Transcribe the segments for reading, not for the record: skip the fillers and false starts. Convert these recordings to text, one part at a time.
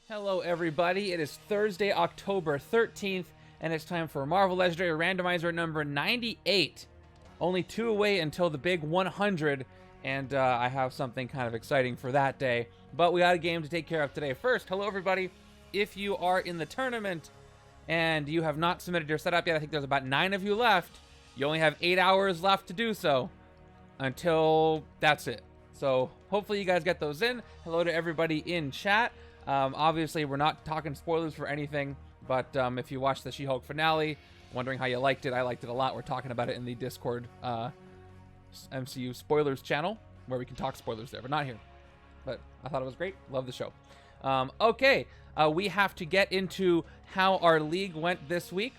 Hello everybody, it is Thursday, October 13th, and it's time for Marvel Legendary Randomizer number 98. Only 2 away until the big 100, and I have something kind of exciting for that day. But we got a game to take care of today. First, hello everybody. If you are in the tournament and you have not submitted your setup yet, I think there's about 9 of you left. You only have 8 hours left to do so until that's it. So hopefully you guys get those in. Hello to everybody in chat. Obviously, we're not talking spoilers for anything, but if you watched the She-Hulk finale, wondering how you liked it, I liked it a lot. We're talking about it in the Discord MCU spoilers channel, where we can talk spoilers there, but not here. But I thought it was great. Love the show. Okay, we have to get into how our league went this week.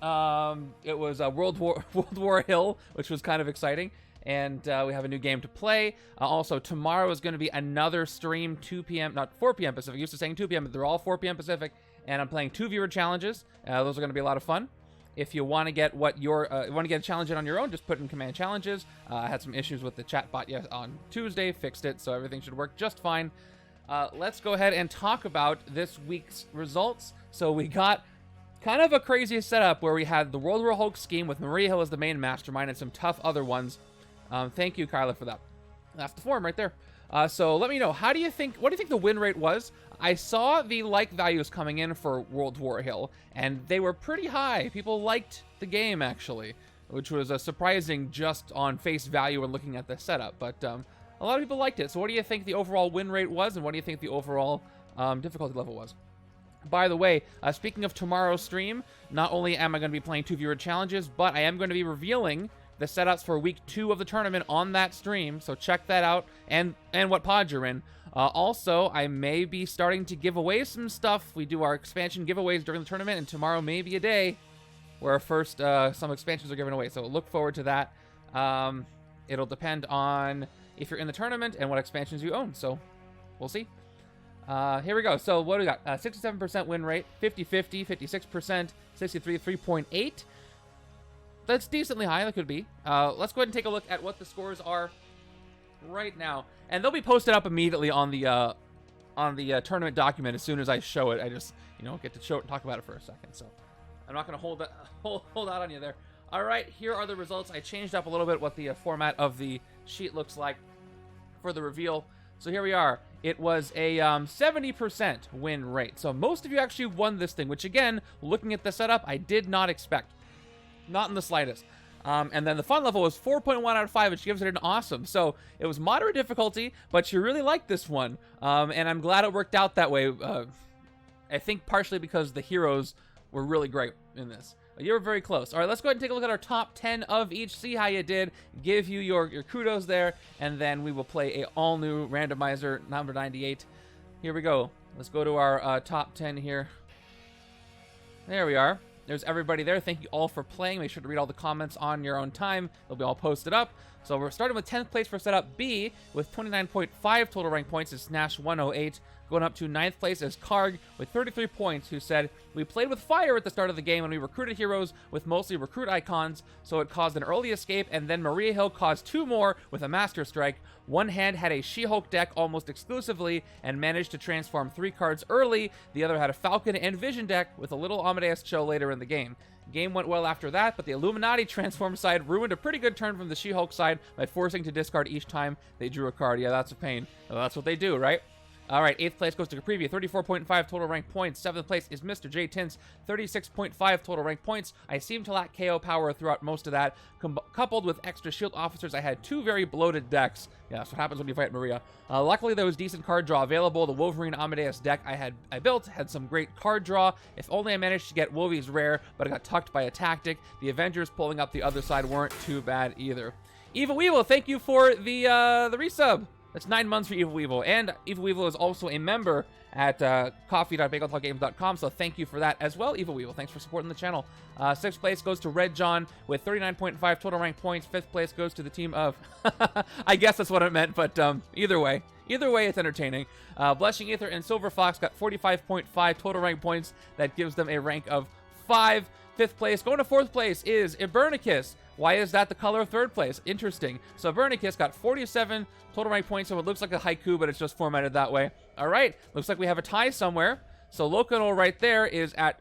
It was World War Hill, which was kind of exciting. And we have a new game to play. Also, tomorrow is going to be another stream, 2 p.m., not 4 p.m. Pacific. Used to saying 2 p.m., but they're all 4 p.m. Pacific. And I'm playing 2 viewer challenges. Those are going to be a lot of fun. If you want to get a challenge in on your own, just put in command challenges. I had some issues with the chat bot on Tuesday, fixed it, so everything should work just fine. Let's go ahead and talk about this week's results. So we got kind of a crazy setup where we had the World War Hulk scheme with Maria Hill as the main mastermind and some tough other ones. Thank you, Kyla, for that. That's the form right there. So let me know, what do you think the win rate was? I saw the like values coming in for World War Hill, and they were pretty high. People liked the game, actually, which was surprising just on face value when looking at the setup. But a lot of people liked it. So what do you think the overall win rate was, and what do you think the overall difficulty level was? By the way, speaking of tomorrow's stream, not only am I going to be playing 2 viewer challenges, but I am going to be revealing the setups for week 2 of the tournament on that stream, so check that out, and what pod you're in. Also, I may be starting to give away some stuff. We do our expansion giveaways during the tournament, and tomorrow may be a day where first some expansions are given away, so look forward to that. It'll depend on if you're in the tournament and what expansions you own, so we'll see. Here we go. So what do we got? 67% win rate, 50-50, 56%, 63.8. That's decently high. That could be. Let's go ahead and take a look at what the scores are right now, and they'll be posted up immediately on the tournament document as soon as I show it. I just get to show it and talk about it for a second, so I'm not going to hold out on you there. All right, here are the results. I changed up a little bit what the format of the sheet looks like for the reveal. So here we are. It was a 70% win rate. So most of you actually won this thing, which again, looking at the setup, I did not expect. Not in the slightest. And then the fun level was 4.1 out of 5, which gives it an awesome. So it was moderate difficulty, but you really liked this one. And I'm glad it worked out that way. I think partially because the heroes were really great in this. You were very close. All right, let's go ahead and take a look at our top 10 of each, see how you did, give you your kudos there, and then we will play a all-new randomizer, number 98. Here we go. Let's go to our top 10 here. There we are. There's everybody there. Thank you all for playing. Make sure to read all the comments on your own time. They'll be all posted up. So we're starting with 10th place for setup B with 29.5 total rank points is Snash 108. Going up to 9th place is Karg with 33 points, who said, "We played with fire at the start of the game and we recruited heroes with mostly recruit icons, so it caused an early escape, and then Maria Hill caused 2 more with a Master Strike. One hand had a She-Hulk deck almost exclusively and managed to transform 3 cards early. The other had a Falcon and Vision deck with a little Amadeus chill later in the game. Game went well after that, but the Illuminati transform side ruined a pretty good turn from the She-Hulk side by forcing to discard each time they drew a card." Yeah, that's a pain. Well, that's what they do, right? All right, 8th place goes to Caprivia, 34.5 total rank points. 7th place is Mr. J Tints, 36.5 total rank points. I seem to lack KO power throughout most of that. Coupled with extra shield officers, I had 2 very bloated decks. Yeah, that's what happens when you fight Maria. Luckily, there was decent card draw available. The Wolverine Amadeus deck I built had some great card draw. If only I managed to get Wolvie's rare, but I got tucked by a tactic. The Avengers pulling up the other side weren't too bad either. Evil Weevil, thank you for the resub. That's 9 months for Evil Weevil, and Evil Weevil is also a member at coffee.bageltalkgames.com, so thank you for that as well, Evil Weevil. Thanks for supporting the channel. 6th place goes to Red John with 39.5 total rank points. 5th place goes to the team of... I guess that's what it meant, but either way, it's entertaining. Blushing Aether and Silver Fox got 45.5 total rank points. That gives them a rank of 5. 5th place, going to 4th place is Ibernicus Why is that the color of third place? Interesting. So Bernicus got 47 total rank points, so it looks like a haiku, but it's just formatted that way. All right, looks like we have a tie somewhere. So Locanol right there is at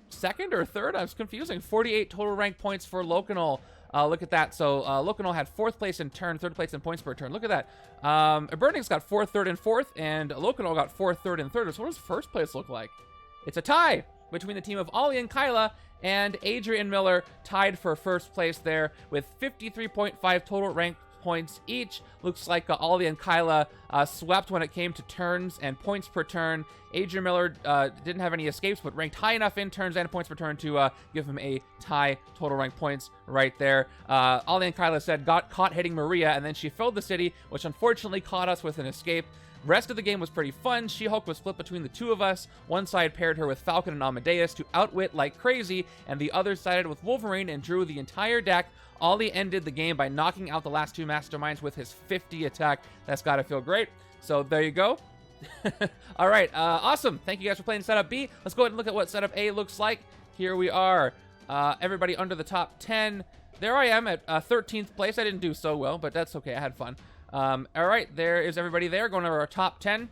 second or third? I was confusing. 48 total rank points for Locanol. Look at that. So Locanol had 4th place in turn, 3rd place in points per turn. Look at that. Burnix got 4th, 3rd, and 4th, and Locanol got 4th, 3rd, and 3rd. So what does 1st place look like? It's a tie between the team of Ollie and Kyla, and Adrian Miller tied for 1st place there with 53.5 total rank points each. Looks like Ollie and Kyla swept when it came to turns and points per turn. Adrian Miller didn't have any escapes, but ranked high enough in turns and points per turn to give him a tie total rank points right there. Ollie and Kyla said got caught hitting Maria, and then she filled the city, which unfortunately caught us with an escape. Rest of the game was pretty fun. She-Hulk was split between the two of us. One side paired her with Falcon and Amadeus to outwit like crazy, and the other sided with Wolverine and drew the entire deck. Ollie ended the game by knocking out the last 2 Masterminds with his 50 attack. That's got to feel great. So there you go. All right, awesome. Thank you guys for playing Setup B. Let's go ahead and look at what Setup A looks like. Here we are. Everybody under the top 10. There I am at 13th place. I didn't do so well, but that's okay. I had fun. All right, there is everybody there going over our top 10.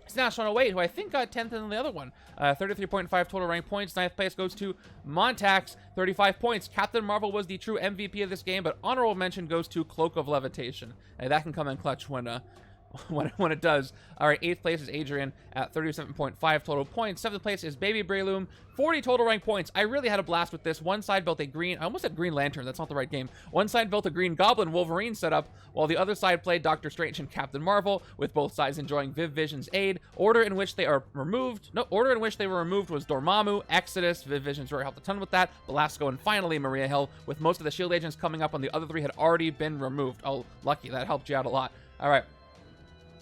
It's National 08, who I think got 10th in the other one. 33.5 total rank points. 9th place goes to Montax, 35 points. Captain Marvel was the true MVP of this game, but honorable mention goes to Cloak of Levitation. And that can come in clutch when it does. All right, 8th place is Adrian at 37.5 total points. 7th place is Baby Breloom, 40 total rank points. I really had a blast with this. One side built a green, I almost said Green Lantern, that's not the right game. One side built a Green Goblin Wolverine setup, while the other side played Doctor Strange and Captain Marvel, with both sides enjoying Viv Vision's aid. Order in which they were removed was Dormammu, Exodus. Viv Vision's really helped a ton with that. Belasco, and finally Maria Hill, with most of the shield agents coming up, and the other 3 had already been removed. Oh, lucky, that helped you out a lot. All right.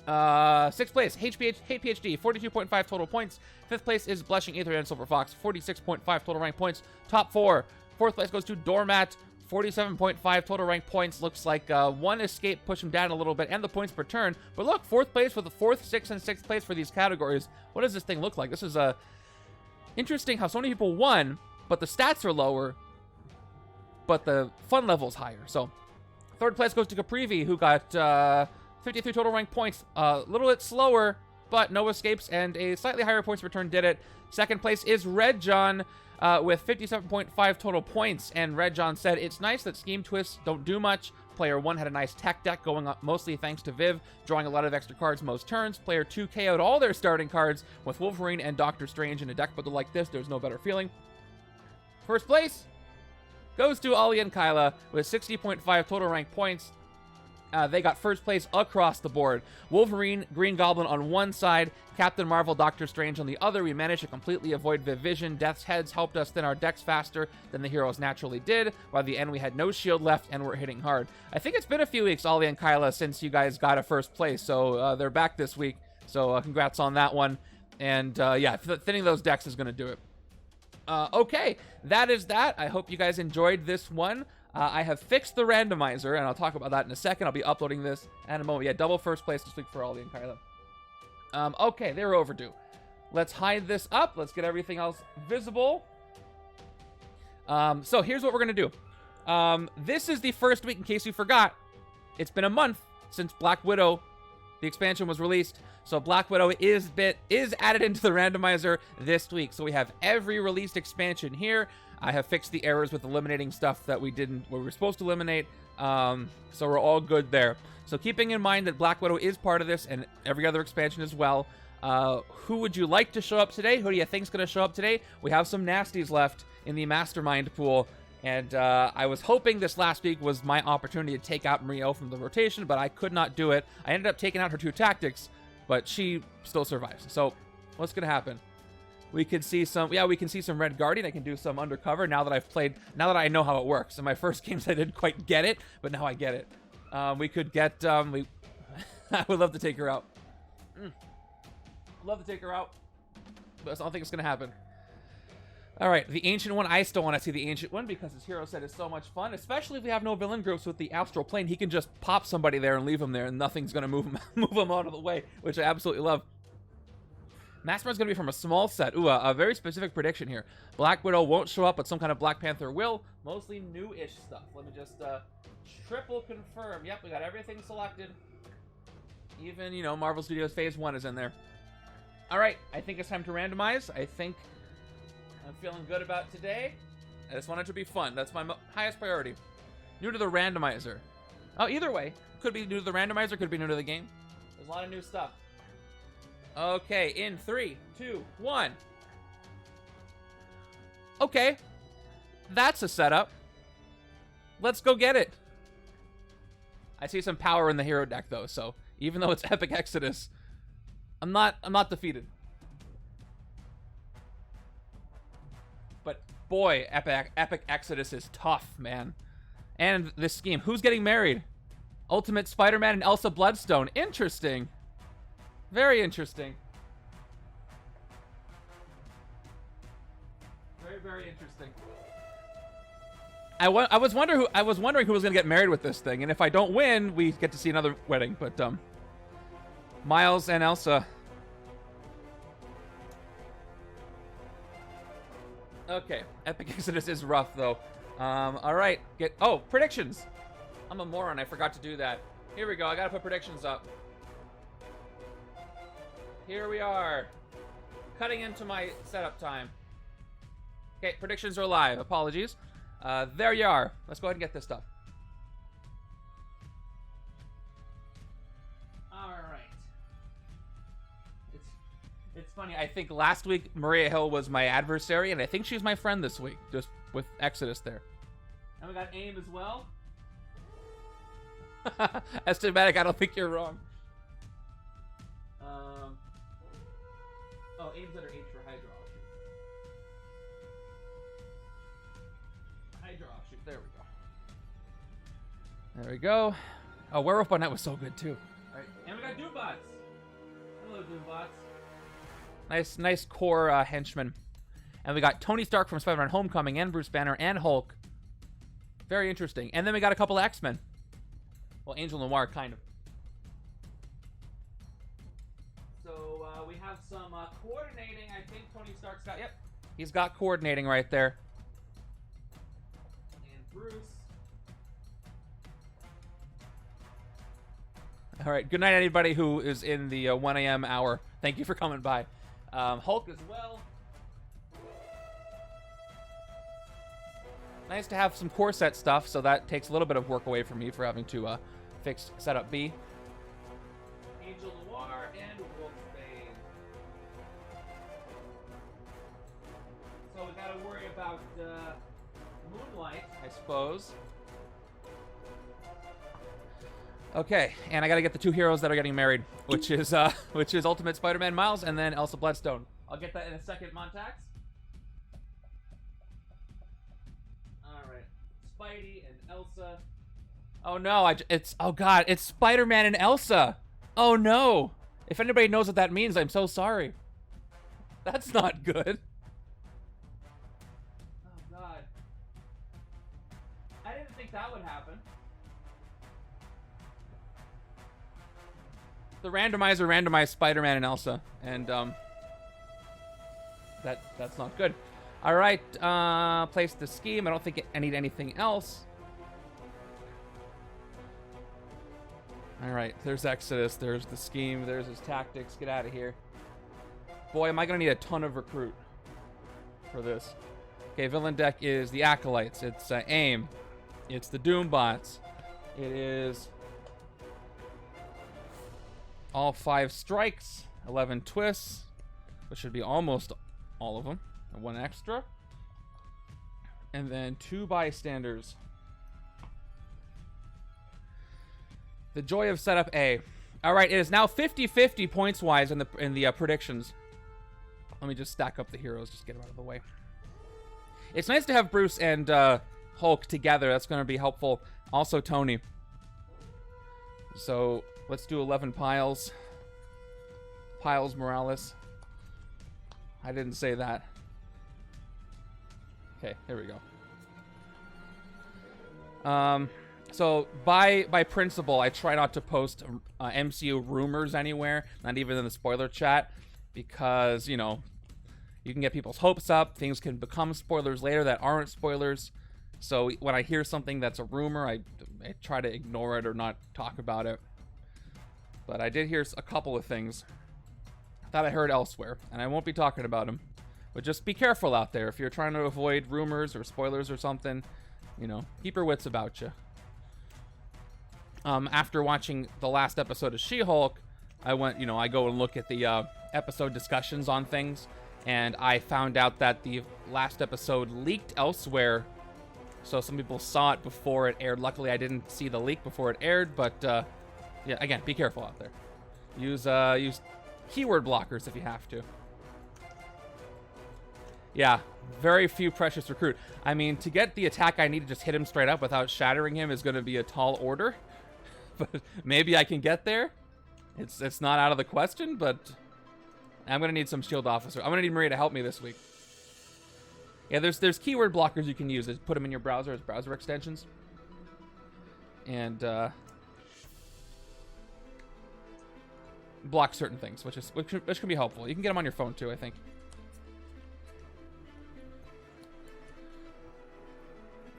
6th place, Hate PhD, 42.5 total points. 5th place is Blushing Aether and Silver Fox, 46.5 total rank points. Top 4. 4th place goes to Doormat, 47.5 total rank points. Looks like one escape pushed him down a little bit, and the points per turn. But look, 4th place for the 4th, 6th, and 6th place for these categories. What does this thing look like? This is interesting how so many people won, but the stats are lower, but the fun level's higher. So 3rd place goes to Caprivi, who got 53 total rank points. A little bit slower, but no escapes and a slightly higher points per turn did it. 2nd place is Red John with 57.5 total points. And Red John said, it's nice that scheme twists don't do much. Player 1 had a nice tech deck going up, mostly thanks to Viv, drawing a lot of extra cards most turns. Player 2 KO'd all their starting cards with Wolverine and Doctor Strange in a deck builder like this. There's no better feeling. 1st place goes to Ollie and Kyla with 60.5 total rank points. They got 1st place across the board. Wolverine, Green Goblin on one side, Captain Marvel, Doctor Strange on the other. We managed to completely avoid Viv Vision. Death's Heads helped us thin our decks faster than the heroes naturally did. By the end, we had no shield left and were hitting hard. I think it's been a few weeks, Ollie and Kyla, since you guys got a 1st place, so they're back this week. So congrats on that one. And yeah, thinning those decks is going to do it. Okay, that is that. I hope you guys enjoyed this one. I have fixed the randomizer, and I'll talk about that in a second. I'll be uploading this in a moment. Yeah, double 1st place this week for Ollie and Kyla. Okay, they were overdue. Let's hide this up. Let's get everything else visible. So here's what we're going to do. This is the first week, in case you forgot. It's been a month since Black Widow, the expansion, was released. So Black Widow is added into the randomizer this week. So we have every released expansion here. I have fixed the errors with eliminating stuff that we were supposed to eliminate. So we're all good there. So keeping in mind that Black Widow is part of this and every other expansion as well. Who would you like to show up today? Who do you think's going to show up today? We have some nasties left in the Mastermind pool. And I was hoping this last week was my opportunity to take out Maria from the rotation, but I could not do it. I ended up taking out her 2 tactics, but she still survives. So what's going to happen? We can see some Red Guardian. I can do some Undercover now that I know how it works. In my first games, I didn't quite get it, but now I get it. We could get, I would love to take her out. Love to take her out, but I don't think it's going to happen. All right, the Ancient One. I still want to see the Ancient One because his hero set is so much fun, especially if we have no villain groups with the Astral Plane. He can just pop somebody there and leave him there, and nothing's going to move him out of the way, which I absolutely love. Mastermind's gonna be from a small set. Ooh, a very specific prediction here. Black Widow won't show up, but some kind of Black Panther will. Mostly new-ish stuff. Let me just triple confirm. Yep, we got everything selected. Even, you know, Marvel Studios Phase 1 is in there. All right, I think it's time to randomize. I think I'm feeling good about today. I just want it to be fun. That's my highest priority. New to the randomizer. Oh, either way. Could be new to the randomizer, could be new to the game. There's a lot of new stuff. Okay, in 3, 2, 1. Okay. That's a setup. Let's go get it. I see some power in the hero deck, though, so even though it's Epic Exodus, I'm not defeated. But boy, Epic Exodus is tough, man. And this scheme. Who's getting married? Ultimate Spider-Man and Elsa Bloodstone. Interesting. Very interesting. Very, very interesting. I was wondering who was gonna get married with this thing, and if I don't win, we get to see another wedding. But Miles and Elsa. Okay, Epic Exodus is rough though. All right, predictions. I'm a moron. I forgot to do that. Here we go. I gotta put predictions up. Here we are. Cutting into my setup time. Okay, predictions are live. Apologies. There you are. Let's go ahead and get this stuff. All right. It's funny. I think last week Maria Hill was my adversary, and I think she's my friend this week, just with Exodus there. And we got A.I.M as well. Estimatic, I don't think you're wrong. Oh, A.I.M's letter H for Hydra Offshoot. Hydra Offshoot, there we go. There we go. Oh, Werewolf by Night was so good too. All right, and we got Doombot. Hello, Doombot. Nice core henchmen. And we got Tony Stark from Spider-Man Homecoming and Bruce Banner and Hulk. Very interesting. And then we got a couple of X-Men. Well, Angel Noir, kind of. So we have some coordinating. I think Tony Stark's got, yep. He's got coordinating right there. And Bruce. All right, good night, anybody who is in the 1 a.m. hour. Thank you for coming by. Hulk as well. Nice to have some core set stuff, so that takes a little bit of work away from me for having to fix setup B. Angel Noir and Wolfsbane. So we gotta worry about Moonlight, I suppose. Okay, and I gotta get the two heroes that are getting married, which is Ultimate Spider-Man Miles and then Elsa Bloodstone. I'll get that in a second, Montax. Spidey and Elsa. Oh no, oh god, it's Spider-Man and Elsa. Oh no. If anybody knows what that means, I'm so sorry. That's not good. Oh god. I didn't think that would happen. The randomizer randomized Spider-Man and Elsa, and that's not good. All right, place the scheme. I don't think I need anything else. All right, there's Exodus. There's the scheme. There's his tactics. Get out of here. Boy, am I going to need a ton of recruit for this. Okay, villain deck is the Acolytes. It's A.I.M. It's the Doombots. It is all 5 strikes, 11 twists, which should be almost all of them. And 1 extra. And then 2 bystanders. The joy of setup A. All right, it is now 50-50 points-wise in the predictions. Let me just stack up the heroes, just get them out of the way. It's nice to have Bruce and Hulk together. That's going to be helpful. Also Tony. So let's do 11 piles. Piles Morales. I didn't say that. Okay, here we go. So by principle, I try not to post MCU rumors anywhere, not even in the spoiler chat, because, you know, you can get people's hopes up. Things can become spoilers later that aren't spoilers. So when I hear something that's a rumor, I try to ignore it or not talk about it. But I did hear a couple of things that I heard elsewhere, and I won't be talking about them. But just be careful out there. If you're trying to avoid rumors or spoilers or something, you know, keep your wits about you. After watching the last episode of She-Hulk, I went, you know, I go and look at the episode discussions on things, and I found out that the last episode leaked elsewhere. So some people saw it before it aired. Luckily, I didn't see the leak before it aired, but yeah, again, be careful out there. Use keyword blockers if you have to. Yeah, very few precious recruit. I mean, to get the attack I need to just hit him straight up without shattering him is going to be a tall order. But maybe I can get there. It's not out of the question, but I'm going to need some shield officer. I'm going to need Maria to help me this week. Yeah, there's keyword blockers you can use. Put them in your browser as browser extensions. And block certain things, which can be helpful. You can get them on your phone too, I think.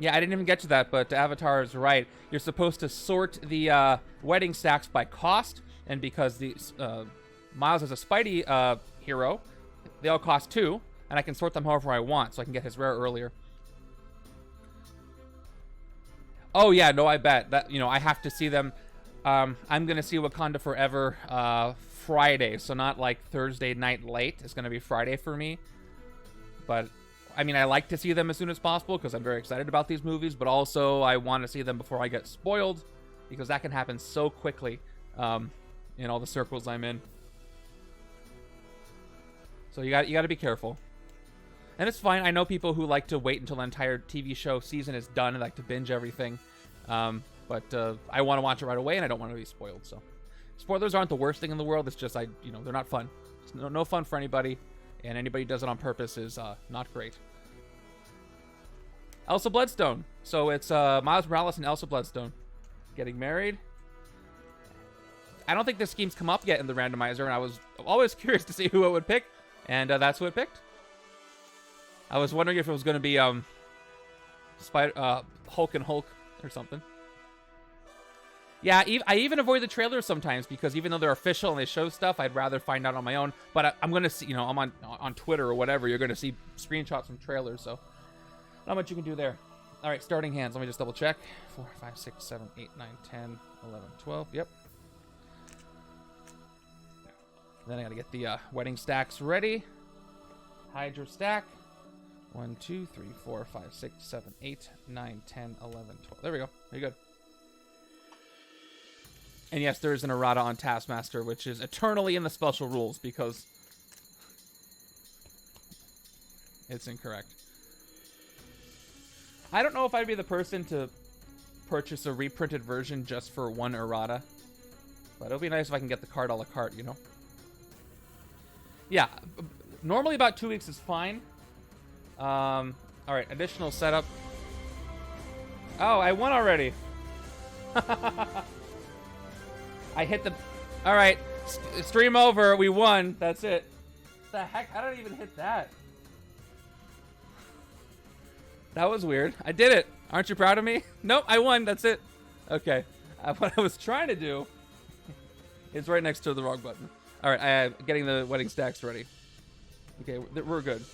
Yeah, I didn't even get to that, but Avatar is right. You're supposed to sort the wedding stacks by cost, and because the Miles is a Spidey hero, they all cost 2, and I can sort them however I want, so I can get his rare earlier. Oh yeah, no, I bet that, you know, I have to see them. I'm gonna see Wakanda Forever Friday, so not like Thursday night late. It's gonna be Friday for me, but. I mean, I like to see them as soon as possible because I'm very excited about these movies, but also I want to see them before I get spoiled because that can happen so quickly in all the circles I'm in. So you got to be careful. And it's fine. I know people who like to wait until the entire TV show season is done and like to binge everything. But I want to watch it right away and I don't want to be spoiled. So spoilers aren't the worst thing in the world. It's just, you know, they're not fun. It's no fun for anybody. And anybody who does it on purpose is not great. Elsa Bloodstone. So it's Miles Morales and Elsa Bloodstone getting married. I don't think this scheme's come up yet in the randomizer, and I was always curious to see who it would pick, and that's who it picked. I was wondering if it was going to be Hulk and Hulk or something. Yeah, I even avoid the trailers sometimes because even though they're official and they show stuff, I'd rather find out on my own. But I'm going to see, you know, I'm on Twitter or whatever. You're going to see screenshots from trailers, so not much you can do there. All right, starting hands. Let me just double check. 4, 5, 6, 7, 8, 9, 10, 11, 12. Yep. Then I got to get the wedding stacks ready. Hydra stack. 1, 2, 3, 4, 5, 6, 7, 8, 9, 10, 11, 12. There we go. Very good. And yes, there is an errata on Taskmaster, which is eternally in the special rules because it's incorrect. I don't know if I'd be the person to purchase a reprinted version just for one errata, but it'll be nice if I can get the card a la carte, you know? Yeah, normally about 2 weeks is fine. All right, additional setup. Oh, I won already. I hit the... All right, stream over. We won. That's it. The heck? I don't even hit that. That was weird. I did it. Aren't you proud of me? Nope, I won. That's it. Okay. What I was trying to do is right next to the wrong button. All right, I'm getting the wedding stacks ready. Okay, we're good.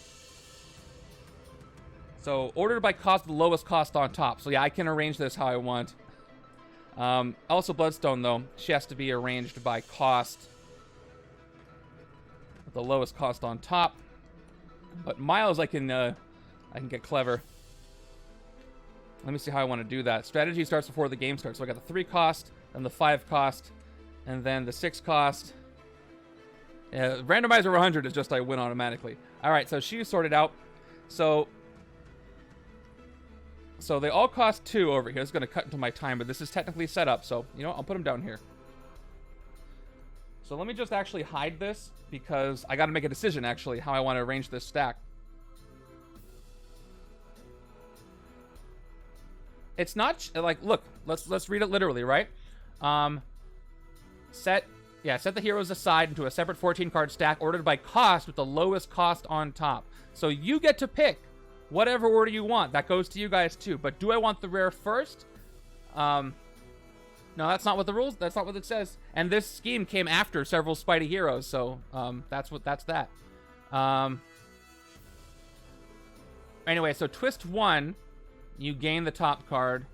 So, ordered by cost, the lowest cost on top. So, yeah, I can arrange this how I want. Also, Bloodstone, though, she has to be arranged by cost. The lowest cost on top. But Miles, I can get clever. Let me see how I want to do that. Strategy starts before the game starts. So I got the 3 cost, then the 5 cost, and then the 6 cost. Randomizer 100 is just I win automatically. All right, so she's sorted out. So they all cost 2 over here. It's going to cut into my time, but this is technically set up. So, you know, I'll put them down here. So let me just actually hide this because I got to make a decision, actually, how I want to arrange this stack. It's not like, look, let's read it literally, right? Set Yeah, set the heroes aside into a separate 14-card stack ordered by cost with the lowest cost on top. So you get to pick whatever order you want. That goes to you guys too. But do I want the rare first? No, that's not what the rules. That's not what it says. And this scheme came after several Spidey heroes, so that's that. Anyway, so twist 1, you gain the top card.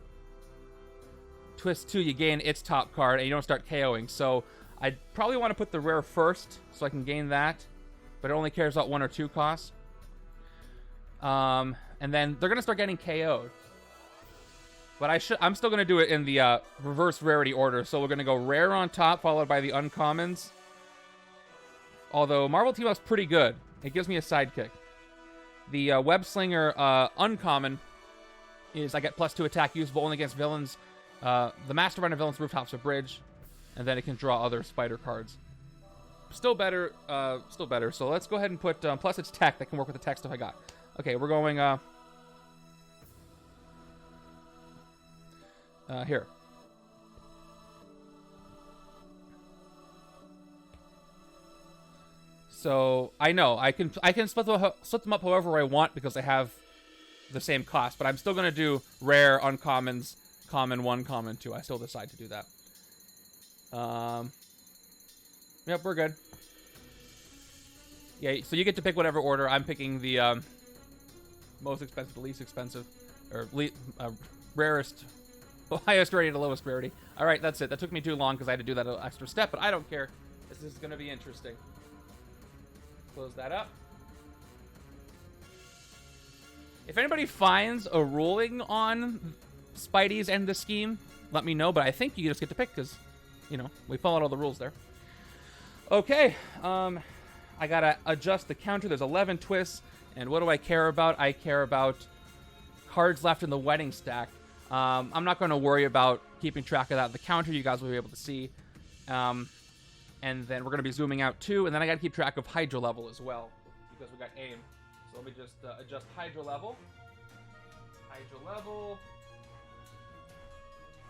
Twist 2, you gain its top card, and you don't start KOing. So I probably want to put the rare first, so I can gain that, but it only cares about 1 or 2 costs. And then they're gonna start getting KO'd. But I'm still gonna do it in the reverse rarity order. So we're gonna go rare on top, followed by the uncommons. Although Marvel Team Up's pretty good, it gives me a sidekick. The Web Slinger uncommon is I get +2 attack, usable only against villains. The Mastermind of villains, rooftops, or bridge, and then it can draw other spider cards. Still better. So let's go ahead and put plus it's tech that can work with the tech stuff I got. Okay, we're going here. So I know I can split them up however I want because they have the same cost, but I'm still gonna do rare, uncommons, common 1, common 2. I still decide to do that. Yep, we're good. Yeah, so you get to pick whatever order. I'm picking the most expensive to least expensive, or rarest, highest rarity to lowest rarity. All right, that's it. That took me too long because I had to do that extra step, but I don't care. This is going to be interesting. Close that up. If anybody finds a ruling on Spidey's end of the scheme, let me know, but I think you just get to pick because, you know, we followed all the rules there. Okay, I gotta adjust the counter. There's 11 twists, and what do I care about? I care about cards left in the wedding stack. I'm not going to worry about keeping track of that. The counter you guys will be able to see. And then we're going to be zooming out too, and then I got to keep track of Hydra level as well, because we got A.I.M. So let me just adjust Hydra level. Hydra level.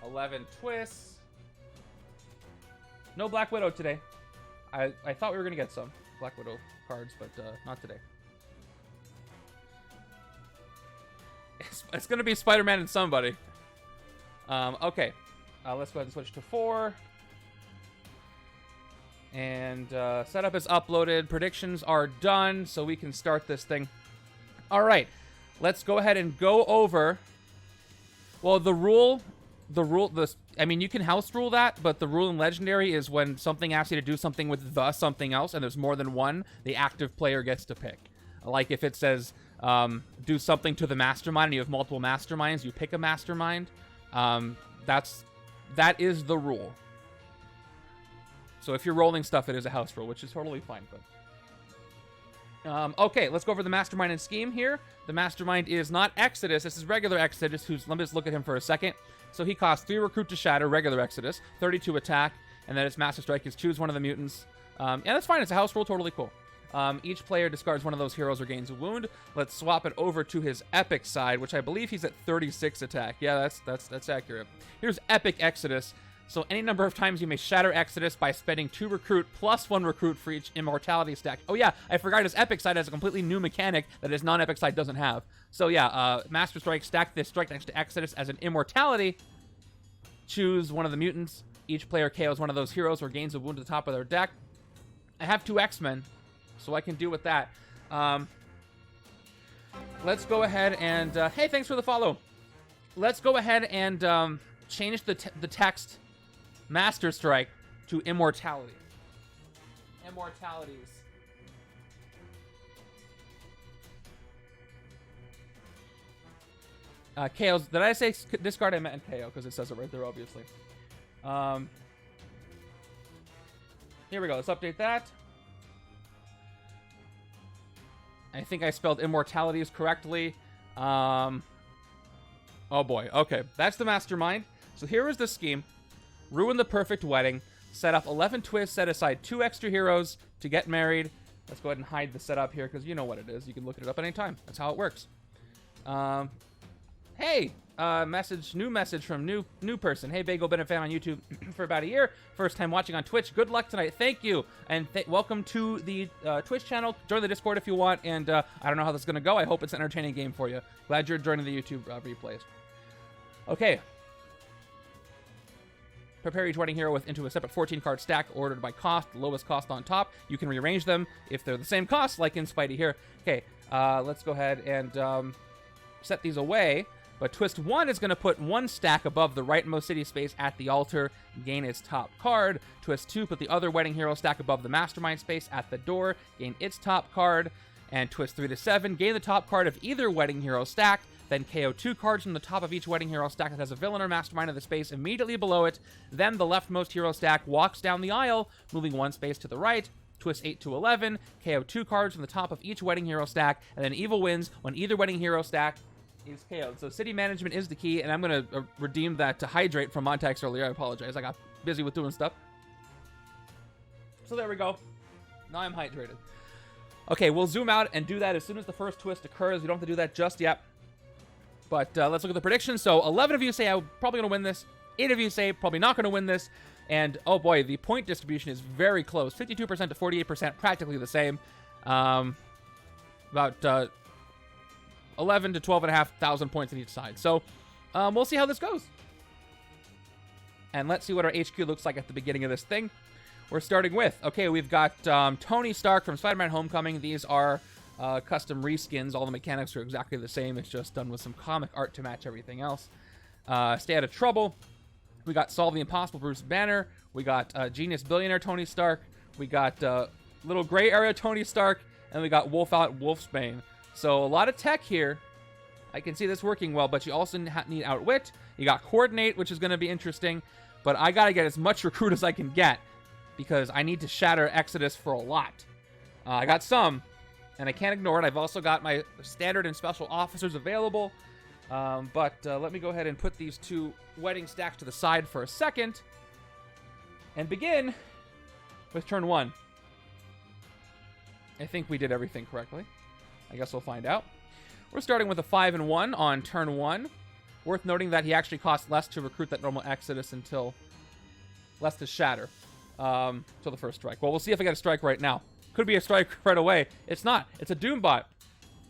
11 twists. No Black Widow today. I thought we were going to get some Black Widow cards, but not today. It's going to be Spider-Man and somebody. Okay. Let's go ahead and switch to 4. And setup is uploaded. Predictions are done, so we can start this thing. All right. Let's go ahead and go over... Well, I mean, you can house rule that, but the rule in Legendary is when something asks you to do something with the something else, and there's more than one, the active player gets to pick. Like if it says, do something to the Mastermind, and you have multiple Masterminds, you pick a Mastermind. That is the rule. So if you're rolling stuff, it is a house rule, which is totally fine. But okay, let's go over the Mastermind and scheme here. The Mastermind is not Exodus. This is regular Exodus, let me just look at him for a second. So he costs 3 recruit to shatter, regular Exodus, 32 attack, and then its Master Strike is choose one of the mutants. Yeah, that's fine. It's a house rule, totally cool. Each player discards one of those heroes or gains a wound. Let's swap it over to his epic side, which I believe he's at 36 attack. Yeah, that's accurate. Here's Epic Exodus. So any number of times you may shatter Exodus by spending 2 recruit plus 1 recruit for each immortality stack. Oh yeah, I forgot his epic side has a completely new mechanic that his non-epic side doesn't have. So yeah, Master Strike, stack this strike next to Exodus as an immortality. Choose one of the mutants. Each player KOs one of those heroes or gains a wound at the top of their deck. I have 2 X-Men, so I can do with that. Let's go ahead and... hey, thanks for the follow. Let's go ahead and change the text Master Strike to Immortality. Immortalities. KOs. Did I say discard? I meant KO because it says it right there, obviously. Here we go. Let's update that. I think I spelled immortalities correctly. Oh boy. Okay, that's the Mastermind. So here is the scheme. Ruin the perfect wedding. Set up 11 twists. Set aside 2 extra heroes to get married. Let's go ahead and hide the setup here because you know what it is. You can look it up anytime. That's how it works. Hey, new message from new person. Hey, Bagel, been a fan on YouTube for about a year. First time watching on Twitch. Good luck tonight. Thank you. And welcome to the Twitch channel. Join the Discord if you want. And I don't know how this is going to go. I hope it's an entertaining game for you. Glad you're joining the YouTube replays. Okay. Prepare each wedding hero into a separate 14-card stack ordered by cost, the lowest cost on top. You can rearrange them if they're the same cost, like in Spidey here. Okay, let's go ahead and set these away. But Twist 1 is going to put one stack above the rightmost city space at the altar, gain its top card. Twist 2, put the other wedding hero stack above the Mastermind space at the door, gain its top card. And Twist 3 to 7, gain the top card of either wedding hero stack, then KO 2 cards from the top of each wedding hero stack that has a villain or mastermind in the space immediately below it. Then the leftmost hero stack walks down the aisle, moving one space to the right. Twist 8 to 11, KO 2 cards from the top of each wedding hero stack, and then evil wins when either wedding hero stack is KO'd. So city management is the key, and I'm going to redeem that to hydrate from Montax earlier. I apologize. I got busy with doing stuff. So there we go. Now I'm hydrated. Okay, we'll zoom out and do that as soon as the first twist occurs. We don't have to do that just yet. But let's look at the predictions. So 11 of you say I'm probably going to win this. 8 of you say probably not going to win this. And, oh boy, the point distribution is very close. 52% to 48%, practically the same. About 11 to 12,500 points on each side. So we'll see how this goes. And let's see what our HQ looks like at the beginning of this thing. We're starting with, okay, we've got Tony Stark from Spider-Man Homecoming. These are custom reskins. All the mechanics are exactly the same. It's just done with some comic art to match everything else. Stay Out of Trouble. We got Solve the Impossible Bruce Banner. We got Genius Billionaire Tony Stark. We got Little Gray Area Tony Stark. And we got Wolf Out Wolfsbane. So a lot of tech here. I can see this working well, but you also need Outwit. You got Coordinate, which is going to be interesting. But I got to get as much Recruit as I can get, because I need to shatter Exodus for a lot. I got some, and I can't ignore it. I've also got my standard and special officers available. But let me go ahead and put these two wedding stacks to the side for a second. And begin with turn 1. I think we did everything correctly. I guess we'll find out. We're starting with a 5 and 1 on turn 1. Worth noting that he actually costs less to recruit that normal Exodus until less to shatter till the first strike. Well, we'll see if I get a strike right now. Could be a strike right away. It's not. It's a Doombot.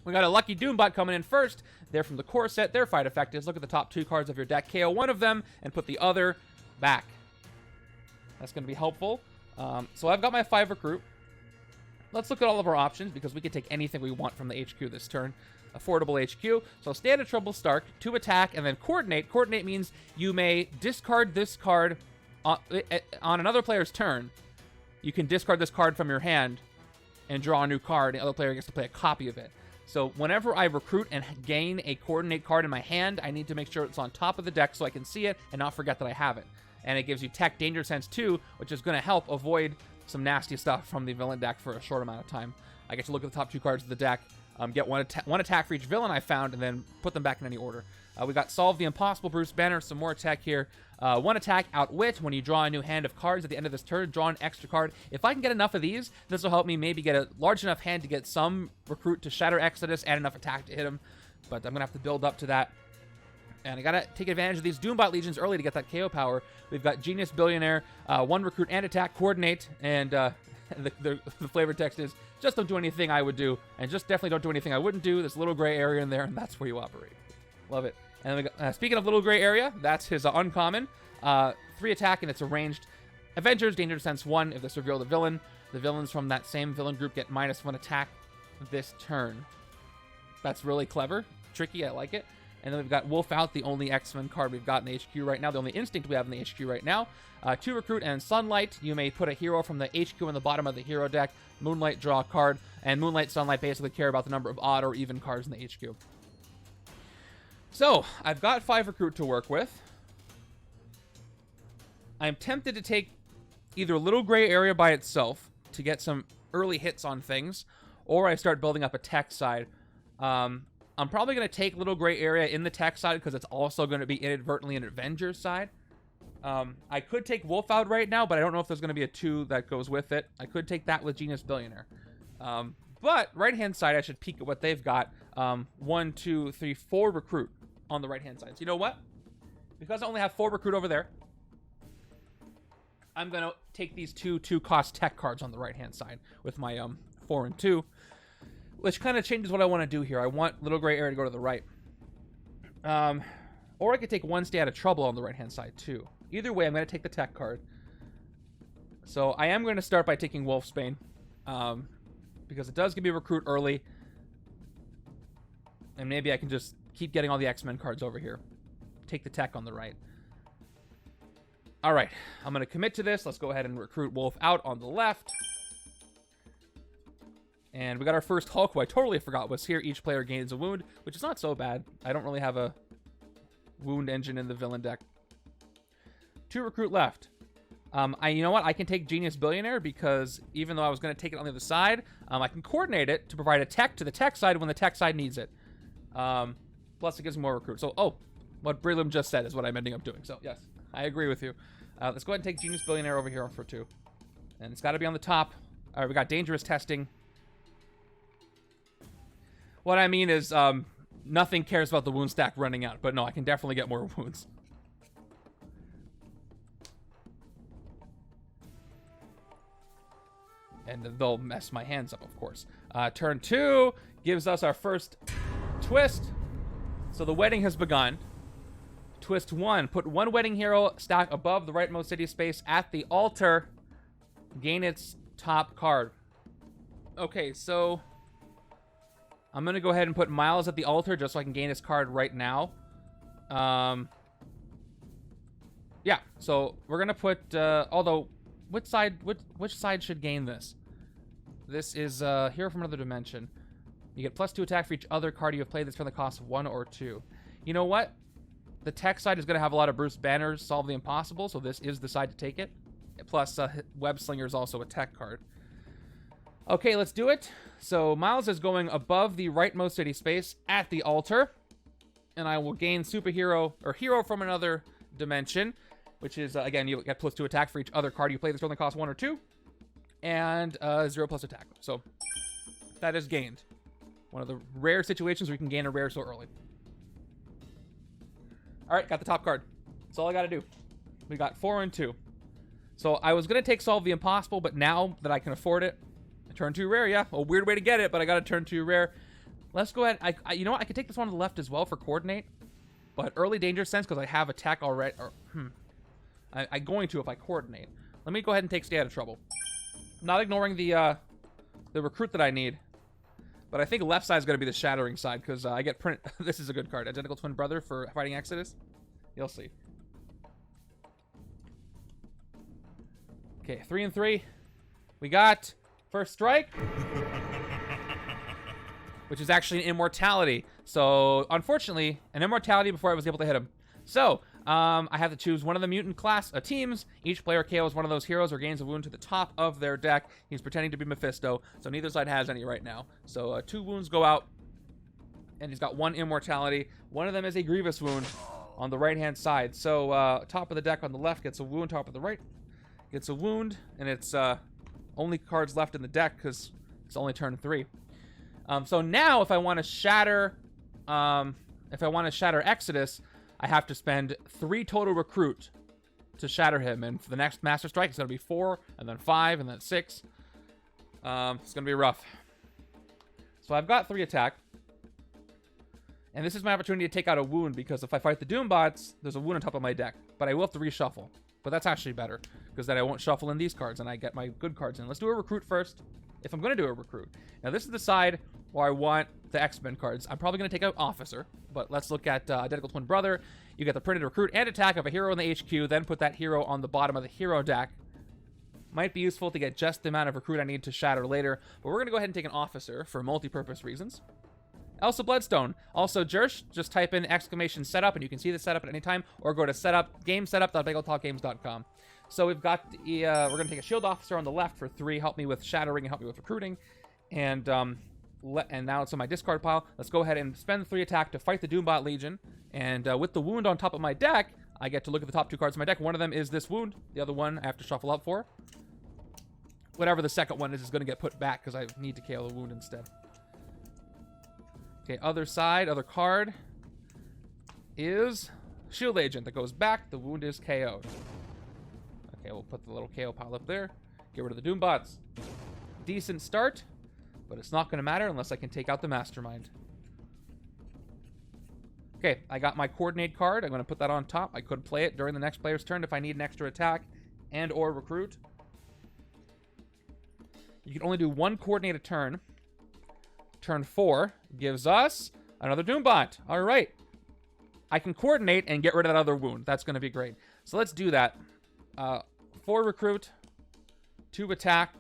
We got a lucky Doombot coming in first. They're from the core set. Their fight effect is look at the top 2 cards of your deck, KO one of them, and put the other back. That's going to be helpful. So I've got my 5 recruit. Let's look at all of our options, because we can take anything we want from the HQ this turn. Affordable HQ. So Stay Out of Trouble Stark, 2 attack, and then Coordinate. Coordinate means you may discard this card on another player's turn. You can discard this card from your hand and draw a new card. The other player gets to play a copy of it. So whenever I recruit and gain a Coordinate card in my hand, I need to make sure it's on top of the deck so I can see it and not forget that I have it. And it gives you Tech Danger Sense 2, which is going to help avoid some nasty stuff from the villain deck for a short amount of time. I get to look at the top 2 cards of the deck, get one attack for each villain I found, and then put them back in any order. We got Solve the Impossible Bruce Banner, some more attack here. 1 attack, Outwit. When you draw a new hand of cards at the end of this turn, draw an extra card. If I can get enough of these, this will help me maybe get a large enough hand to get some Recruit to shatter Exodus and enough attack to hit him. But I'm going to have to build up to that. And I got to take advantage of these Doombot Legions early to get that KO power. We've got Genius Billionaire, 1 Recruit and attack, Coordinate, and the flavor text is, just don't do anything I would do, and just definitely don't do anything I wouldn't do. There's a little gray area in there, and that's where you operate. Love it. And then we got, speaking of little gray area, that's his uncommon. 3 attack, and it's a ranged Avengers, Danger Sense 1. If this revealed a villain, the villains from that same villain group get -1 attack this turn. That's really clever. Tricky, I like it. And then we've got Wolf Out, the only X-Men card we've got in the HQ right now, the only Instinct we have in the HQ right now. 2 Recruit and Sunlight. You may put a hero from the HQ in the bottom of the hero deck. Moonlight, draw a card. And Moonlight, Sunlight basically care about the number of odd or even cards in the HQ. So, I've got 5 Recruit to work with. I'm tempted to take either Little Gray Area by itself to get some early hits on things, or I start building up a tech side. I'm probably going to take Little Gray Area in the tech side because it's also going to be inadvertently an Avengers side. I could take Wolf Out right now, but I don't know if there's going to be a 2 that goes with it. I could take that with Genius Billionaire. But right-hand side, I should peek at what they've got. 1, 2, 3, 4 Recruit. on the right-hand side. So you know what? Because I only have 4 recruit over there, I'm going to take these 2 2-cost tech cards on the right-hand side with my 4 and 2, which kind of changes what I want to do here. I want Little Gray Area to go to the right. Or I could take 1 Stay Out of Trouble on the right-hand side, too. Either way, I'm going to take the tech card. So I am going to start by taking Wolfsbane, because it does give me a recruit early. And maybe I can just keep getting all the X-Men cards over here. Take the tech on the right. All right, I'm going to commit to this. Let's go ahead and recruit Wolf out on the left. And we got our first Hulk, who I totally forgot was here. Each player gains a wound, which is not so bad. I don't really have a wound engine in the villain deck. 2 recruit left. You know what? I can take Genius Billionaire because even though I was going to take it on the other side, I can coordinate it to provide a tech to the tech side when the tech side needs it. Plus, it gives me more recruits. So, what Prelude just said is what I'm ending up doing. So, yes, I agree with you. Let's go ahead and take Genius Billionaire over here for 2. And it's got to be on the top. All right, we got Dangerous Testing. What I mean is, nothing cares about the wound stack running out. But no, I can definitely get more wounds. And they'll mess my hands up, of course. Turn 2 gives us our first twist. So the wedding has begun. Twist 1. Put 1 wedding hero stack above the rightmost city space at the altar. Gain its top card. Okay, so I'm going to go ahead and put Miles at the altar just so I can gain his card right now. Yeah, so we're going to put... although, which side should gain this? This is Hero from Another Dimension. You get +2 attack for each other card you have played that's from the cost of 1 or 2. You know what? The tech side is going to have a lot of Bruce Banners, Solve the Impossible, so this is the side to take it. Plus, Web Slinger is also a tech card. Okay, let's do it. So Miles is going above the rightmost city space at the altar. And I will gain Superhero, or Hero from Another Dimension, which is, again, you get +2 attack for each other card you play that's only cost 1 or 2. And 0+ attack. So that is gained. One of the rare situations where you can gain a rare so early. All right, got the top card. That's all I got to do. We got 4 and 2. So I was going to take Solve the Impossible, but now that I can afford it, I turn 2 rare, yeah. A weird way to get it, but I got to turn 2 rare. Let's go ahead. You know what? I could take this one to the left as well for Coordinate. But Early Danger Sense, because I have attack already. I'm going to if I Coordinate. Let me go ahead and take Stay Out of Trouble. Not ignoring the recruit that I need. But I think left side is going to be the Shattering side, because I get print. This is a good card. Identical Twin Brother for fighting Exodus. You'll see. Okay, 3 and 3. We got First Strike, which is actually an Immortality. So, unfortunately, an Immortality before I was able to hit him. So, I have to choose one of the mutant class teams. Each player KOs one of those heroes or gains a wound to the top of their deck. He's pretending to be Mephisto, so neither side has any right now. So 2 wounds go out, and he's got 1 Immortality. One of them is a Grievous wound on the right-hand side. So top of the deck on the left gets a wound, top of the right gets a wound, and it's only cards left in the deck because it's only turn 3. So now if I want to shatter, Exodus, I have to spend 3 total recruit to shatter him. And for the next Master Strike, it's going to be 4, and then 5, and then 6. It's going to be rough. So I've got 3 attack. And this is my opportunity to take out a wound, because if I fight the Doombots, there's a wound on top of my deck. But I will have to reshuffle. But that's actually better, because then I won't shuffle in these cards, and I get my good cards in. Let's do a recruit first, if I'm going to do a recruit. Now, this is the side where I want the X-Men cards. I'm probably going to take out Officer, but let's look at Identical Twin Brother. You get the printed recruit and attack of a hero in the HQ, then put that hero on the bottom of the hero deck. Might be useful to get just the amount of recruit I need to shatter later, but we're going to go ahead and take an Officer for multi-purpose reasons. Elsa Bloodstone. Also, Jersh, just type in !setup, and you can see the setup at any time, or go to gamesetup.bagletalkgames.com. So we've got the, we're going to take a Shield Officer on the left for 3, help me with shattering and help me with recruiting. And now it's on my discard pile. Let's go ahead and spend 3 attack to fight the Doombot Legion. And with the wound on top of my deck, I get to look at the top 2 cards of my deck. One of them is this wound. The other one I have to shuffle up for. Whatever the second one is going to get put back because I need to KO the wound instead. Okay, other side, other card. is Shield Agent that goes back. The wound is KO'd. Okay, we'll put the little KO pile up there. Get rid of the Doombots. Decent start, but it's not going to matter unless I can take out the Mastermind. Okay, I got my Coordinate card. I'm going to put that on top. I could play it during the next player's turn if I need an extra attack and or recruit. You can only do one Coordinate a turn. Turn 4 gives us another Doombot. All right. I can Coordinate and get rid of that other wound. That's going to be great. So let's do that. 4 recruit, 2 attack.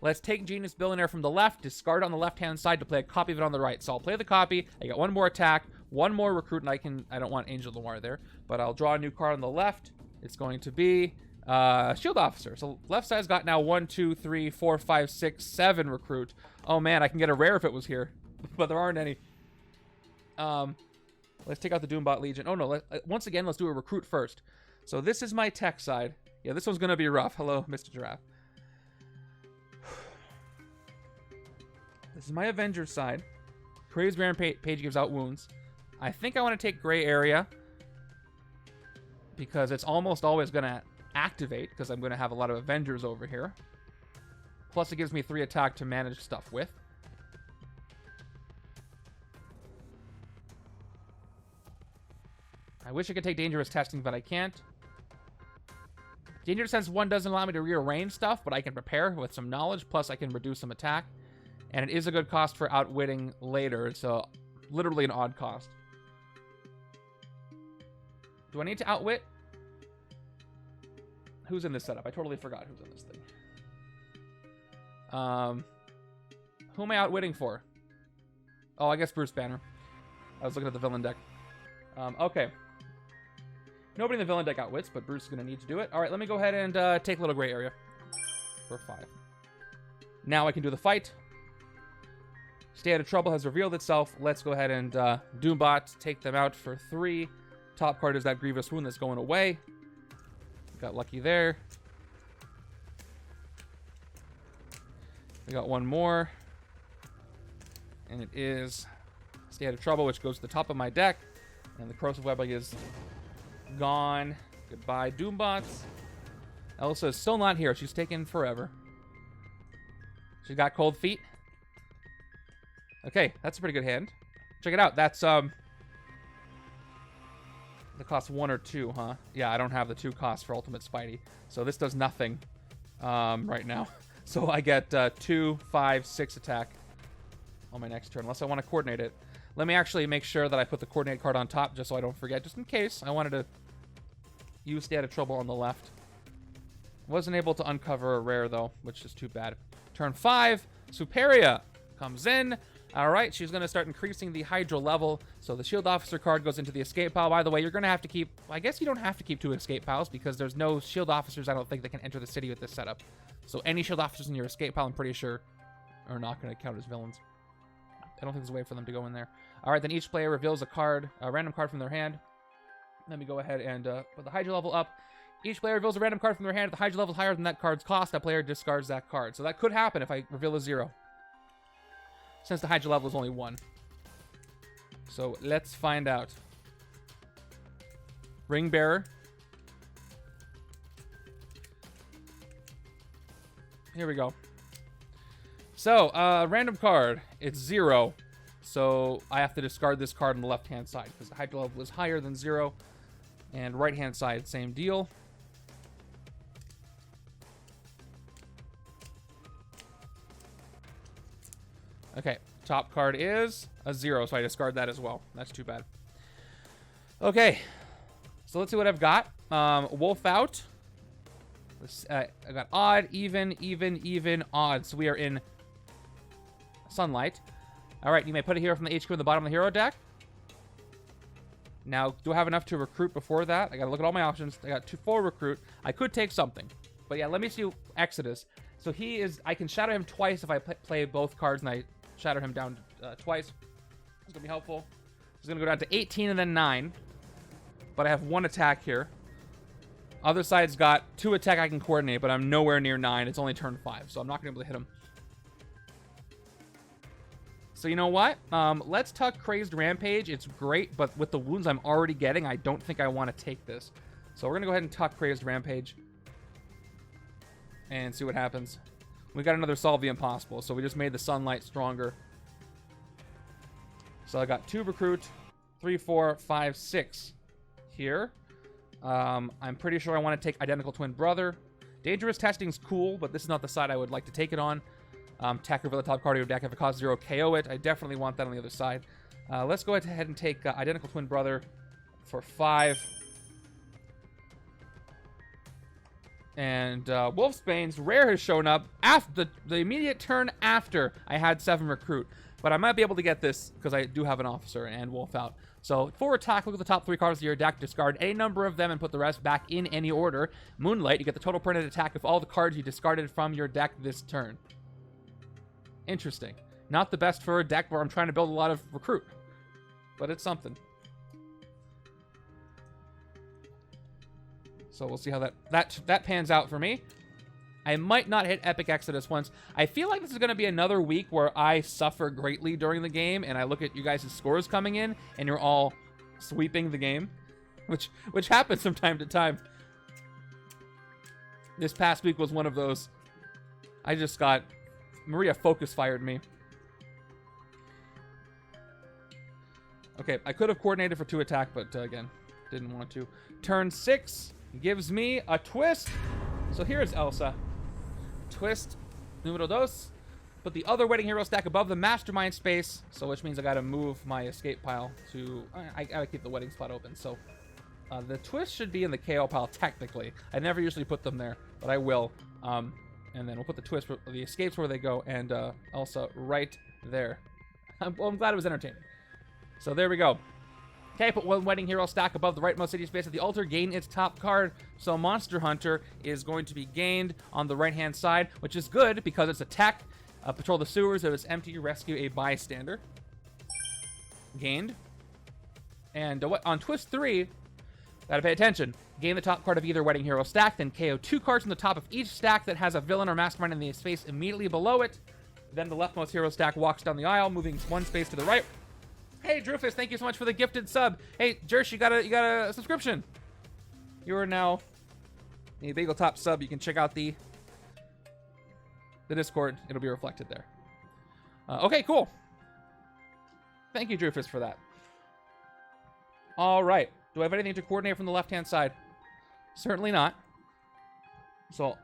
Let's take Genius Billionaire from the left, discard on the left-hand side to play a copy of it on the right. So I'll play the copy. I got 1 more attack, 1 more recruit, and I don't want Angel Noir there, but I'll draw a new card on the left. It's going to be Shield Officer. So left side's got now 1, 2, 3, 4, 5, 6, 7 recruit. Oh man, I can get a rare if it was here, but there aren't any. Let's take out the Doombot Legion. Oh no, once again, let's do a recruit first. So this is my tech side. Yeah, this one's going to be rough. Hello, Mr. Giraffe. This is my Avengers side. Crazy Rampage gives out wounds. I think I want to take Gray Area because it's almost always going to activate because I'm going to have a lot of Avengers over here. Plus, it gives me 3 attack to manage stuff with. I wish I could take Dangerous Testing, but I can't. Dangerous Sense 1 doesn't allow me to rearrange stuff, but I can prepare with some knowledge, plus I can reduce some attack. And it is a good cost for outwitting later, so literally an odd cost. Do I need to outwit? Who's in this setup? I totally forgot who's in this thing. Who am I outwitting for? Oh, I guess Bruce Banner. I was looking at the villain deck. Okay. Nobody in the villain deck outwits, but Bruce is going to need to do it. All right, let me go ahead and take Little Gray Area for 5. Now I can do the fight. Stay Out of Trouble has revealed itself. Let's go ahead and Doombot, take them out for 3. Top card is that Grievous Wound that's going away. Got lucky there. We got 1 more. And it is Stay Out of Trouble, which goes to the top of my deck. And the Corrosive Webbing is gone. Goodbye, Doombots. Elsa is still not here. She's taken forever. She's got cold feet. Okay, that's a pretty good hand. Check it out. That's that costs 1 or 2, huh? Yeah, I don't have the 2 costs for Ultimate Spidey, so this does nothing right now. So I get 2, 5, 6 attack on my next turn, unless I want to coordinate it. Let me actually make sure that I put the coordinate card on top, just so I don't forget, just in case I wanted to use Stay Out of Trouble on the left. Wasn't able to uncover a rare though, which is too bad. Turn 5, Superia comes in. All right, she's going to start increasing the Hydra level. So the Shield Officer card goes into the escape pile. By the way, you're going to have to keep... I guess you don't have to keep 2 escape piles because there's no Shield Officers, I don't think, that can enter the city with this setup. So any Shield Officers in your escape pile, I'm pretty sure, are not going to count as villains. I don't think there's a way for them to go in there. All right, then each player reveals a card, a random card from their hand. Let me go ahead and put the Hydra level up. Each player reveals a random card from their hand. If the Hydra level is higher than that card's cost, that player discards that card. So that could happen if I reveal a 0. Since the Hydra level is only 1. So let's find out. Ring Bearer. Here we go. So, random card. It's 0. So I have to discard this card on the left-hand side because the Hydra level is higher than 0. And right-hand side, same deal. Okay, top card is a 0, so I discard that as well. That's too bad. Okay, so let's see what I've got. Wolf out. I got odd, even, odd. So we are in sunlight. All right, you may put a hero from the HQ in the bottom of the hero deck. Now, do I have enough to recruit before that? I gotta look at all my options. I got 4 recruit. I could take something. But yeah, let me see Exodus. So he is, I can shadow him twice if I play both cards and I shatter him down twice. It's gonna be helpful. He's gonna go down to 18 and then 9. But I have 1 attack here. Other side's got 2 attack I can coordinate, but I'm nowhere near 9. It's only turn 5, so I'm not gonna be able to hit him. So you know what? Let's tuck Crazed Rampage. It's great, but with the wounds I'm already getting, I don't think I want to take this. So we're going to go ahead and tuck Crazed Rampage. And see what happens. We got another Solve the Impossible, so we just made the Sunlight stronger. So I got 2 Recruit, 3, 4, 5, 6 here. I'm pretty sure I want to take Identical Twin Brother. Dangerous Testing's cool, but this is not the side I would like to take it on. Tech over the top card of your deck. If it costs 0, KO it. I definitely want that on the other side. Let's go ahead and take Identical Twin Brother for 5. And Wolfsbane's rare has shown up after the immediate turn after I had 7 Recruit. But I might be able to get this because I do have an Officer and Wolf out. So for attack, look at the top 3 cards of your deck, discard any number of them and put the rest back in any order. Moonlight, you get the total permanent attack of all the cards you discarded from your deck this turn. Interesting. Not the best for a deck where I'm trying to build a lot of Recruit. But it's something. So we'll see how that pans out for me. I might not hit Epic Exodus once. I feel like this is going to be another week where I suffer greatly during the game, and I look at you guys' scores coming in, and you're all sweeping the game, which happens from time to time. This past week was one of those. I just got... Maria Focus fired me. Okay, I could have coordinated for 2 attack, but again, didn't want to. Turn 6 gives me a twist. So here's Elsa. Twist, numero dos. Put the other Wedding Hero stack above the Mastermind space, so which means I gotta move my escape pile to... I gotta keep the wedding spot open, so... the twist should be in the KO pile, technically. I never usually put them there, but I will. And then we'll put the twist, the escapes where they go, and Elsa right there. I'm glad it was entertaining. So there we go. Okay, put 1 Wedding Hero stack above the rightmost city space of the altar, gain its top card. So Monster Hunter is going to be gained on the right-hand side, which is good because it's attack, patrol the sewers. If it's empty, rescue a bystander. Gained. And on twist 3, gotta pay attention. Gain the top card of either Wedding Hero stack, then KO 2 cards from the top of each stack that has a villain or mastermind in the space immediately below it. Then the leftmost hero stack walks down the aisle, moving 1 space to the right. Hey, Drufus, thank you so much for the gifted sub. Hey, Jersh, you got a subscription. You are now a Bagel Top sub. You can check out the Discord. It'll be reflected there. Okay, cool. Thank you, Drufus, for that. All right. Do I have anything to coordinate from the left-hand side? Certainly not. So,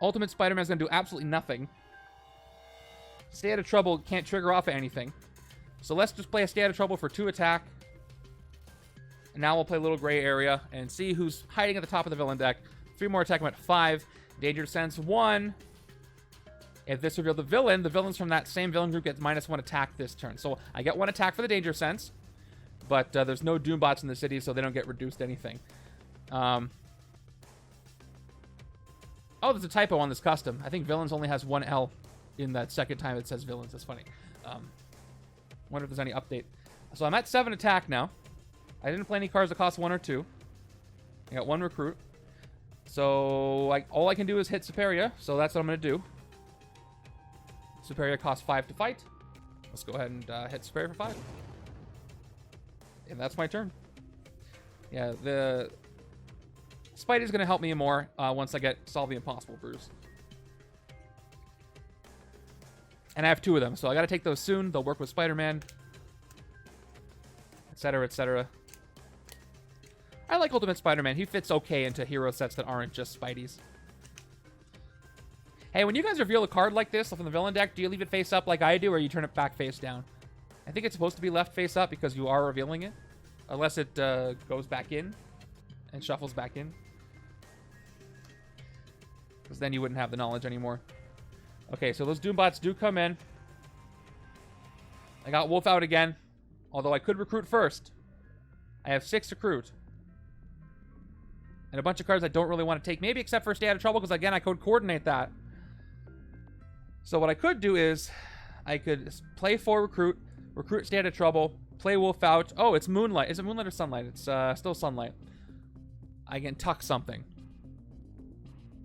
Ultimate Spider-Man's going to do absolutely nothing. Stay out of trouble can't trigger off of anything. So let's just play a Stay Out of Trouble for 2 attack. And now we'll play Little Gray Area and see who's hiding at the top of the villain deck. 3 more attack, I'm at 5. Danger Sense 1. If this revealed the villains from that same villain group gets -1 attack this turn. So I get 1 attack for the Danger Sense. But there's no Doombots in the city, so they don't get reduced anything. Oh, there's a typo on this custom. I think villains only has 1 L in that second time it says villains. That's funny. Wonder if there's any update. So I'm at 7 attack now. I didn't play any cards that cost 1 or 2. I got 1 recruit. So all I can do is hit Superia. So that's what I'm going to do. Superia costs 5 to fight. Let's go ahead and hit Superia for 5. And that's my turn. Yeah, the Spidey's going to help me more once I get Solve the Impossible Brews. And I have 2 of them, so I got to take those soon. They'll work with Spider-Man, etc., etc. I like Ultimate Spider-Man. He fits okay into hero sets that aren't just Spideys. Hey, when you guys reveal a card like this from the villain deck, do you leave it face up like I do, or you turn it back face down? I think it's supposed to be left face up because you are revealing it. Unless it goes back in and shuffles back in. Because then you wouldn't have the knowledge anymore. Okay, so those Doombots do come in. I got Wolf out again. Although I could recruit first. I have 6 recruit. And a bunch of cards I don't really want to take. Maybe except for Stay Out of Trouble, because again, I could coordinate that. So what I could do is, I could play 4 recruit, recruit Stay Out of Trouble, play Wolf out. Oh, it's Moonlight. Is it Moonlight or Sunlight? It's still Sunlight. I can tuck something.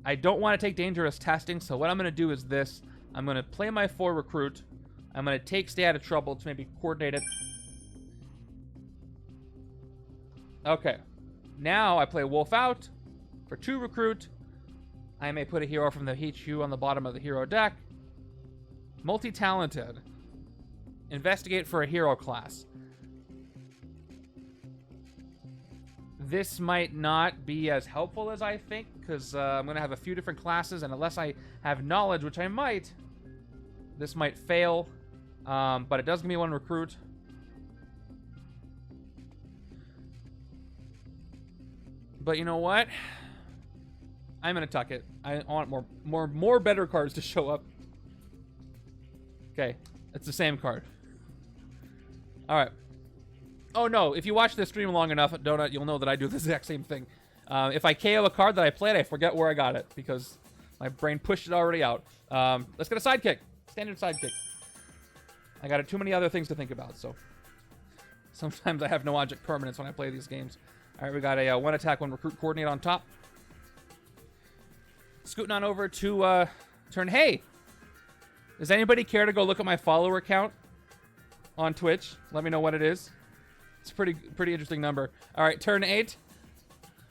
I don't want to take Dangerous Testing, so what I'm going to do is this. I'm going to play my 4 recruit, I'm going to take Stay Out of Trouble to maybe coordinate it. Okay. Now I play Wolf out for 2 recruit. I may put a hero from the HU on the bottom of the hero deck. Multi-talented. Investigate for a hero class. This might not be as helpful as I think, because I'm going to have a few different classes, and unless I have knowledge, which I might, this might fail. But it does give me 1 recruit. But you know what? I'm going to tuck it. I want more better cards to show up. Okay, it's the same card. All right. Oh no, if you watch this stream long enough, Donut, you'll know that I do the exact same thing. If I KO a card that I played, I forget where I got it because my brain pushed it already out. Let's get a sidekick. Standard sidekick. I got too many other things to think about, so sometimes I have no object permanence when I play these games. All right, we got a 1 attack, 1 recruit coordinate on top. Scooting on over to turn. Hey, does anybody care to go look at my follower count on Twitch? Let me know what it is. It's a pretty interesting number. All right, turn 8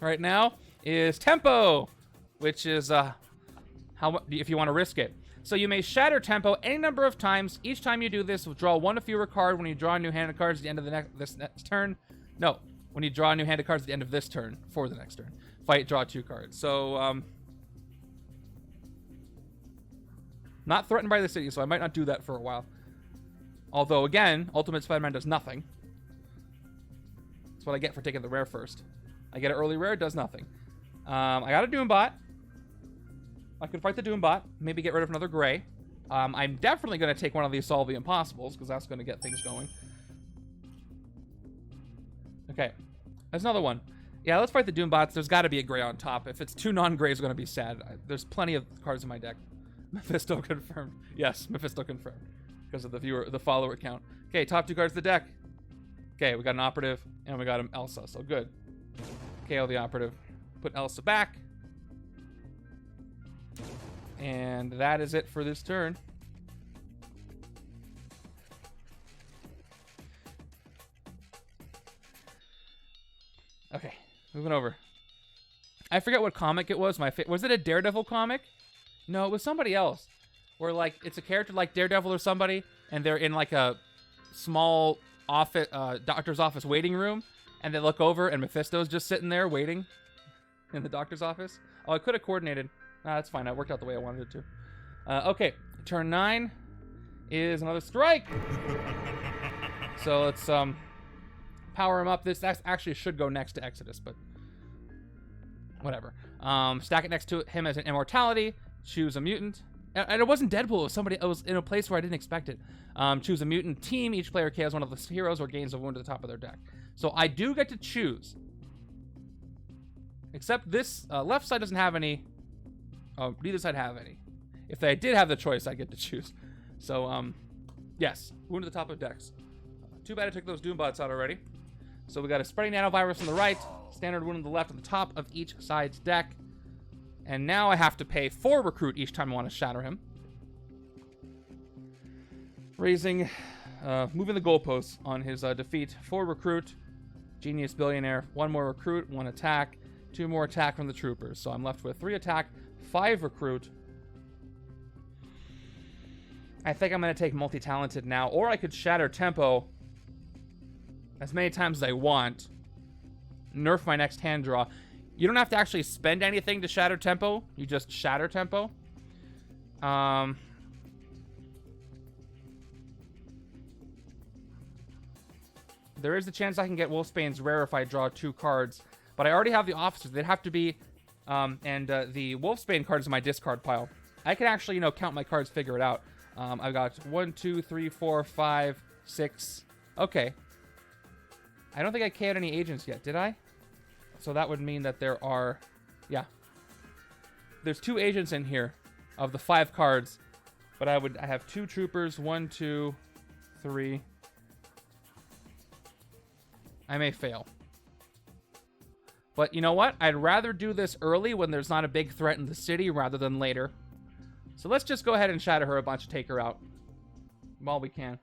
right now is Tempo, which is how if you want to risk it. So you may shatter Tempo any number of times. Each time you do this, draw 1 or fewer card. When you draw a new hand of cards at the end of this next turn. No, when you draw a new hand of cards at the end of this turn for the next turn. Fight, draw 2 cards. So not threatened by the city, so I might not do that for a while. Although again, Ultimate Spider-Man does nothing. That's what I get for taking the rare first. I get an early rare, does nothing. I got a Doombot. I could fight the Doombot. Maybe get rid of another gray. I'm definitely going to take one of these Solve the Impossibles, because that's going to get things going. Okay. There's another one. Yeah, let's fight the Doombots. There's got to be a gray on top. If it's 2 non-grays, it's going to be sad. There's plenty of cards in my deck. Mephisto confirmed. Yes, Mephisto confirmed. Because of the follower count. Okay, top 2 cards of the deck. Okay, we got an operative, and we got an Elsa, so good. KO the operative. Put Elsa back. And that is it for this turn. Okay, moving over. I forget what comic it was. Was it a Daredevil comic? No, it was somebody else. Where, like, it's a character like Daredevil or somebody, and they're in, like, a small office, doctor's office waiting room, and they look over, and Mephisto's just sitting there waiting in the doctor's office. Oh, I could have coordinated. That's fine. That worked out the way I wanted it to. Okay, turn 9 is another strike. So let's power him up. This actually should go next to Exodus, but whatever. Stack it next to him as an immortality. Choose a mutant. And it wasn't Deadpool. It was somebody. It was in a place where I didn't expect it. Choose a mutant team. Each player KOs one of the heroes or gains a wound to the top of their deck. So I do get to choose. Except this left side doesn't have any. Oh, neither side have any. If they did have the choice, I get to choose. So, yes. Wound to the top of decks. Too bad I took those Doombots out already. So we got a spreading nanovirus on the right. Standard wound on the left on the top of each side's deck. And now I have to pay 4 recruit each time I want to shatter him. Moving the goalposts on his defeat. 4 recruit, genius billionaire, 1 more recruit, 1 attack, 2 more attack from the troopers. So I'm left with 3 attack, 5 recruit. I think I'm going to take multi-talented now, or I could shatter Tempo as many times as I want. Nerf my next hand draw. You don't have to actually spend anything to shatter Tempo. You just shatter Tempo. There is a chance I can get Wolfsbane's rare if I draw 2 cards. But I already have the officers. They'd have to be... the Wolfsbane card is in my discard pile. I can actually, count my cards, figure it out. I've got 1, 2, 3, 4, 5, 6. Okay. I don't think I KO'd any agents yet, did I? So that would mean that there are... Yeah. There's 2 agents in here of the 5 cards. But I have 2 troopers. 1, 2, 3. I may fail. But you know what? I'd rather do this early when there's not a big threat in the city rather than later. So let's just go ahead and shatter her a bunch, take her out. while we can.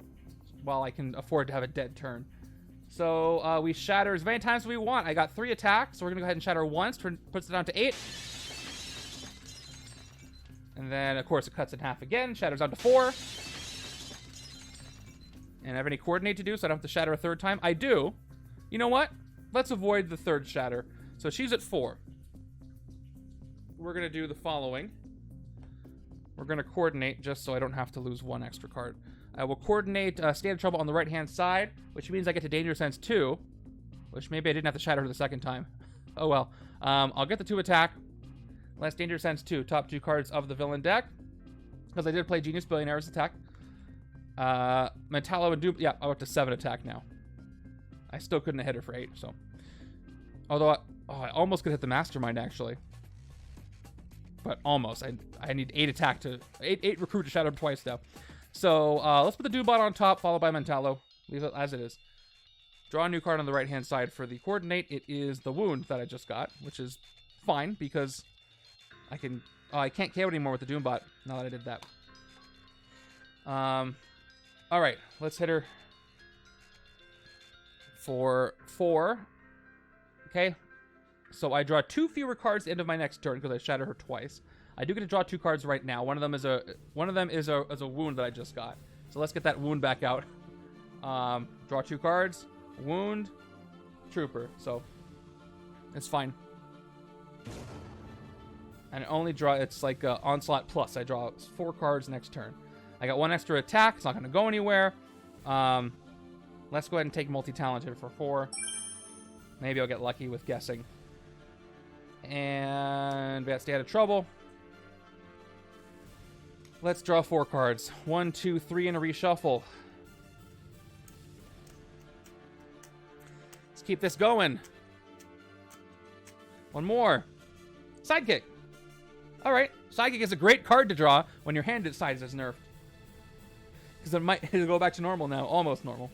While I can afford to have a dead turn. So we shatter as many times as we want. I got 3 attacks, so we're going to go ahead and shatter once. Puts it down to 8. And then, of course, it cuts in half again. Shatters down to 4. And I have any coordinate to do, so I don't have to shatter a 3rd time? I do. You know what? Let's avoid the 3rd shatter. So she's at 4. We're going to do the following. We're going to coordinate just so I don't have to lose 1 extra card. I will coordinate State of Trouble on the right-hand side, which means I get to Danger Sense 2, which maybe I didn't have to shatter her the 2nd time. Oh well. I'll get the 2 attack. Less Danger Sense 2, top 2 cards of the villain deck. Because I did play Genius Billionaire's attack. Metallo and Doom. Yeah, I'm up to 7 attack now. I still couldn't have hit her for 8, so. Although, I almost could hit the Mastermind, actually. But almost. I need 8 attack to... 8 recruit to shatter him twice now. So, let's put the Doombot on top, followed by Metallo. Leave it as it is. Draw a new card on the right-hand side for the coordinate. It is the wound that I just got, which is fine, because I can... Oh, I can't KO anymore with the Doombot, now that I did that. Alright, let's hit her for 4. Okay, so I draw 2 fewer cards at the end of my next turn, because I shatter her twice. I do get to draw 2 cards right now. One of them is a wound that I just got. So let's get that wound back out. Draw 2 cards. Wound. Trooper. So it's fine. And I only draw, it's like Onslaught Plus. I draw 4 cards next turn. I got 1 extra attack. It's not going to go anywhere. Let's go ahead and take multi-talented for 4. Maybe I'll get lucky with guessing. And we got Stay Out of Trouble. Let's draw 4 cards. 1, 2, 3 in a reshuffle. Let's keep this going. 1 more. Sidekick. Alright. Sidekick is a great card to draw when your hand size is nerfed. Because it might go back to normal now. Almost normal.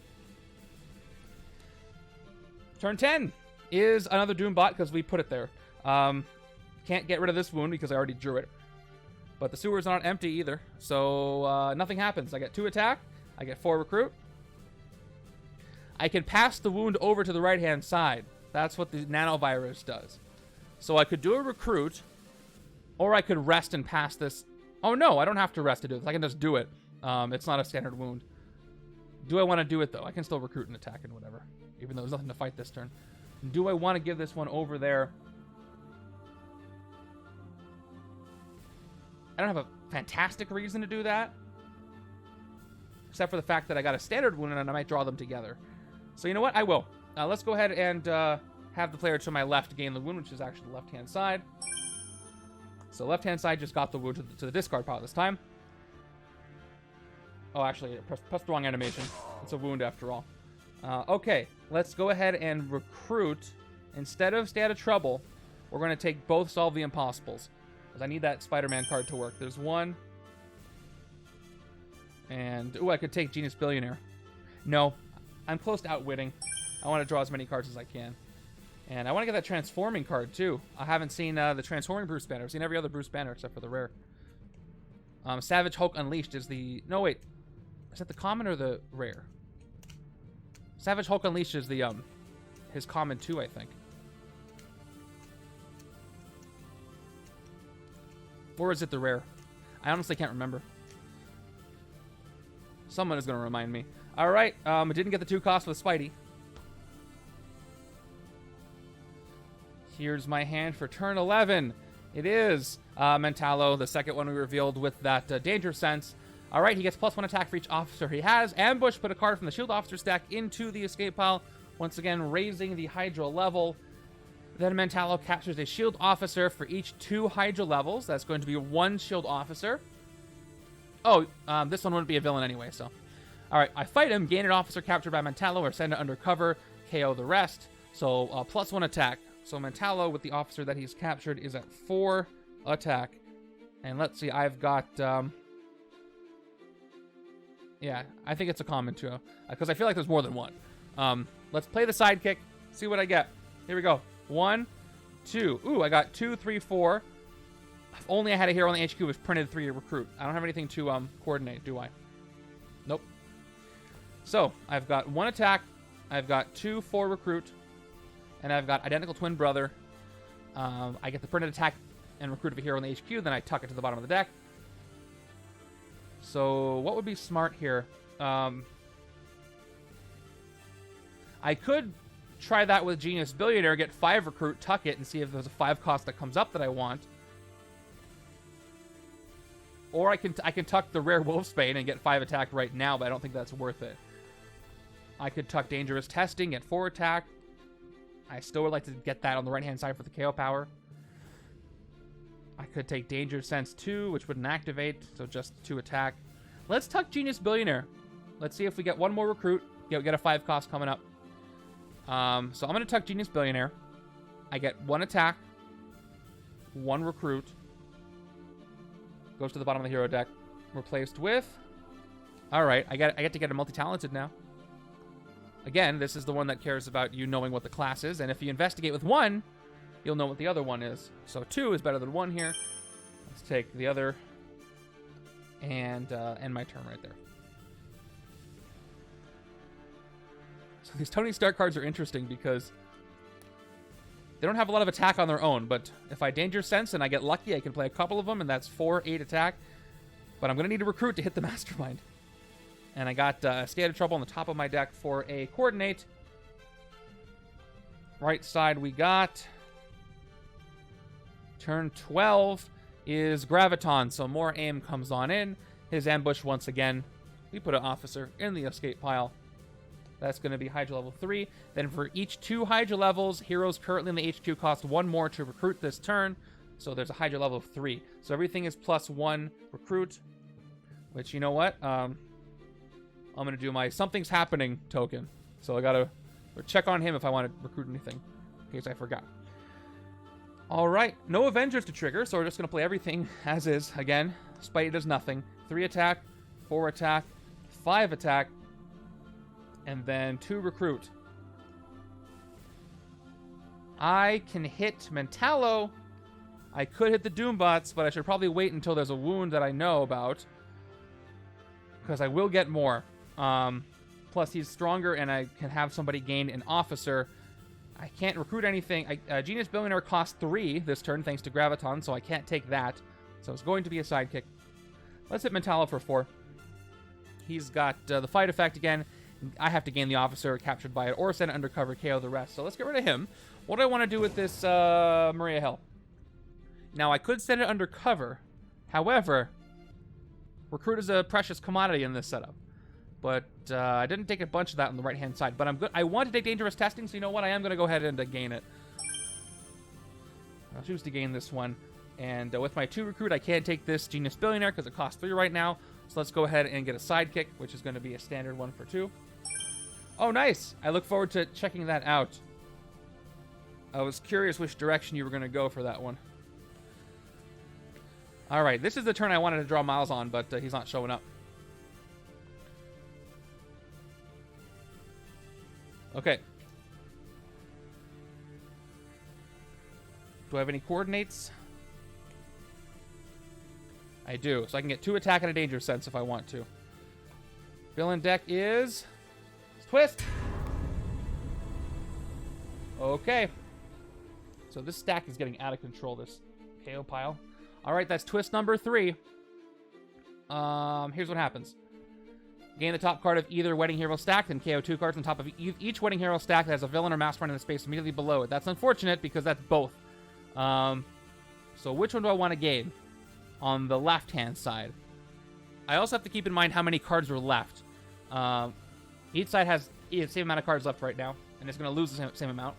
Turn 10 is another Doombot because we put it there. Can't get rid of this wound because I already drew it. But the sewer's not empty either, so nothing happens. I get 2 attack, I get 4 recruit. I can pass the wound over to the right-hand side. That's what the nanovirus does. So I could do a recruit, or I could rest and pass this. Oh no, I don't have to rest to do this. I can just do it. It's not a standard wound. Do I want to do it though? I can still recruit and attack and whatever, even though there's nothing to fight this turn. Do I want to give this one over there? I don't have a fantastic reason to do that. Except for the fact that I got a standard wound and I might draw them together. So you know what? I will. Let's go ahead and have the player to my left gain the wound, which is actually the left-hand side. So left-hand side just got the wound to the discard pile this time. Oh, actually, pressed the wrong animation. It's a wound after all. Okay, let's go ahead and recruit. Instead of Stay Out of Trouble, we're going to take both Solve the Impossibles. Because I need that Spider-Man card to work. There's 1. And, ooh, I could take Genius Billionaire. No, I'm close to outwitting. I want to draw as many cards as I can. And I want to get that Transforming card, too. I haven't seen the Transforming Bruce Banner. I've seen every other Bruce Banner except for the rare. Savage Hulk Unleashed is the... No, wait. Is that the common or the rare? Savage Hulk Unleashed is the, his common, too, I think. Or is it the rare? I honestly can't remember. Someone is going to remind me. Alright, I didn't get the 2 costs with Spidey. Here's my hand for turn 11. It is Metallo, the second one we revealed with that Danger Sense. Alright, he gets +1 attack for each officer he has. Ambush, put a card from the Shield Officer stack into the escape pile. Once again, raising the Hydra level. Then Metallo captures a Shield Officer for each 2 Hydra levels. That's going to be 1 Shield Officer. Oh, this one wouldn't be a villain anyway, so. Alright, I fight him, gain an officer captured by Metallo, or send it undercover, KO the rest. So, +1 attack. So Metallo, with the officer that he's captured, is at 4 attack. And let's see, I've got... yeah, I think it's a common too, because I feel like there's more than 1. Let's play the sidekick, see what I get. Here we go. 1, 2. Ooh, I got 2, 3, 4. If only I had a hero on the HQ which printed 3 to recruit. I don't have anything to coordinate, do I? Nope. So, I've got 1 attack, I've got 2 for recruit, and I've got identical twin brother. I get the printed attack and recruit of a hero in the HQ, then I tuck it to the bottom of the deck. So, what would be smart here? I could try that with Genius Billionaire, get 5 recruit, tuck it, and see if there's a 5 cost that comes up that I want. Or I can tuck the rare Wolfsbane and get 5 attack right now, but I don't think that's worth it. I could tuck Dangerous Testing, get 4 attack. I still would like to get that on the right-hand side for the KO power. I could take Danger Sense 2, which wouldn't activate, so just 2 attack. Let's tuck Genius Billionaire. Let's see if we get 1 more recruit. Get a 5 cost coming up. So I'm going to tuck Genius Billionaire. I get 1 attack, 1 recruit. Goes to the bottom of the hero deck. Replaced with... Alright, I get to get a multi-talented now. Again, this is the one that cares about you knowing what the class is, and if you investigate with 1, you'll know what the other one is. So 2 is better than 1 here. Let's take the other and end my turn right there. So these Tony Stark cards are interesting because they don't have a lot of attack on their own, but if I Danger Sense and I get lucky, I can play a couple of them, and that's 4-8 attack. But I'm going to need a recruit to hit the Mastermind. And I got State of Trouble on the top of my deck for a Coordinate. Right side we got... Turn 12 is Graviton, so more A.I.M comes on in. His ambush once again. We put an officer in the escape pile. That's going to be Hydra level 3. Then for each 2 Hydra levels, heroes currently in the HQ cost 1 more to recruit this turn. So there's a Hydra level of 3. So everything is +1 recruit. Which, you know what? I'm going to do my Something's Happening token. So I got to check on him if I want to recruit anything. In case I forgot. Alright, no Avengers to trigger, so we're just going to play everything as is. Again, Spidey does nothing. 3 attack, 4 attack, 5 attack, and then 2 recruit. I can hit Mentallo. I could hit the Doombots, but I should probably wait until there's a wound that I know about. Because I will get more. Plus, he's stronger, and I can have somebody gain an officer. I can't recruit anything. Genius Billionaire costs 3 this turn, thanks to Graviton, so I can't take that. So it's going to be a sidekick. Let's hit Mentallo for 4. He's got the fight effect again. I have to gain the officer captured by it, or send it undercover, KO the rest. So let's get rid of him. What do I want to do with this Maria Hill? Now, I could send it undercover. However, recruit is a precious commodity in this setup. But I didn't take a bunch of that on the right-hand side. But I'm good. I want to take Dangerous Testing, so you know what? I am going to go ahead and gain it. I'll choose to gain this one. And with my 2 recruit, I can't take this Genius Billionaire because it costs 3 right now. So let's go ahead and get a sidekick, which is going to be a standard one for 2. Oh, nice. I look forward to checking that out. I was curious which direction you were going to go for that one. All right, this is the turn I wanted to draw Miles on, but he's not showing up. Okay. Do I have any coordinates? I do, so I can get 2 attack and a Danger Sense if I want to. Villain deck is... Twist! Okay. So this stack is getting out of control, this KO pile. Alright, that's twist number 3. Here's what happens. Gain the top card of either Wedding Hero stack, then KO 2 cards on top of each Wedding Hero stack that has a villain or mastermind in the space immediately below it. That's unfortunate because that's both. So which one do I want to gain? On the left-hand side. I also have to keep in mind how many cards are left. Each side has the same amount of cards left right now, and it's going to lose the same amount.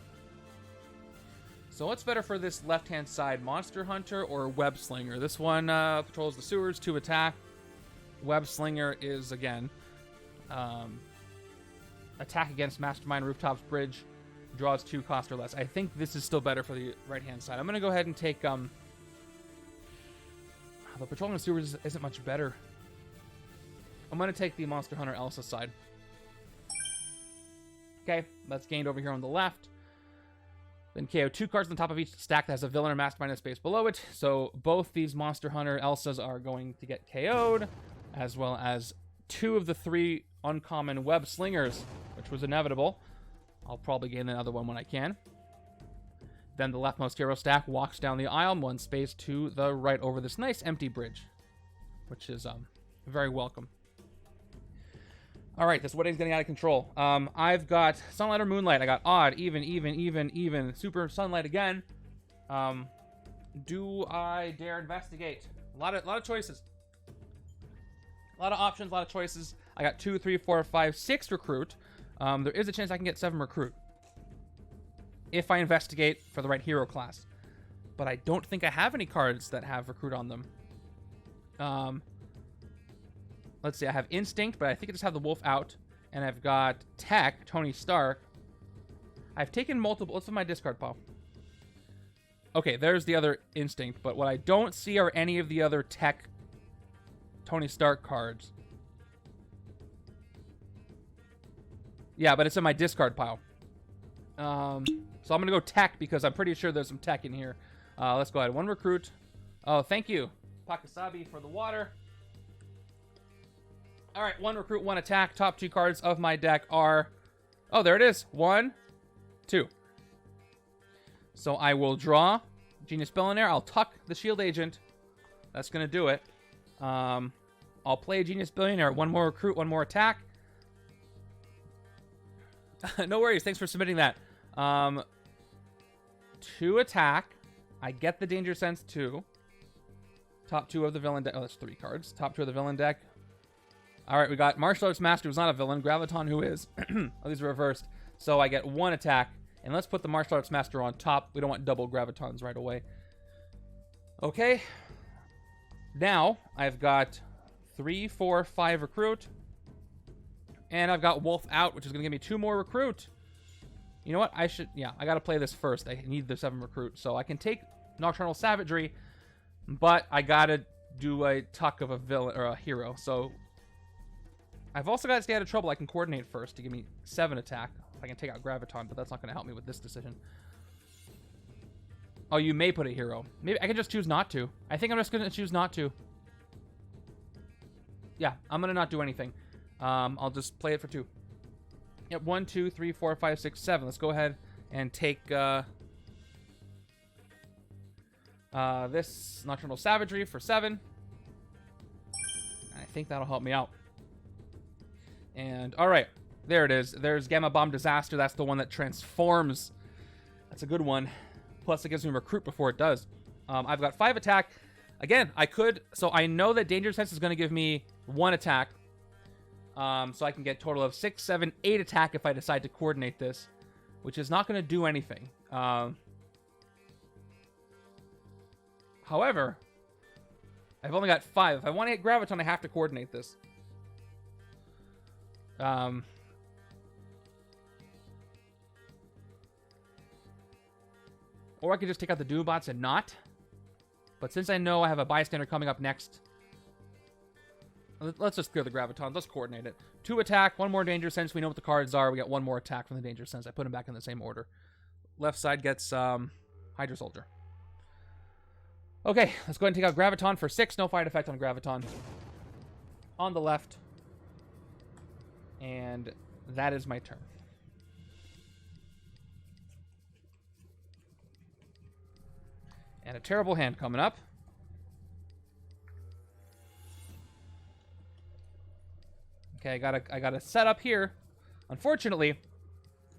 So what's better for this left-hand side, Monster Hunter or Web Slinger? This one patrols the sewers, 2 attack. Web Slinger is, again, attack against Mastermind, Rooftops, Bridge, draws 2 cost or less. I think this is still better for the right-hand side. I'm going to go ahead and take... the patrolling the sewers isn't much better. I'm going to take the Monster Hunter Elsa side. Okay, that's gained over here on the left. Then KO 2 cards on top of each stack that has a villain or mastermind in space below it. So both these Monster Hunter Elsas are going to get KO'd, as well as 2 of the 3 uncommon web slingers, which was inevitable. I'll probably gain another one when I can. Then the leftmost hero stack walks down the aisle 1 space to the right over this nice empty bridge, which is very welcome. All right, this wedding's getting out of control. I've got Sunlight or Moonlight. I got Odd, Even, Super Sunlight again. Do I dare investigate? A lot of choices. A lot of options, a lot of choices. I got 2, 3, 4, 5, 6 recruit. There is a chance I can get 7 recruit if I investigate for the right hero class. But I don't think I have any cards that have recruit on them. Let's see, I have Instinct, but I think I just have the Wolf out. And I've got Tech, Tony Stark. I've taken multiple... What's in my discard pile? Okay, there's the other Instinct, but what I don't see are any of the other Tech Tony Stark cards. Yeah, but it's in my discard pile. So I'm going to go Tech because I'm pretty sure there's some Tech in here. Let's go ahead. 1 recruit. Oh, thank you, Pakasabi, for the water. All right, 1 recruit, 1 attack. Top 2 cards of my deck are... Oh, there it is. 1, 2. So I will draw Genius Billionaire. I'll tuck the Shield Agent. That's going to do it. I'll play Genius Billionaire. 1 more recruit, 1 more attack. No worries. Thanks for submitting that. 2 attack. I get the Danger Sense 2. Top 2 of the villain deck. Oh, that's 3 cards. Top 2 of the villain deck. All right, we got Martial Arts Master, who's not a villain. Graviton, who is. Oh, these are reversed. So I get 1 attack. And let's put the Martial Arts Master on top. We don't want double Gravitons right away. Okay. Now, I've got 3, 4, 5 recruit. And I've got Wolf out, which is going to give me 2 more recruit. You know what? I got to play this first. I need the 7 recruit. So I can take Nocturnal Savagery, but I got to do a tuck of a villain or a hero. So I've also got to stay out of trouble. I can coordinate first to give me 7 attack. I can take out Graviton, but that's not going to help me with this decision. Oh, you may put a hero. Maybe I can just choose not to. I think I'm just going to choose not to. Yeah, I'm going to not do anything. I'll just play it for 2. Yep, 1, 2, 3, 4, 5, 6, 7. Let's go ahead and take this Nocturnal Savagery for 7. I think that'll help me out. And, all right. There it is. There's Gamma Bomb Disaster. That's the one that transforms. That's a good one. Plus, it gives me recruit before it does. I've got 5 attack. Again, I could... So, I know that Danger Sense is going to give me 1 attack. So, I can get a total of 6, 7, 8 attack if I decide to coordinate this. Which is not going to do anything. However, I've only got 5. If I want to hit Graviton, I have to coordinate this. Or I could just take out the Doombots and not. But since I know I have a bystander coming up next, let's just clear the Gravitons. Let's coordinate it. 2 attack, 1 more Danger Sense. We know what the cards are. We got 1 more attack from the Danger Sense. I put them back in the same order. Left side gets Hydra Soldier. Okay, let's go ahead and take out Graviton for 6. No fight effect on Graviton. On the left. And that is my turn. And a terrible hand coming up. Okay, I got a set up here. Unfortunately,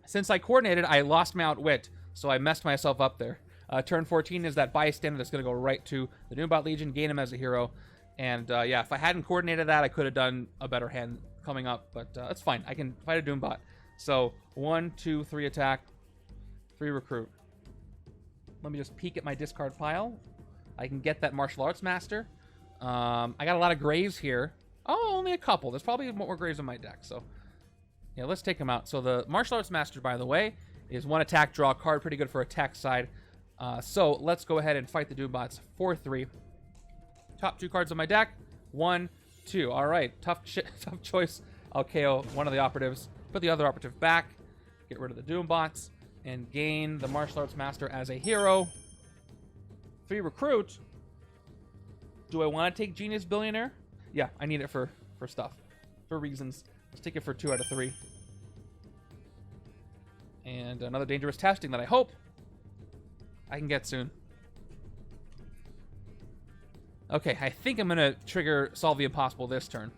since I coordinated, I lost my outwit, so I messed myself up there. Turn 14 is that bystander that's going to go right to the Doombot Legion, gain him as a hero. And yeah, if I hadn't coordinated that, I could have done a better hand coming up, but that's fine. I can fight a Doombot. So 1, 2, 3 attack, 3 recruit. Let me just peek at my discard pile. I can get that Martial Arts Master. I got a lot of Graves here. Oh, only a couple. There's probably more Graves in my deck, so yeah, let's take them out. So the Martial Arts Master, by the way, is 1 attack, draw a card. Pretty good for attack side. So let's go ahead and fight the Doombots for 3. Top 2 cards on my deck. 1, 2. All right, tough choice. I'll KO one of the operatives. Put the other operative back. Get rid of the Doombots. And gain the Martial Arts Master as a hero. 3 recruit. Do I want to take Genius Billionaire? Yeah, I need it for stuff. For reasons. Let's take it for 2 out of 3. And another dangerous testing that I hope I can get soon. Okay, I think I'm going to trigger Solve the Impossible this turn.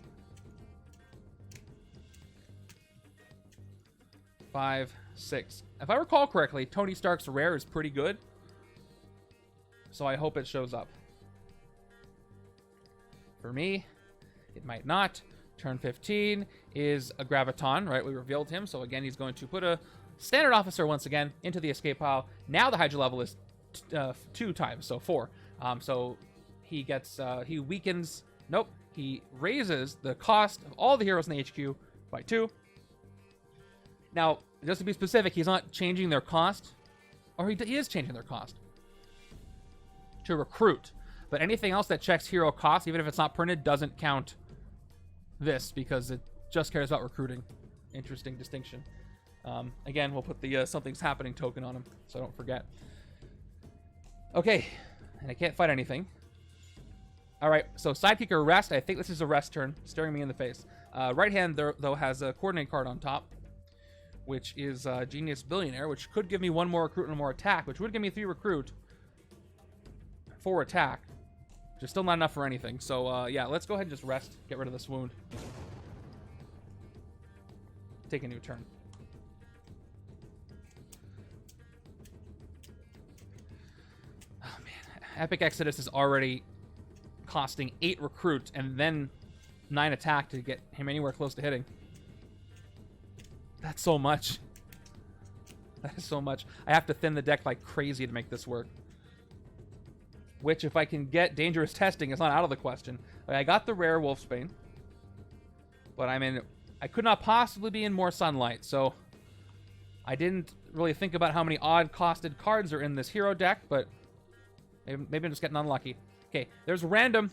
5, 6. If I recall correctly, Tony Stark's rare is pretty good. So I hope it shows up. For me, it might not. Turn 15 is a Graviton, right? We revealed him. So again, he's going to put a standard officer once again into the escape pile. Now the Hydra level is 2 times, so 4. So he gets, he weakens, nope, he raises the cost of all the heroes in the HQ by 2. Now, just to be specific, he's not changing their cost, or he is changing their cost to recruit. But anything else that checks hero cost, even if it's not printed, doesn't count this because it just cares about recruiting. Interesting distinction. Again, we'll put the something's happening token on him, so I don't forget. Okay, and I can't fight anything. All right, so sidekick or rest. I think this is a rest turn, staring me in the face. Right hand, though, has a coordinate card on top, which is Genius Billionaire, which could give me 1 more recruit and 1 more attack, which would give me 3 recruit, 4 attack, which is still not enough for anything. So, yeah, let's go ahead and just rest, get rid of this wound. Take a new turn. Oh, man. Epic Exodus is already costing 8 recruit and then 9 attack to get him anywhere close to hitting. That's so much. That is so much. I have to thin the deck like crazy to make this work. Which, if I can get dangerous testing, is not out of the question. I got the rare Wolfsbane, but I could not possibly be in more sunlight, so I didn't really think about how many odd-costed cards are in this hero deck, but maybe I'm just getting unlucky. Okay, there's Random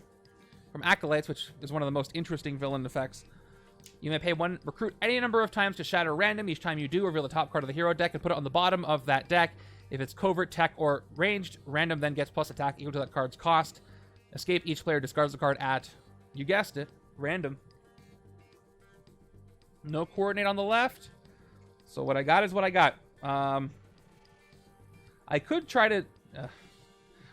from Acolytes, which is one of the most interesting villain effects. You may pay 1 recruit any number of times to shatter random. Each time you do, reveal the top card of the hero deck and put it on the bottom of that deck. If it's covert, tech, or ranged, random then gets plus attack equal to that card's cost. Escape, each player discards the card at, you guessed it, random. No coordinate on the left. So what I got is what I got. I could try to...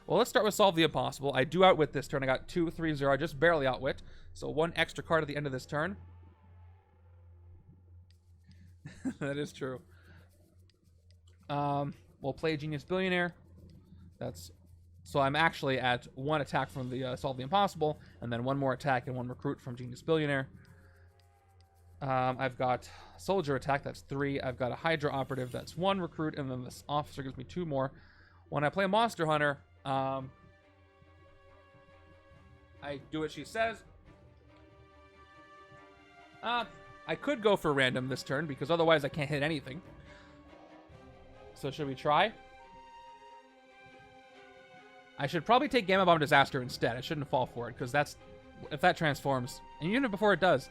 well, let's start with Solve the Impossible. I do outwit this turn. I got 2, 3, 0. I just barely outwit. So 1 extra card at the end of this turn. That is true. We'll play Genius Billionaire. So I'm actually at 1 attack from the Solve the Impossible, and then 1 more attack and 1 recruit from Genius Billionaire. I've got Soldier attack, that's 3. I've got a Hydra operative, that's 1 recruit, and then this officer gives me 2 more. When I play a Monster Hunter, I do what she says. I could go for random this turn, because otherwise I can't hit anything. So should we try? I should probably take Gamma Bomb Disaster instead. I shouldn't fall for it, because that's... if that transforms, and even before it does,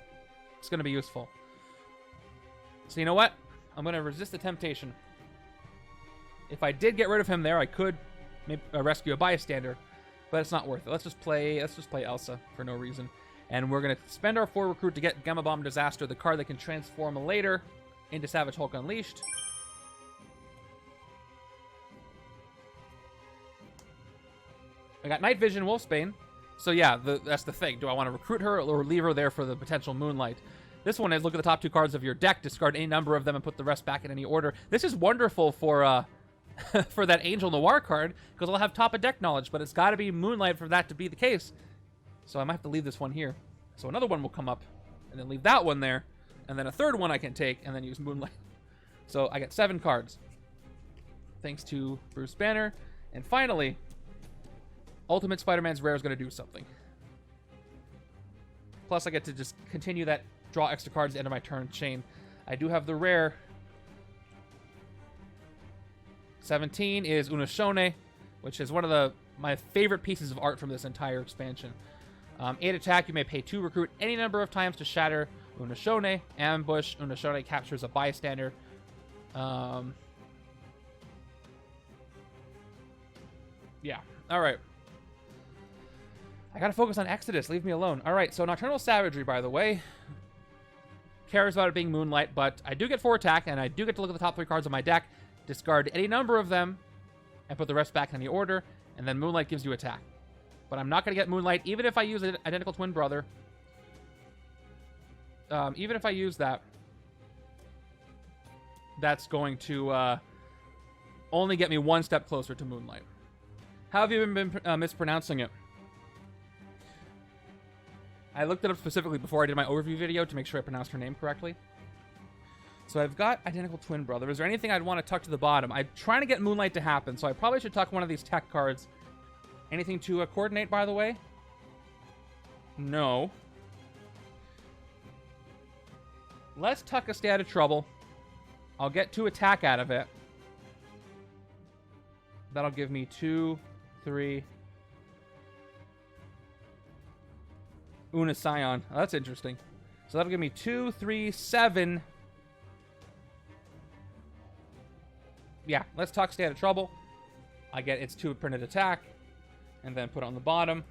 it's going to be useful. So you know what? I'm going to resist the temptation. If I did get rid of him there, I could maybe rescue a bystander, but it's not worth it. Let's just play Elsa for no reason. And we're going to spend our 4 recruit to get Gamma Bomb Disaster, the card that can transform later into Savage Hulk Unleashed. I got Night Vision Wolfsbane. So yeah, that's the thing. Do I want to recruit her or leave her there for the potential Moonlight? This one is look at the top 2 cards of your deck, discard any number of them, and put the rest back in any order. This is wonderful for for that Angel Noir card, because I'll have top of deck knowledge, but it's got to be Moonlight for that to be the case. So I might have to leave this one here. So another one will come up, and then leave that one there, and then a third one I can take, and then use Moonlight. So I get 7 cards, thanks to Bruce Banner. And finally, Ultimate Spider-Man's rare is going to do something. Plus, I get to just continue that draw extra cards at the end of my turn chain. I do have the rare. 17 is Unashone, which is one of my favorite pieces of art from this entire expansion. 8 attack, you may pay 2 recruit any number of times to shatter Unashone. Ambush, Unashone captures a bystander. Yeah, alright. I gotta focus on Exodus, leave me alone. Alright, so Nocturnal Savagery, by the way. cares about it being Moonlight, but I do get 4 attack, and I do get to look at the top 3 cards of my deck, discard any number of them, and put the rest back in any order, and then Moonlight gives you attack. But I'm not going to get Moonlight, even if I use an Identical Twin Brother. Even if I use that, that's going to only get me 1 step closer to Moonlight. How have you been mispronouncing it? I looked it up specifically before I did my overview video to make sure I pronounced her name correctly. So I've got Identical Twin Brother. Is there anything I'd want to tuck to the bottom? I'm trying to get Moonlight to happen, so I probably should tuck one of these tech cards. Anything to coordinate, by the way? No. Let's tuck a Stay Out of Trouble. I'll get 2 attack out of it. That'll give me 2, 3... Una Scion. Oh, that's interesting. So that'll give me 2, 3, 7. Yeah, let's talk Stay Out of Trouble. I get its 2 printed attack. And then put it on the bottom.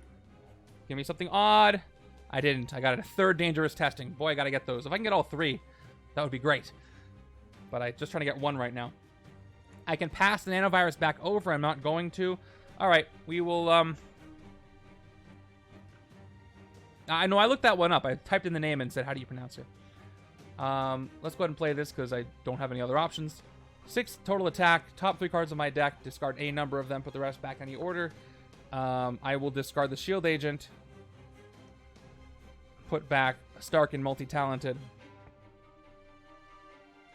Give me something odd. I didn't. I got a 3rd Dangerous Testing. Boy, I gotta get those. If I can get all 3, that would be great. But I'm just trying to get 1 right now. I can pass the Nanovirus back over. I'm not going to. Alright, we will, I know I looked that one up. I typed in the name and said, how do you pronounce it? Let's go ahead and play this because I don't have any other options. 6 total attack. Top 3 cards of my deck. Discard a number of them. Put the rest back in any order. I will discard the Shield Agent. Put back Stark and Multi-Talented.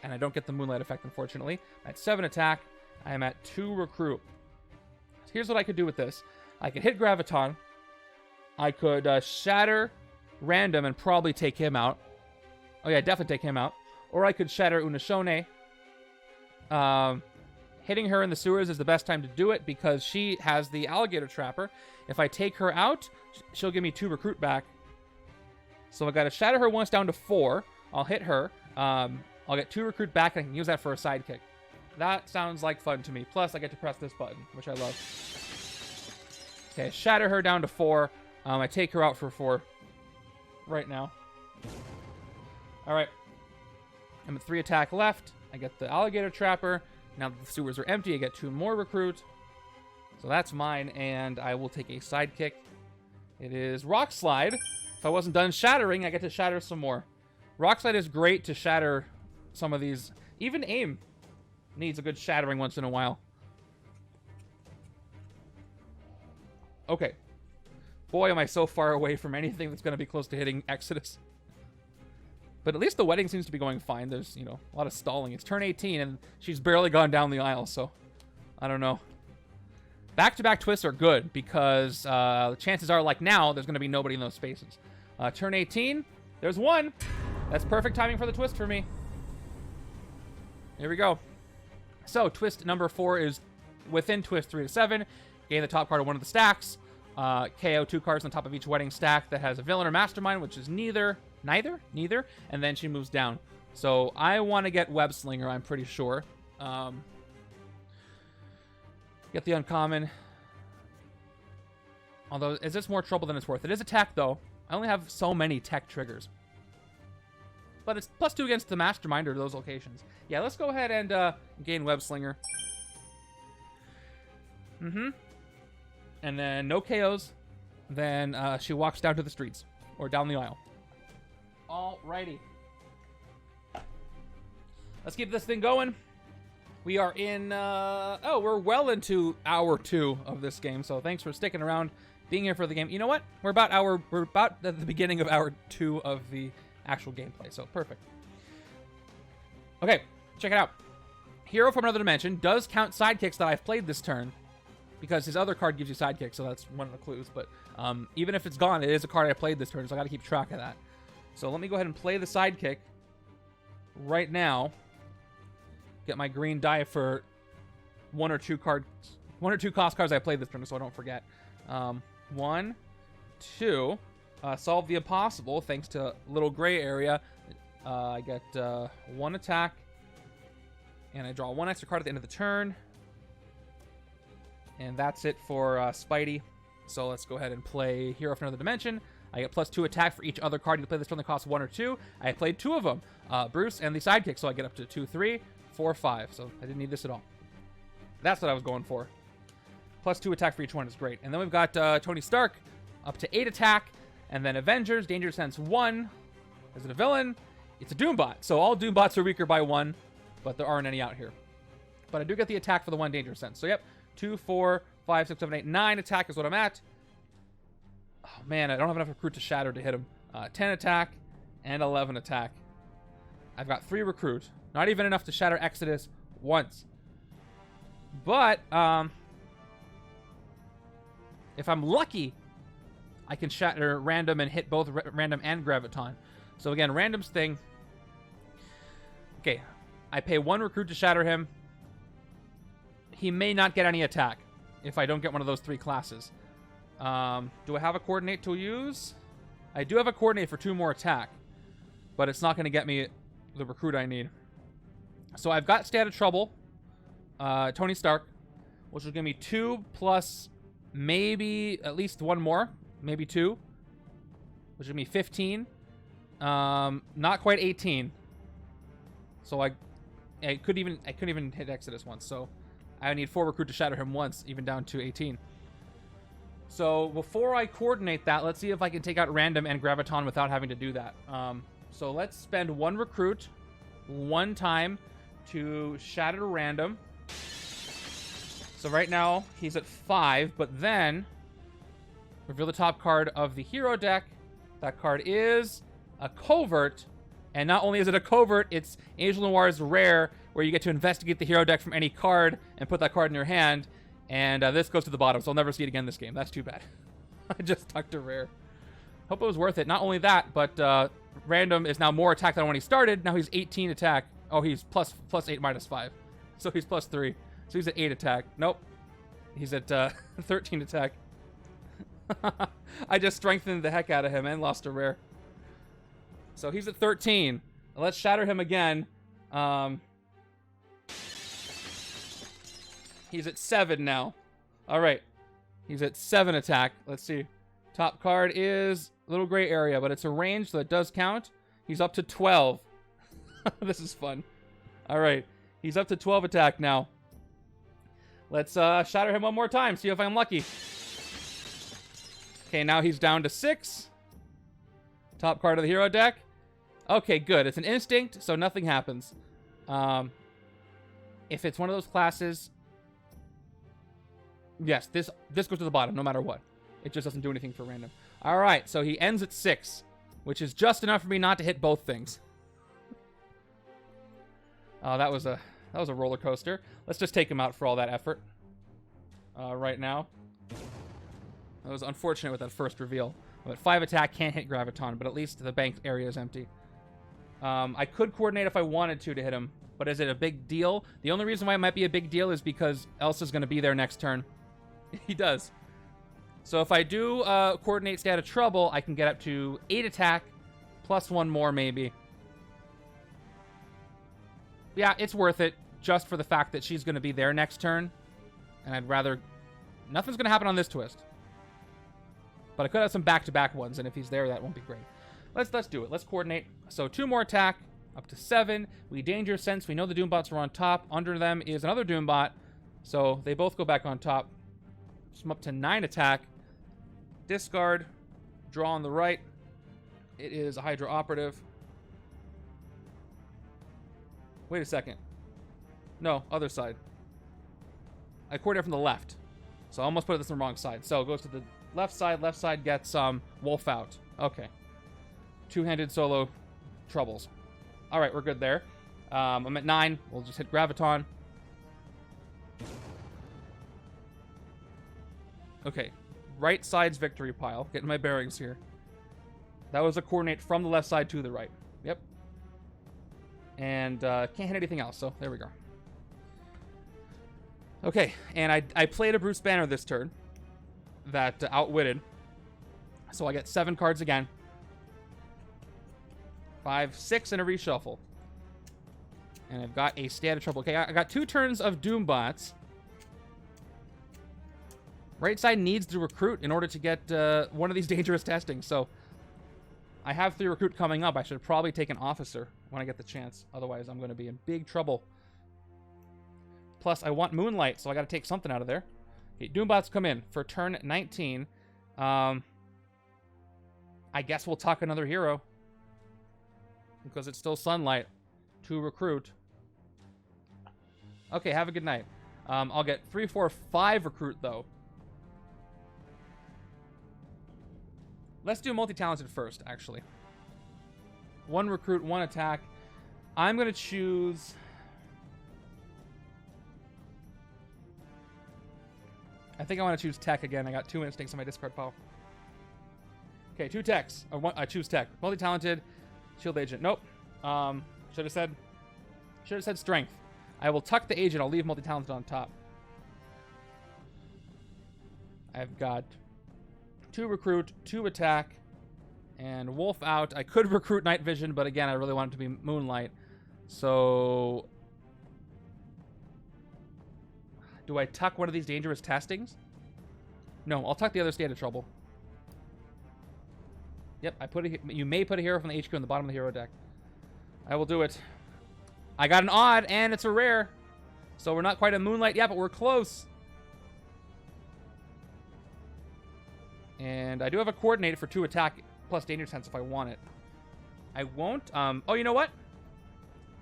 And I don't get the Moonlight effect, unfortunately. At 7 attack, I am at 2 recruit. So here's what I could do with this. I could hit Graviton. I could shatter Random and probably take him out. Oh yeah, definitely take him out. Or I could shatter Unashone. Hitting her in the sewers is the best time to do it because she has the Alligator Trapper. If I take her out, she'll give me 2 recruit back. So I got to shatter her once down to 4. I'll hit her. I'll get 2 recruit back and I can use that for a sidekick. That sounds like fun to me. Plus, I get to press this button, which I love. Okay, shatter her down to 4. I take her out for 4 right now. Alright. I'm at 3 attack left. I get the Alligator Trapper. Now that the sewers are empty, I get 2 more recruit. So that's mine, and I will take a sidekick. It is Rock Slide. If I wasn't done shattering, I get to shatter some more. Rock Slide is great to shatter some of these. Even A.I.M needs a good shattering once in a while. Okay. Boy, am I so far away from anything that's going to be close to hitting Exodus. But at least the wedding seems to be going fine. There's, you know, a lot of stalling. It's turn 18, and she's barely gone down the aisle, so I don't know. Back-to-back twists are good because the chances are, like now, there's going to be nobody in those spaces. Turn 18, there's 1. That's perfect timing for the twist for me. Here we go. So, twist number 4 is within twist 3 to 7. Gain the top card of one of the stacks. KO 2 cards on top of each wedding stack that has a villain or mastermind, which is neither, and then she moves down. So I want to get Web Slinger, I'm pretty sure. Get the uncommon. Although, is this more trouble than it's worth? It is attack, though. I only have so many tech triggers. But it's +2 against the Mastermind or those locations. Yeah, let's go ahead and gain Web Slinger. And then no KOs. Then she walks down to the streets. Or down the aisle. Alrighty. Let's keep this thing going. We are in, we're well into hour 2 of this game. So thanks for sticking around, being here for the game. You know what? We're about at the beginning of hour 2 of the actual gameplay. So perfect. Okay, check it out. Hero from Another Dimension does count sidekicks that I've played this turn. Because his other card gives you sidekicks, so that's one of the clues. But even if it's gone, it is a card I played this turn, so I got to keep track of that. So let me go ahead and play the sidekick right now. Get my green die for 1 or 2 cost cards I played this turn, so I don't forget. 1, 2. Solve the impossible thanks to little gray area. I get 1 attack, and I draw 1 extra card at the end of the turn. And that's it for Spidey. So let's go ahead and play Hero from Another Dimension. I get +2 attack for each other card you play this turn that costs 1 or 2. I played 2 of them. Bruce and the sidekick. So I get up to 2, 3, 4, 5. So I didn't need this at all. That's what I was going for. Plus 2 attack for each one is great. And then we've got Tony Stark up to 8 attack. And then Avengers, Danger Sense 1. Is it a villain? It's a Doombot. So all Doombots are weaker by 1, but there aren't any out here. But I do get the attack for the 1 Danger Sense. So yep, 2, 4, 5, 6, 7, 8, 9 attack is what I'm at. Oh man, I don't have enough recruit to shatter to hit him. 10 attack and 11 attack. I've got 3 recruit. Not even enough to shatter Exodus once. But if I'm lucky, I can shatter Random and hit both Random and Graviton. So again, Random's thing. Okay, I pay 1 recruit to shatter him. He may not get any attack if I don't get one of those 3 classes. Do I have a coordinate to use? I do have a coordinate for 2 more attack, but it's not going to get me the recruit I need. So I've got Stay Out of Trouble, Tony Stark, which will give me 2 plus maybe at least 1 more, maybe 2, which will give me 15. Not quite 18. So I couldn't even hit Exodus once. So I need 4 recruit to shatter him once, even down to 18. So before I coordinate that, let's see if I can take out Random and Graviton without having to do that. So let's spend 1 recruit 1 time to shatter Random. So right now he's at 5, but then reveal the top card of the hero deck. That card is a covert, and not only is it a covert, it's Angel Noir's rare, where you get to investigate the hero deck from any card and put that card in your hand. And this goes to the bottom, so I'll never see it again this game. That's too bad. I just tucked a rare. Hope it was worth it. Not only that, but Random is now more attack than when he started. Now he's 18 attack. Oh, he's plus 8 minus 5. So he's plus 3. So he's at 8 attack. Nope. He's at 13 attack. I just strengthened the heck out of him and lost a rare. So he's at 13. Let's shatter him again. He's at 7 now. All right. He's at 7 attack. Let's see. Top card is a little gray area, but it's a range, so it does count. He's up to 12. This is fun. All right. He's up to 12 attack now. Let's shatter him one more time, see if I'm lucky. Okay, now he's down to 6. Top card of the hero deck. Okay, good. It's an instinct, so nothing happens. If it's one of those classes... Yes, this goes to the bottom no matter what. It just doesn't do anything for Random. All right, so he ends at 6, which is just enough for me not to hit both things. Oh, that was a roller coaster. Let's just take him out for all that effort. Right now. That was unfortunate with that first reveal. But 5 attack, can't hit Graviton, but at least the bank area is empty. I could coordinate if I wanted to hit him, but is it a big deal? The only reason why it might be a big deal is because Elsa's going to be there next turn. He does. So if I do coordinate Stay Out of Trouble, I can get up to 8 attack, plus 1 more maybe. Yeah, it's worth it, just for the fact that she's going to be there next turn. And I'd rather... Nothing's going to happen on this twist. But I could have some back-to-back ones, and if he's there, that won't be great. Let's do it. Let's coordinate. So 2 more attack, up to 7. We Danger Sense. We know the Doombots are on top. Under them is another Doombot. So they both go back on top. So I'm up to 9 attack. Discard. Draw on the right. It is a Hydra operative. Wait a second. No, other side. I coordinate from the left. So I almost put this on the wrong side. So it goes to the left side gets Wolf out. Okay. 2-handed solo troubles. All right, we're good there. I'm at 9. We'll just hit Graviton. Okay. Right side's victory pile. Getting my bearings here. That was a coordinate from the left side to the right. Yep. And can't hit anything else, so there we go. Okay, and I played a Bruce Banner this turn that outwitted. So I get 7 cards again. 5, 6, and a reshuffle. And I've got a Stay Out of Trouble. Okay, I got 2 turns of Doombots. Right side needs to recruit in order to get one of these dangerous testing. So I have 3 recruit coming up. I should probably take an officer when I get the chance. Otherwise, I'm going to be in big trouble. Plus, I want Moonlight, so I got to take something out of there. Okay, Doombots come in for turn 19. I guess we'll tuck another hero. Because it's still Sunlight to recruit. Okay, have a good night. I'll get 3, 4, 5 recruit, though. Let's do multi-talented first, actually. 1 recruit, 1 attack. I'm going to choose... I think I want to choose tech again. I got 2 instincts in my discard pile. Okay, 2 techs. I choose tech. Multi-talented, shield agent. Nope. Should have said strength. I will tuck the agent. I'll leave multi-talented on top. I've got 2 recruit, 2 attack, and wolf out. I could recruit night vision, but again, I really want it to be moonlight. So, do I tuck one of these dangerous testings? No, I'll tuck the other state of trouble. Yep, you may put a hero from the HQ in the bottom of the hero deck. I will do it. I got an odd, and it's a rare. So we're not quite a moonlight yet, but we're close. And I do have a coordinator for 2 attack plus danger sense if I want it. I won't. Oh, you know what?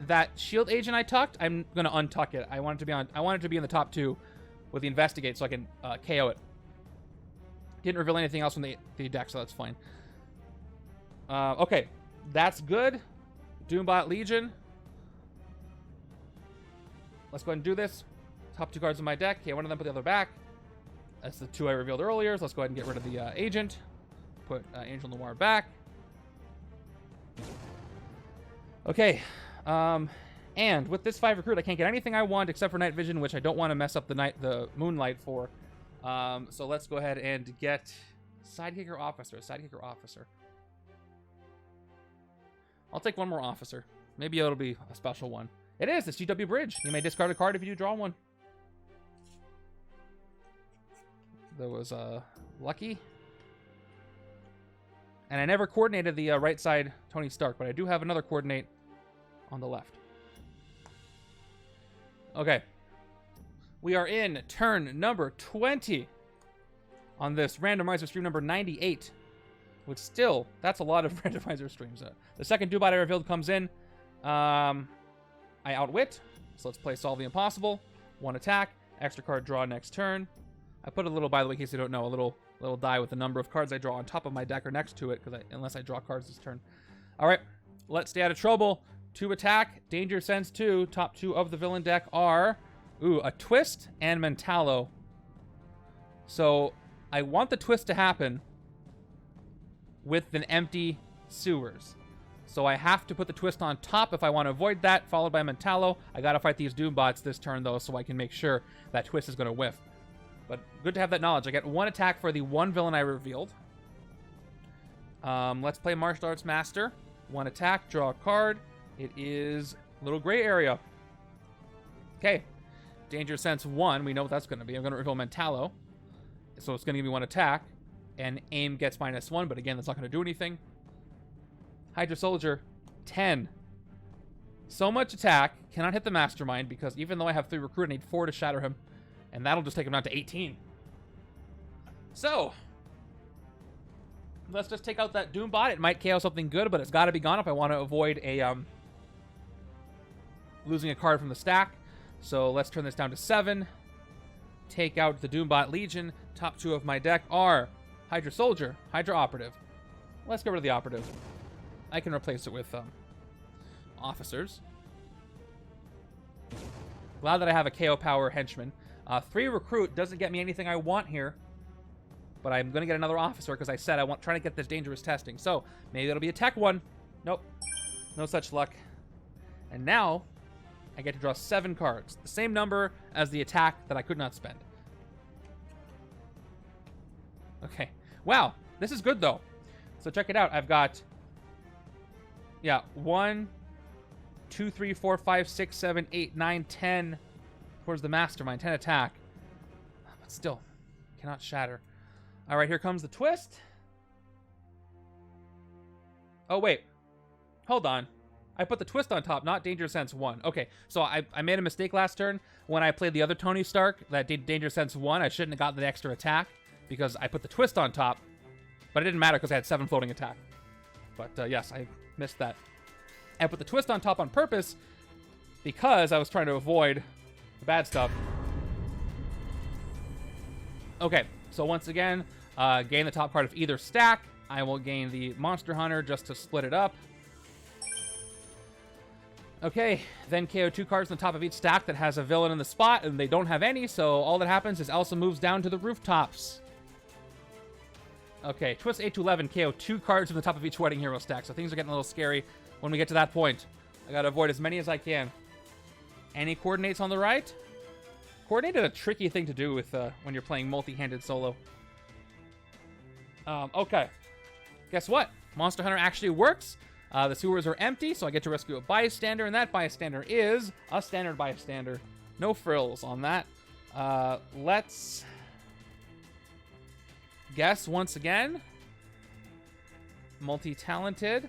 That shield agent I tucked, I'm gonna untuck it. I want it to be in the top 2 with the investigate, so I can KO it. Didn't reveal anything else from the deck, so that's fine. Okay, that's good. Doombot Legion. Let's go ahead and do this. Top 2 cards in my deck. Okay, one of them put the other back. That's the 2 I revealed earlier, so let's go ahead and get rid of the agent. Put Angel Noir back. Okay. And with this 5 recruit, I can't get anything I want except for night vision, which I don't want to mess up the moonlight for. So let's go ahead and get sidekick or officer. Sidekick or officer. I'll take 1 more officer. Maybe it'll be a special one. It is. It's GW Bridge. You may discard a card if you do draw one. There was Lucky. And I never coordinated the right side Tony Stark, but I do have another coordinate on the left. Okay. We are in turn number 20 on this randomizer stream number 98. Which still, that's a lot of randomizer streams. The second Doombot I revealed comes in. I outwit. So let's play Solve the Impossible. 1 attack. Extra card draw next turn. I put a little, by the way, in case you don't know, a little die with the number of cards I draw on top of my deck or next to it, unless I draw cards this turn. All right, let's stay out of trouble. 2 attack, danger sense 2. Top 2 of the villain deck are, a twist and Mentalo. So I want the twist to happen with an empty sewers. So I have to put the twist on top if I want to avoid that, followed by Mentalo. I got to fight these Doombots this turn, though, so I can make sure that twist is going to whiff. But good to have that knowledge. I get 1 attack for the 1 villain I revealed. Let's play Martial Arts Master. 1 attack, draw a card. It is Little Gray Area. Okay. Danger Sense 1. We know what that's going to be. I'm going to reveal Mentalo. So it's going to give me 1 attack. And A.I.M gets -1, but again, that's not going to do anything. Hydra Soldier, 10. So much attack. Cannot hit the Mastermind, because even though I have 3 recruit, I need 4 to shatter him. And that'll just take him down to 18. So, let's just take out that Doombot. It might KO something good, but it's got to be gone if I want to avoid losing a card from the stack. So let's turn this down to 7. Take out the Doombot Legion. Top 2 of my deck are Hydra Soldier, Hydra Operative. Let's get rid of the Operative. I can replace it with officers. Glad that I have a KO power henchman. 3 recruit doesn't get me anything I want here. But I'm going to get another officer because I said I want trying to get this dangerous testing. So maybe it'll be a tech one. Nope. No such luck. And now I get to draw 7 cards. The same number as the attack that I could not spend. Okay. Wow. This is good though. So check it out. I've got 1, 2, 3, 4, 5, 6, 7, 8, 9, 10 towards the Mastermind. 10 attack. But still, cannot shatter. All right, here comes the twist. Oh, wait. Hold on. I put the twist on top, not Danger Sense 1. Okay, so I made a mistake last turn. When I played the other Tony Stark, that did Danger Sense 1, I shouldn't have gotten the extra attack because I put the twist on top. But it didn't matter because I had 7 floating attack. But yes, I missed that. I put the twist on top on purpose because I was trying to avoid the bad stuff. Okay, so once again, gain the top card of either stack. I will gain the Monster Hunter just to split it up. Okay, then KO 2 cards on the top of each stack that has a villain in the spot, and they don't have any, so all that happens is Elsa moves down to the rooftops. Okay, twist 8 to 11, KO 2 cards on the top of each Wedding Hero stack, so things are getting a little scary when we get to that point. I gotta avoid as many as I can. Any coordinates on the right? Coordinate is a tricky thing to do with when you're playing multi-handed solo. Okay. Guess what? Monster Hunter actually works. The sewers are empty, so I get to rescue a bystander, and that bystander is a standard bystander. No frills on that. Let's guess once again. Multi-talented.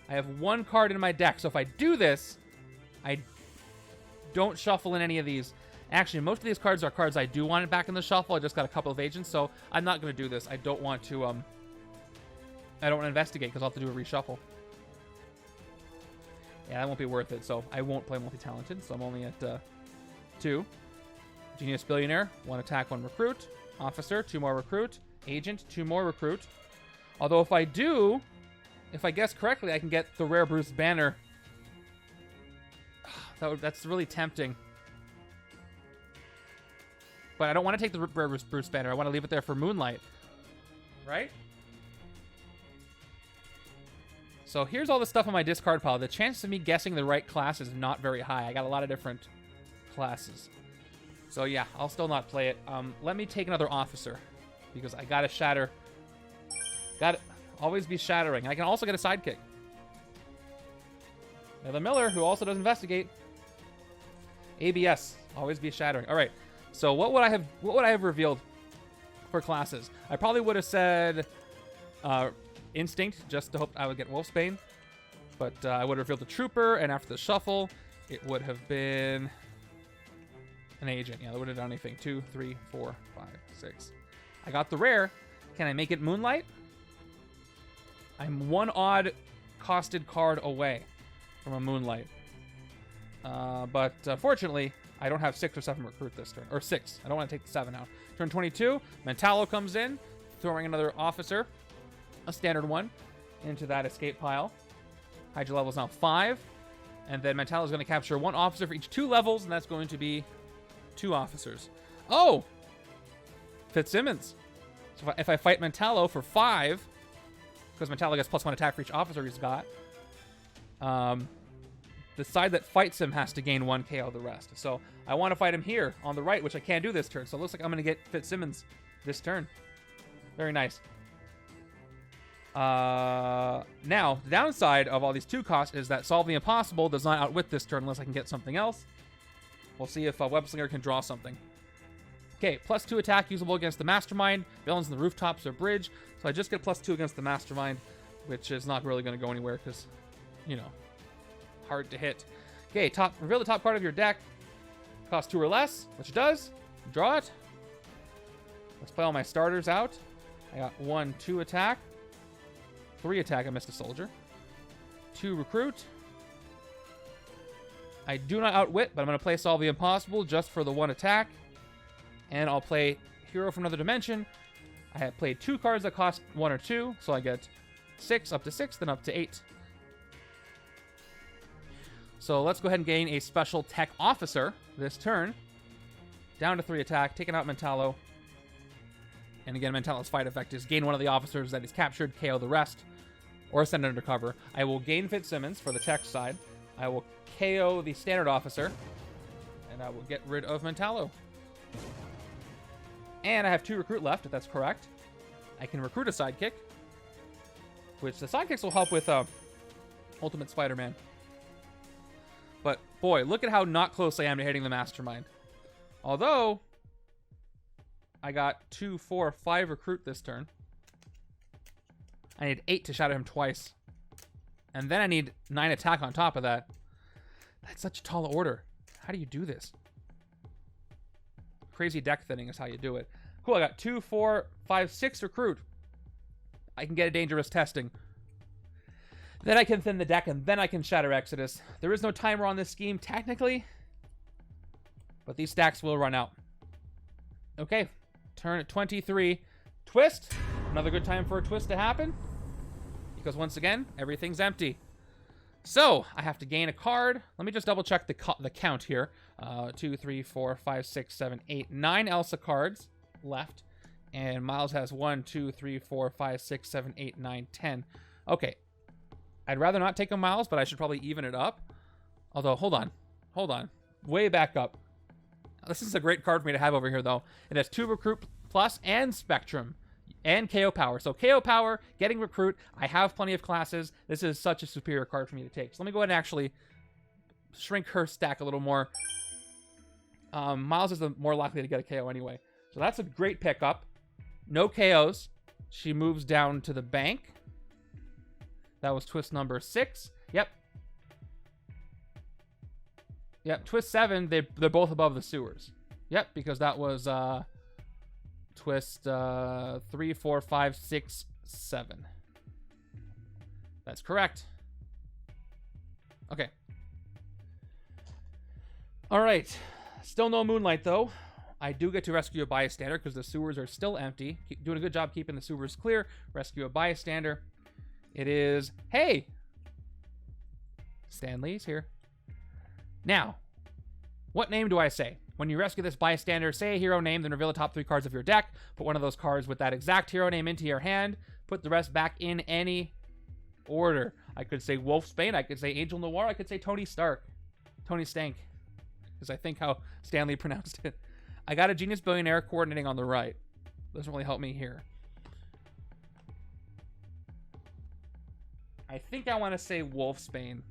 I have 1 card in my deck, so if I do this, I don't shuffle in any of these. Actually, most of these cards are cards I do want back in the shuffle. I just got a couple of agents, so I'm not going to do this. I don't want to, I don't want to investigate, because I'll have to do a reshuffle. Yeah, that won't be worth it, so I won't play multi-talented, so I'm only at 2. Genius Billionaire, 1 attack, 1 recruit. Officer, 2 more recruit. Agent, 2 more recruit. Although if I guess correctly, I can get the rare Bruce Banner. That's really tempting. But I don't want to take the rare Bruce Banner. I want to leave it there for Moonlight. Right? So here's all the stuff on my discard pile. The chance of me guessing the right class is not very high. I got a lot of different classes. So yeah, I'll still not play it. Let me take another officer, because I gotta shatter. Gotta always be shattering. I can also get a sidekick. The Miller, who also does investigate. ABS, always be shattering. All right. So what would I have revealed for classes? I probably would have said Instinct, just to hope I would get Wolfsbane. But I would have revealed the Trooper, and after the shuffle, it would have been an Agent. Yeah, that would have done anything. 2, 3, 4, 5, 6. I got the rare. Can I make it Moonlight? I'm 1 odd costed card away from a Moonlight. But fortunately, I don't have 6 or 7 recruit this turn. Or 6. I don't want to take the 7 out. Turn 22, Mentallo comes in, throwing another officer, a standard one, into that escape pile. Hydra level is now 5. And then Mentallo is going to capture 1 officer for each 2 levels, and that's going to be 2 officers. Oh! Fitzsimmons. So if I fight Mentallo for 5, because Mentallo gets +1 attack for each officer he's got, the side that fights him has to gain 1 KO the rest. So I want to fight him here on the right, which I can't do this turn. So it looks like I'm going to get Fitzsimmons this turn. Very nice. Now, the downside of all these 2 costs is that Solve the Impossible does not outwit this turn unless I can get something else. We'll see if Webslinger can draw something. Okay, +2 attack usable against the Mastermind. Villains in the rooftops or bridge. So I just get +2 against the Mastermind, which is not really going to go anywhere because, you know, hard to hit. Okay, reveal the top card of your deck. Cost 2 or less, which it does. Draw it. Let's play all my starters out. I got 1, 2 attack. 3 attack, I missed a soldier. 2 recruit. I do not outwit, but I'm going to play Solve the Impossible just for the 1 attack. And I'll play Hero from Another Dimension. I have played 2 cards that cost 1 or 2, so I get 6, up to 6, then up to 8. So let's go ahead and gain a special tech officer this turn. Down to 3 attack, taking out Mentallo. And again, Mentallo's fight effect is gain 1 of the officers that is captured, KO the rest, or send it under cover. I will gain Fitzsimmons for the tech side. I will KO the standard officer, and I will get rid of Mentallo. And I have 2 recruit left, if that's correct. I can recruit a sidekick, which the sidekicks will help with Ultimate Spider-Man. But boy, look at how not close I am to hitting the Mastermind. Although I got 2, 4, 5 recruit this turn. I need 8 to shatter him twice. And then I need 9 attack on top of that. That's such a tall order. How do you do this? Crazy deck thinning is how you do it. Cool, I got 2, 4, 5, 6 recruit. I can get a dangerous testing. Then I can thin the deck, and then I can Shatter Exodus. There is no timer on this scheme, technically. But these stacks will run out. Okay, turn at 23. Twist. Another good time for a twist to happen. Because once again, everything's empty. So, I have to gain a card. Let me just double check the count here. 2, 3, 4, 5, 6, 7, 8, 9 Elsa cards left. And Miles has 1, 2, 3, 4, 5, 6, 7, 8, 9, 10. Okay. I'd rather not take a Miles, but I should probably even it up. Although, hold on. Hold on. Way back up. This is a great card for me to have over here, though. It has 2 Recruit Plus and Spectrum. And KO Power. So KO Power, getting Recruit. I have plenty of classes. This is such a superior card for me to take. So let me go ahead and actually shrink her stack a little more. Miles is the more likely to get a KO anyway. So that's a great pickup. No KOs. She moves down to the bank. That was twist number 6. Yep. Yep, twist 7, they're both above the sewers. Yep, because that was twist 3, 4, 5, 6, 7. That's correct. Okay. All right. Still no Moonlight, though. I do get to rescue a bystander because the sewers are still empty. Doing a good job keeping the sewers clear. Rescue a bystander. It is, hey, Stanley's here. Now, what name do I say? When you rescue this bystander, say a hero name, then reveal the top 3 cards of your deck. Put one of those cards with that exact hero name into your hand. Put the rest back in any order. I could say Wolfsbane. I could say Angel Noir. I could say Tony Stark. Tony Stank. Because I think how Stanley pronounced it. I got a Genius Billionaire coordinating on the right. Doesn't really help me here. I think I want to say Wolfsbane.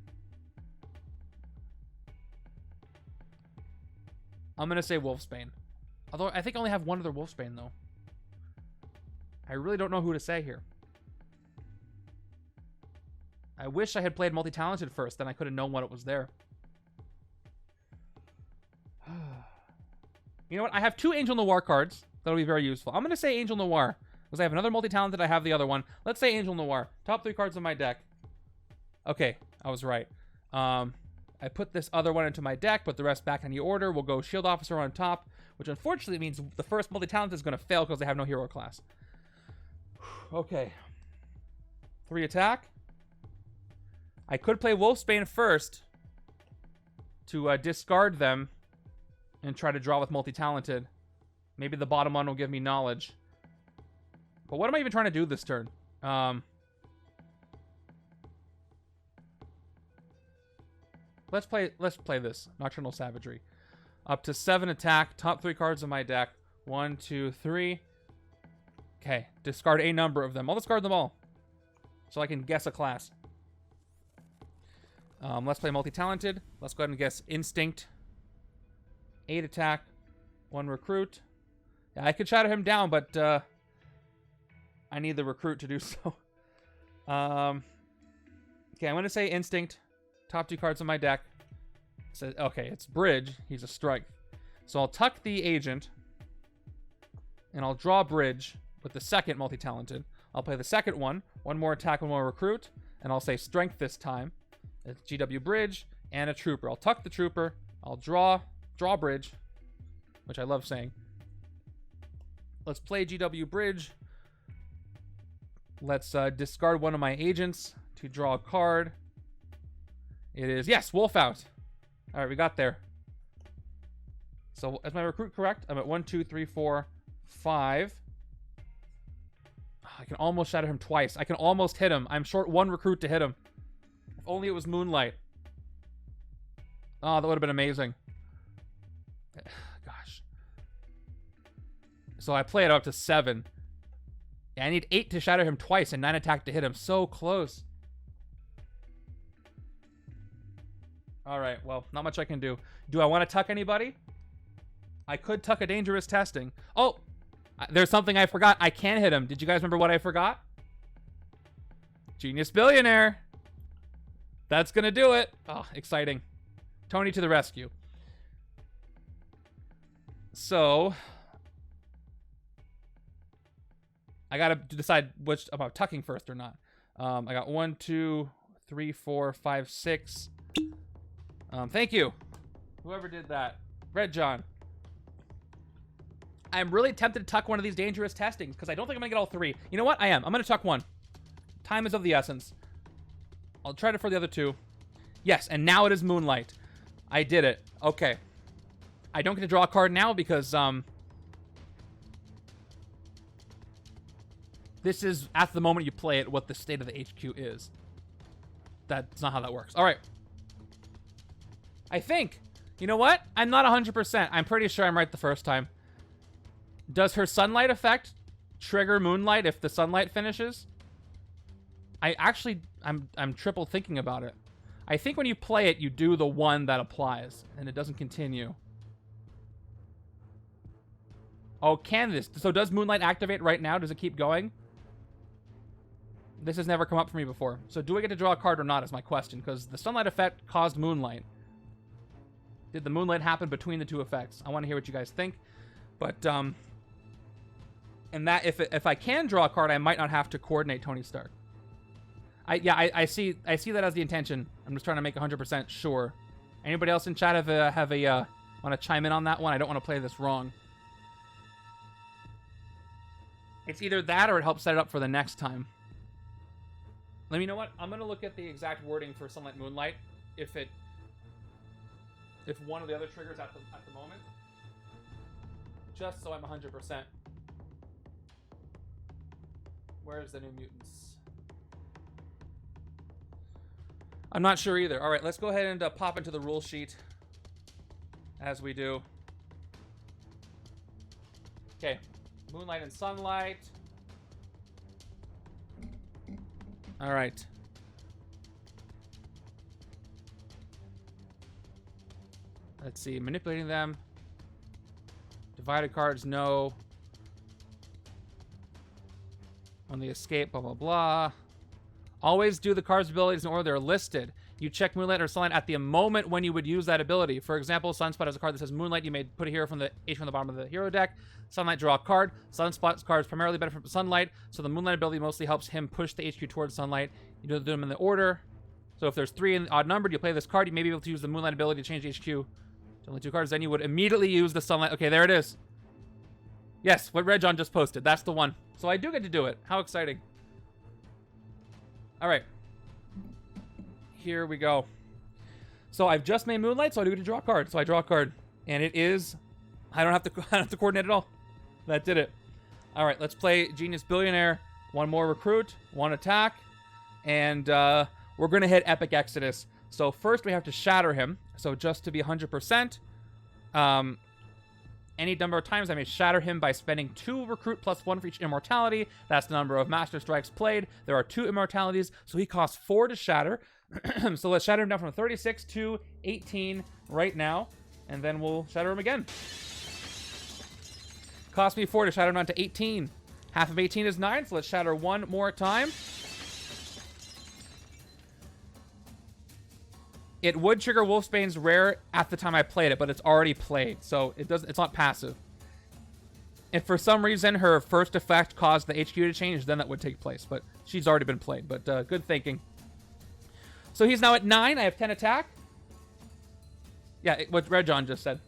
I'm going to say Wolfsbane. Although I think I only have one other Wolfsbane, though. I really don't know who to say here. I wish I had played Multi-Talented first, then I could have known what it was there. You know what? I have 2 Angel Noir cards. That'll be very useful. I'm going to say Angel Noir. Because I have another Multi-Talented, I have the other one. Let's say Angel Noir. Top 3 cards of my deck. Okay, I was right. I put this other one into my deck, put the rest back in the order. We'll go Shield Officer on top, which unfortunately means the first Multi-Talented is going to fail because they have no hero class. Okay. 3 attack. I could play Wolfsbane first to discard them and try to draw with Multi-Talented. Maybe the bottom one will give me knowledge. But what am I even trying to do this turn? Let's play this. Nocturnal Savagery. Up to 7 attack. Top 3 cards of my deck. 1, 2, 3. Okay. Discard a number of them. I'll discard them all. So I can guess a class. Let's play Multi-Talented. Let's go ahead and guess Instinct. 8 attack. 1 recruit. Yeah, I could shadow him down, but I need the recruit to do so. Okay, I'm going to say Instinct. Top 2 cards on my deck. So, okay, it's Bridge. He's a strike. So I'll tuck the Agent. And I'll draw Bridge with the second Multi-Talented. I'll play the second one. 1 more attack, 1 more recruit. And I'll say Strength this time. It's GW Bridge and a Trooper. I'll tuck the Trooper. I'll draw Bridge. Which I love saying. Let's play GW Bridge. Let's discard one of my agents to draw a card. It is, yes, Wolf out. All right, we got there. So is my recruit correct? I'm at 1, 2, 3, 4, 5. I can almost shadow him twice. I can almost hit him. I'm short 1 recruit to hit him. If only it was Moonlight. Oh, that would have been amazing. Gosh. So I play it up to 7. Yeah, I need 8 to shadow him twice and 9 attack to hit him. So close. All right, well, not much I can do. Do I want to tuck anybody? I could tuck a Dangerous Testing. Oh, there's something I forgot. I can hit him. Did you guys remember what I forgot? Genius Billionaire. That's going to do it. Oh, exciting. Tony to the rescue. So, I got to decide which about tucking first or not. I got 1, 2, 3, 4, 5, 6. Thank you. Whoever did that. Red John. I'm really tempted to tuck one of these dangerous testings because I don't think I'm going to get all 3. You know what? I am. I'm going to tuck 1. Time is of the essence. I'll try it for the other 2. Yes, and now it is Moonlight. I did it. Okay. I don't get to draw a card now because, this is, at the moment you play it, what the state of the HQ is. That's not how that works. All right. I think. You know what? I'm not 100%. I'm pretty sure I'm right the first time. Does her sunlight effect trigger Moonlight if the sunlight finishes? I'm triple thinking about it. I think when you play it, you do the one that applies, and it doesn't continue. Oh, can this? So does Moonlight activate right now? Does it keep going? This has never come up for me before. So do I get to draw a card or not is my question, because the sunlight effect caused Moonlight. Did the Moonlight happen between the 2 effects? I want to hear what you guys think. But, and that, if I can draw a card, I might not have to coordinate Tony Stark. I see that as the intention. I'm just trying to make 100% sure. Anybody else in chat want to chime in on that one? I don't want to play this wrong. It's either that or it helps set it up for the next time. Let me know what. I'm gonna look at the exact wording for Sunlight Moonlight if one of the other triggers at the moment, just so I'm 100%. Where's the New Mutants? I'm not sure either. All right, let's go ahead and pop into the rule sheet as we do. Okay, Moonlight and Sunlight. All right. Let's see, manipulating them. Divided cards, no. On the escape, blah, blah, blah. Always do the card's abilities in order they're listed. You check Moonlight or Sunlight at the moment when you would use that ability. For example, Sunspot has a card that says Moonlight. You may put a hero from the HP on the bottom of the hero deck. Sunlight, draw a card. Sunspot's cards primarily benefit from Sunlight, so the Moonlight ability mostly helps him push the HQ towards Sunlight. You do them in the order. So if there's 3 in odd numbered, you play this card. You may be able to use the Moonlight ability to change HQ to only 2 cards. Then you would immediately use the Sunlight. Okay, there it is. Yes, what Red John just posted. That's the one. So I do get to do it. How exciting. All right. Here we go. So I've just made Moonlight, so I do get to draw a card. So I draw a card. And it is... I don't have to coordinate at all. That did it. All right, let's play Genius Billionaire. 1 more recruit, 1 attack. And we're going to hit Epic Exodus. So first we have to shatter him. So just to be 100%, any number of times I may shatter him by spending 2 recruit plus 1 for each immortality. That's the number of Master Strikes played. There are 2 immortalities, so he costs 4 to shatter. So let's shatter him down from 36 to 18 right now, and then we'll shatter him again. Cost me 4 to shatter him down to 18. Half of 18 is 9, so let's shatter 1 more time. It would trigger Wolfsbane's rare at the time I played it, but it's already played, so it's not passive. If for some reason her first effect caused the HQ to change, then that would take place, but she's already been played, but good thinking. So he's now at 9. I have 10 attack. Yeah, what Red John just said.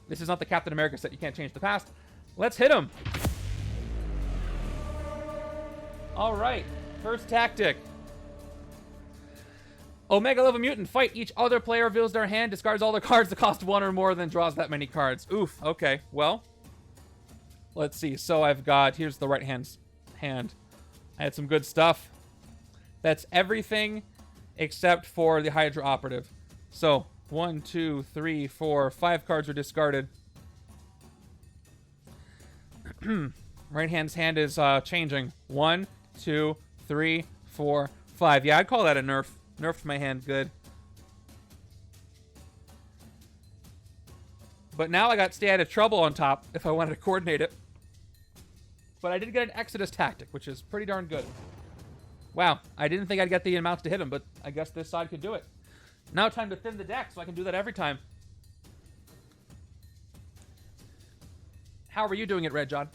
This is not the Captain America set. You can't change the past. Let's hit him. All right. First tactic. Omega level mutant. Fight. Each other player reveals their hand, discards all their cards that cost 1 or more, then draws that many cards. Oof. Okay. Well, let's see. So I've got... Here's the right hand. I had some good stuff. That's everything except for the Hydra operative. So 1, 2, 3, 4, 5 cards are discarded. Right hand's hand is changing. 1, 2, 3, 4, 5. Yeah, I'd call that a nerf. Nerfed my hand good. But now I got stay out of trouble on top if I wanted to coordinate it. But I did get an Exodus tactic, which is pretty darn good. Wow, I didn't think I'd get the amounts to hit him, but I guess this side could do it. Now time to thin the deck, so I can do that every time. How are you doing it, Red John?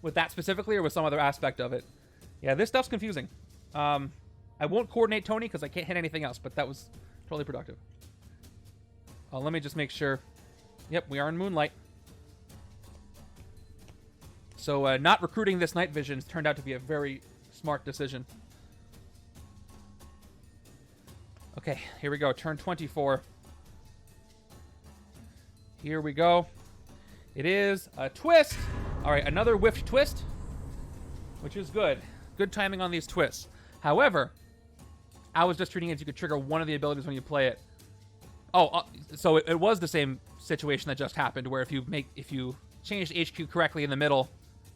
With that specifically, or with some other aspect of it? Yeah, this stuff's confusing. I won't coordinate Tony because I can't hit anything else, but that was totally productive. Let me just make sure. Yep, we are in Moonlight. So not recruiting this night vision turned out to be a very smart decision. Okay, here we go. Turn 24. Here we go. It is a twist. All right, another whiffed twist, which is good. Good timing on these twists. However, I was just treating it as you could trigger one of the abilities when you play it. Oh, so it was the same situation that just happened, where if you change HQ correctly in the middle,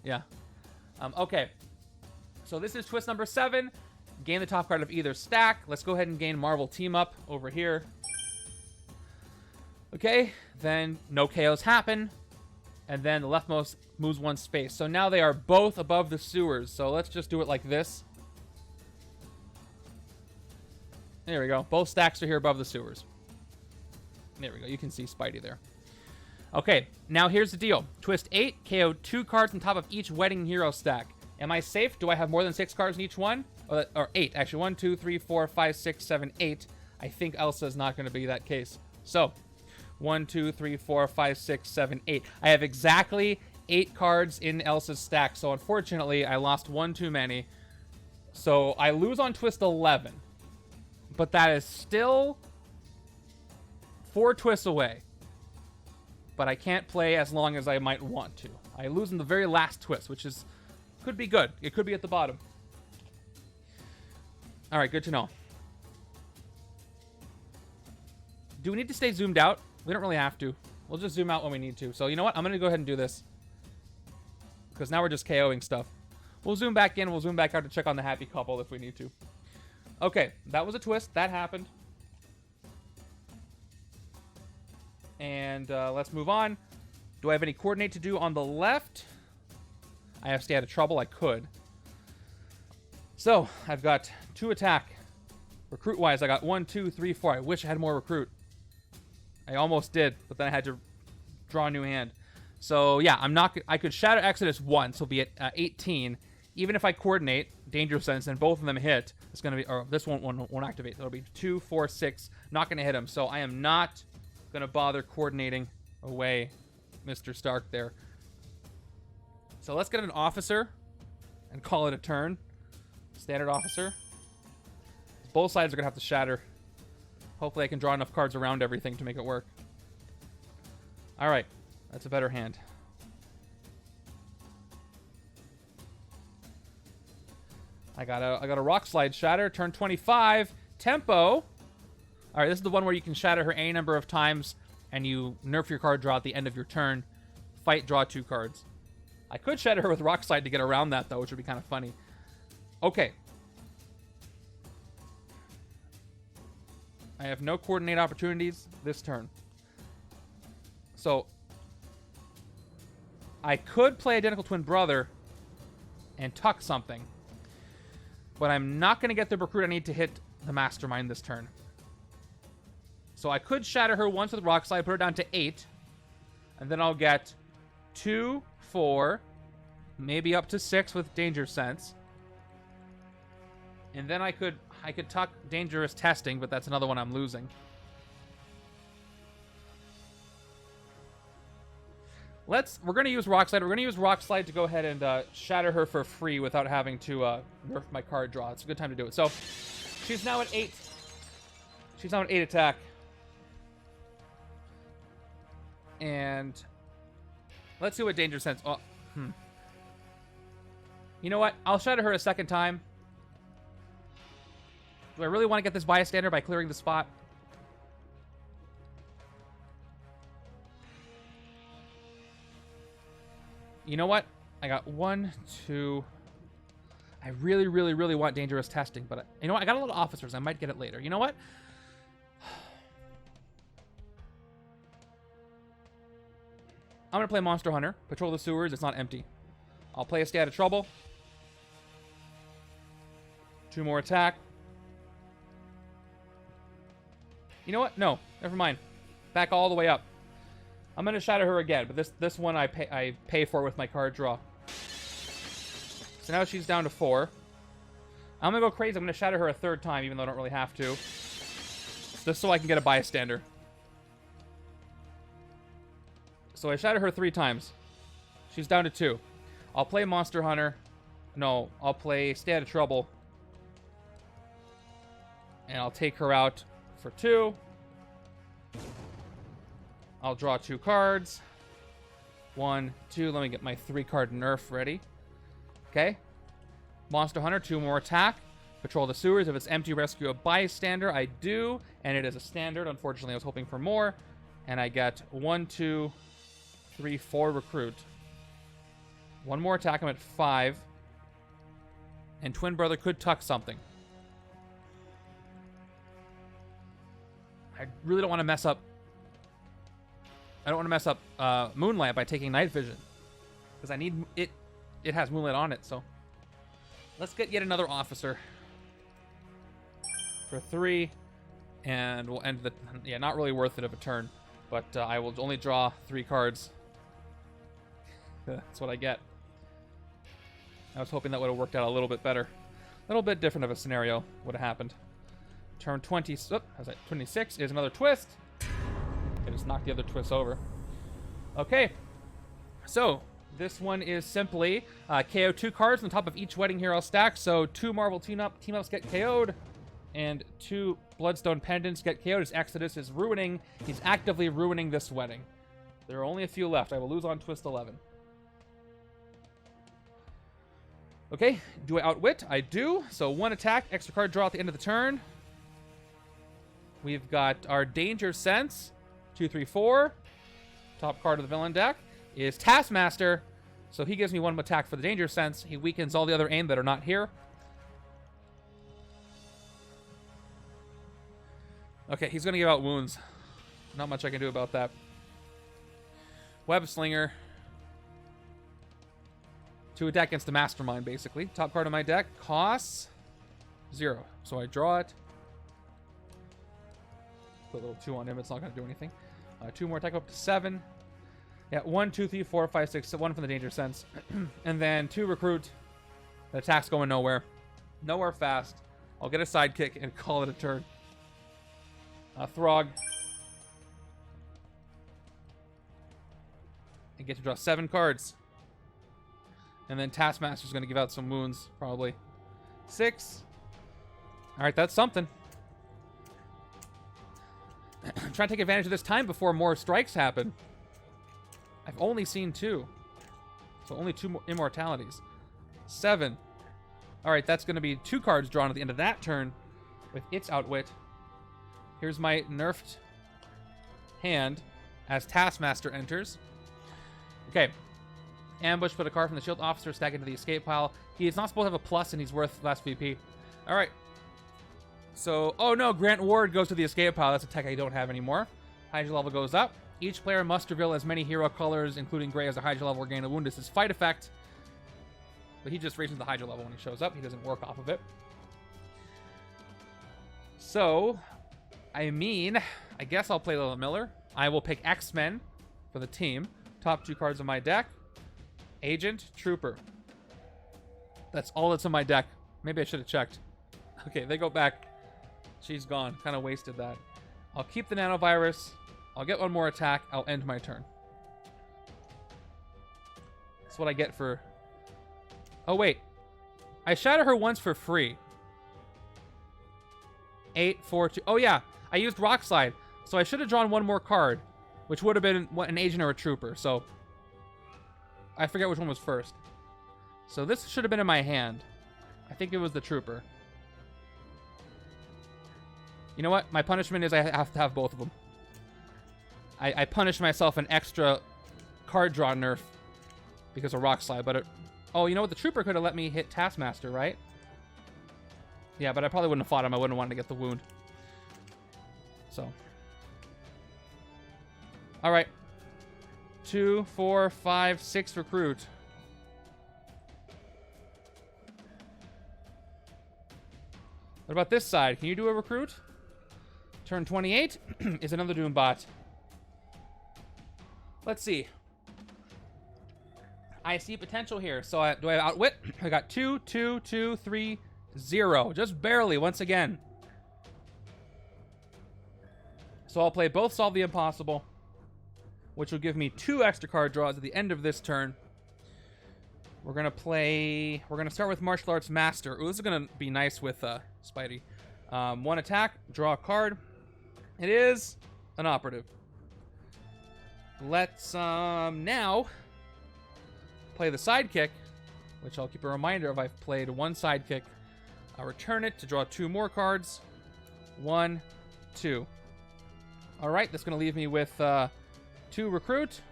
yeah. Okay. So this is twist number 7. Gain the top card of either stack. Let's go ahead and gain Marvel Team Up over here. Okay. Then no KOs happen. And then the leftmost moves 1 space. So now they are both above the sewers. So let's just do it like this. There we go. Both stacks are here above the sewers. There we go. You can see Spidey there. Okay, now here's the deal. Twist 8, KO 2 cards on top of each Wedding Hero stack. Am I safe? Do I have more than 6 cards in each one? Or 8, actually. 1, 2, 3, 4, 5, 6, 7, 8. I think Elsa's not going to be that case. So, 1, 2, 3, 4, 5, 6, 7, 8. I have exactly 8 cards in Elsa's stack. So, unfortunately, I lost 1 too many. So, I lose on twist 11. But that is still 4 twists away. But I can't play as long as I might want to. I lose in the very last twist, which could be good. It could be at the bottom. All right, good to know. Do we need to stay zoomed out? We don't really have to. We'll just zoom out when we need to. So you know what? I'm going to go ahead and do this. Because now we're just KOing stuff. We'll zoom back in. We'll zoom back out to check on the happy couple if we need to. Okay, that was a twist. That happened. And let's move on. Do I have any coordinate to do on the left? I have stay out of trouble. I could. So, I've got 2 attack. Recruit-wise, I got 1, 2, 3, 4. I wish I had more recruit. I almost did, but then I had to draw a new hand. So, yeah, I could Shatter Exodus once. So, be at 18. Even if I coordinate Danger Sense and both of them hit, it's going to be... Or this won't activate. It'll be 2, 4, 6. Not going to hit him. So, I am not going to bother coordinating away Mr. Stark there. So let's get an officer and call it a turn. Standard officer. Both sides are going to have to shatter. Hopefully I can draw enough cards around everything to make it work. All right. That's a better hand. I got a Rock Slide Shatter. Turn 25. Tempo. All right, this is the one where you can shatter her any number of times and you nerf your card draw at the end of your turn. Fight, draw 2 cards. I could shatter her with Rock Slide to get around that, though, which would be kind of funny. Okay. I have no coordinate opportunities this turn. So, I could play Identical Twin Brother and tuck something. But I'm not going to get the recruit I need to hit the Mastermind this turn. So I could shatter her once with Rock Slide, put her down to 8. And then I'll get 2, 4, maybe up to 6 with Danger Sense. And then I could tuck Dangerous Testing, but that's another one I'm losing. We're going to use Rock Slide. We're going to use Rock Slide to go ahead and shatter her for free without having to nerf my card draw. It's a good time to do it. So she's now at 8. She's now at 8 attack. And let's see what Danger Sense... Oh, You know what? I'll shatter her a second time. Do I really want to get this bystander by clearing the spot? You know what? I got 1, 2... I really, really, really want Dangerous Testing, but you know what? I got a lot of officers. I might get it later. You know what? I'm going to play Monster Hunter. Patrol the sewers. It's not empty. I'll play a Stay Out of Trouble. 2 more attack. You know what? No, never mind. Back all the way up. I'm gonna shatter her again, but this one I pay for with my card draw. So now she's down to 4. I'm gonna go crazy. I'm gonna shatter her a 3rd time, even though I don't really have to. Just so I can get a bystander. So I shatter her 3 times. She's down to 2. I'll play Monster Hunter. No, I'll play Stay Out of Trouble. And I'll take her out for 2. I'll draw 2 cards. 1, 2. Let me get my 3-card nerf ready. Okay. Monster Hunter, 2 more attack. Patrol the sewers. If it's empty, rescue a bystander. I do, and it is a standard. Unfortunately, I was hoping for more. And I get 1, 2, 3, 4 recruit. 1 more attack. I'm at 5. And Twin Brother could tuck something. I really don't want to mess up. I don't want to mess up Moonlight by taking Night Vision. Because I need it. It has Moonlight on it, so. Let's get yet another officer. For 3. And we'll end the... Yeah, not really worth it of a turn. But I will only draw 3 cards. That's what I get. I was hoping that would have worked out a little bit better. A little bit different of a scenario would have happened. Turn 20... Oh, how's that? 26 is another twist. I just knocked the other twist over. Okay. So, this one is simply KO 2 cards on top of each Wedding Hero stack. So, 2 Marvel team-ups get KO'd. And 2 Bloodstone Pendants get KO'd. As Exodus is ruining... He's actively ruining this wedding. There are only a few left. I will lose on twist 11. Okay, do I outwit? I do. So 1 attack, extra card draw at the end of the turn. We've got our Danger Sense. 2, 3, 4. Top card of the villain deck is Taskmaster. So he gives me 1 attack for the Danger Sense. He weakens all the other AIM that are not here. Okay, he's going to give out wounds. Not much I can do about that. Web Slinger. 2 attack against the Mastermind, basically. Top card of my deck costs 0. So I draw it. Put a little 2 on him. It's not going to do anything. 2 more attack up to 7. Yeah, 1, 2, 3, 4, 5, 6. So 1 from the Danger Sense. And then 2 recruit. The attack's going nowhere. Nowhere fast. I'll get a sidekick and call it a turn. Throg. And get to draw 7 cards. And then Taskmaster's going to give out some wounds, probably. 6. Alright, that's something. I'm trying to take advantage of this time before more strikes happen. I've only seen 2. So only 2 more immortalities. 7. Alright, that's going to be 2 cards drawn at the end of that turn with its outwit. Here's my nerfed hand as Taskmaster enters. Okay. Ambush, put a card from the shield officer stack into the escape pile. He is not supposed to have a plus, and he's worth less VP. All right. So, oh no, Grant Ward goes to the escape pile. That's a tech I don't have anymore. Hydra level goes up. Each player must reveal as many hero colors, including gray, as a Hydra level or gain a wound. This is fight effect. But he just raises the Hydra level when he shows up. He doesn't work off of it. So, I mean, I guess I'll play Lila Miller. I will pick X-Men for the team. Top 2 cards of my deck. Agent, Trooper. That's all that's in my deck. Maybe I should have checked. Okay, they go back. She's gone. Kind of wasted that. I'll keep the nanovirus. I'll get 1 more attack. I'll end my turn. That's what I get for... Oh, wait. I shatter her once for free. 8, 4, 2... Oh, yeah. I used Rock Slide. So I should have drawn 1 more card, which would have been an agent or a trooper. So I forget which one was first. So this should have been in my hand. I think it was the trooper. You know what? My punishment is I have to have both of them. I punished myself an extra card draw nerf because of Rock Slide, but it... Oh, you know what? The trooper could have let me hit Taskmaster, right? Yeah, but I probably wouldn't have fought him. I wouldn't have wanted to get the wound. So. All right. 2, 4, 5, 6 recruit. What about this side? Can you do a recruit? Turn 28 is another Doombot. Let's see. I see potential here. So do I have Outwit? I got 2, 2, 2, 3, 0. Just barely, once again. So I'll play both Solve the Impossible, which will give me 2 extra card draws at the end of this turn. We're going to start with Martial Arts Master. Ooh, this is going to be nice with Spidey. 1 attack, draw a card. It is an operative. Let's now play the sidekick, which I'll keep a reminder of. I've played 1 sidekick. I'll return it to draw 2 more cards. 1, 2. All right, that's going to leave me with 2 recruit,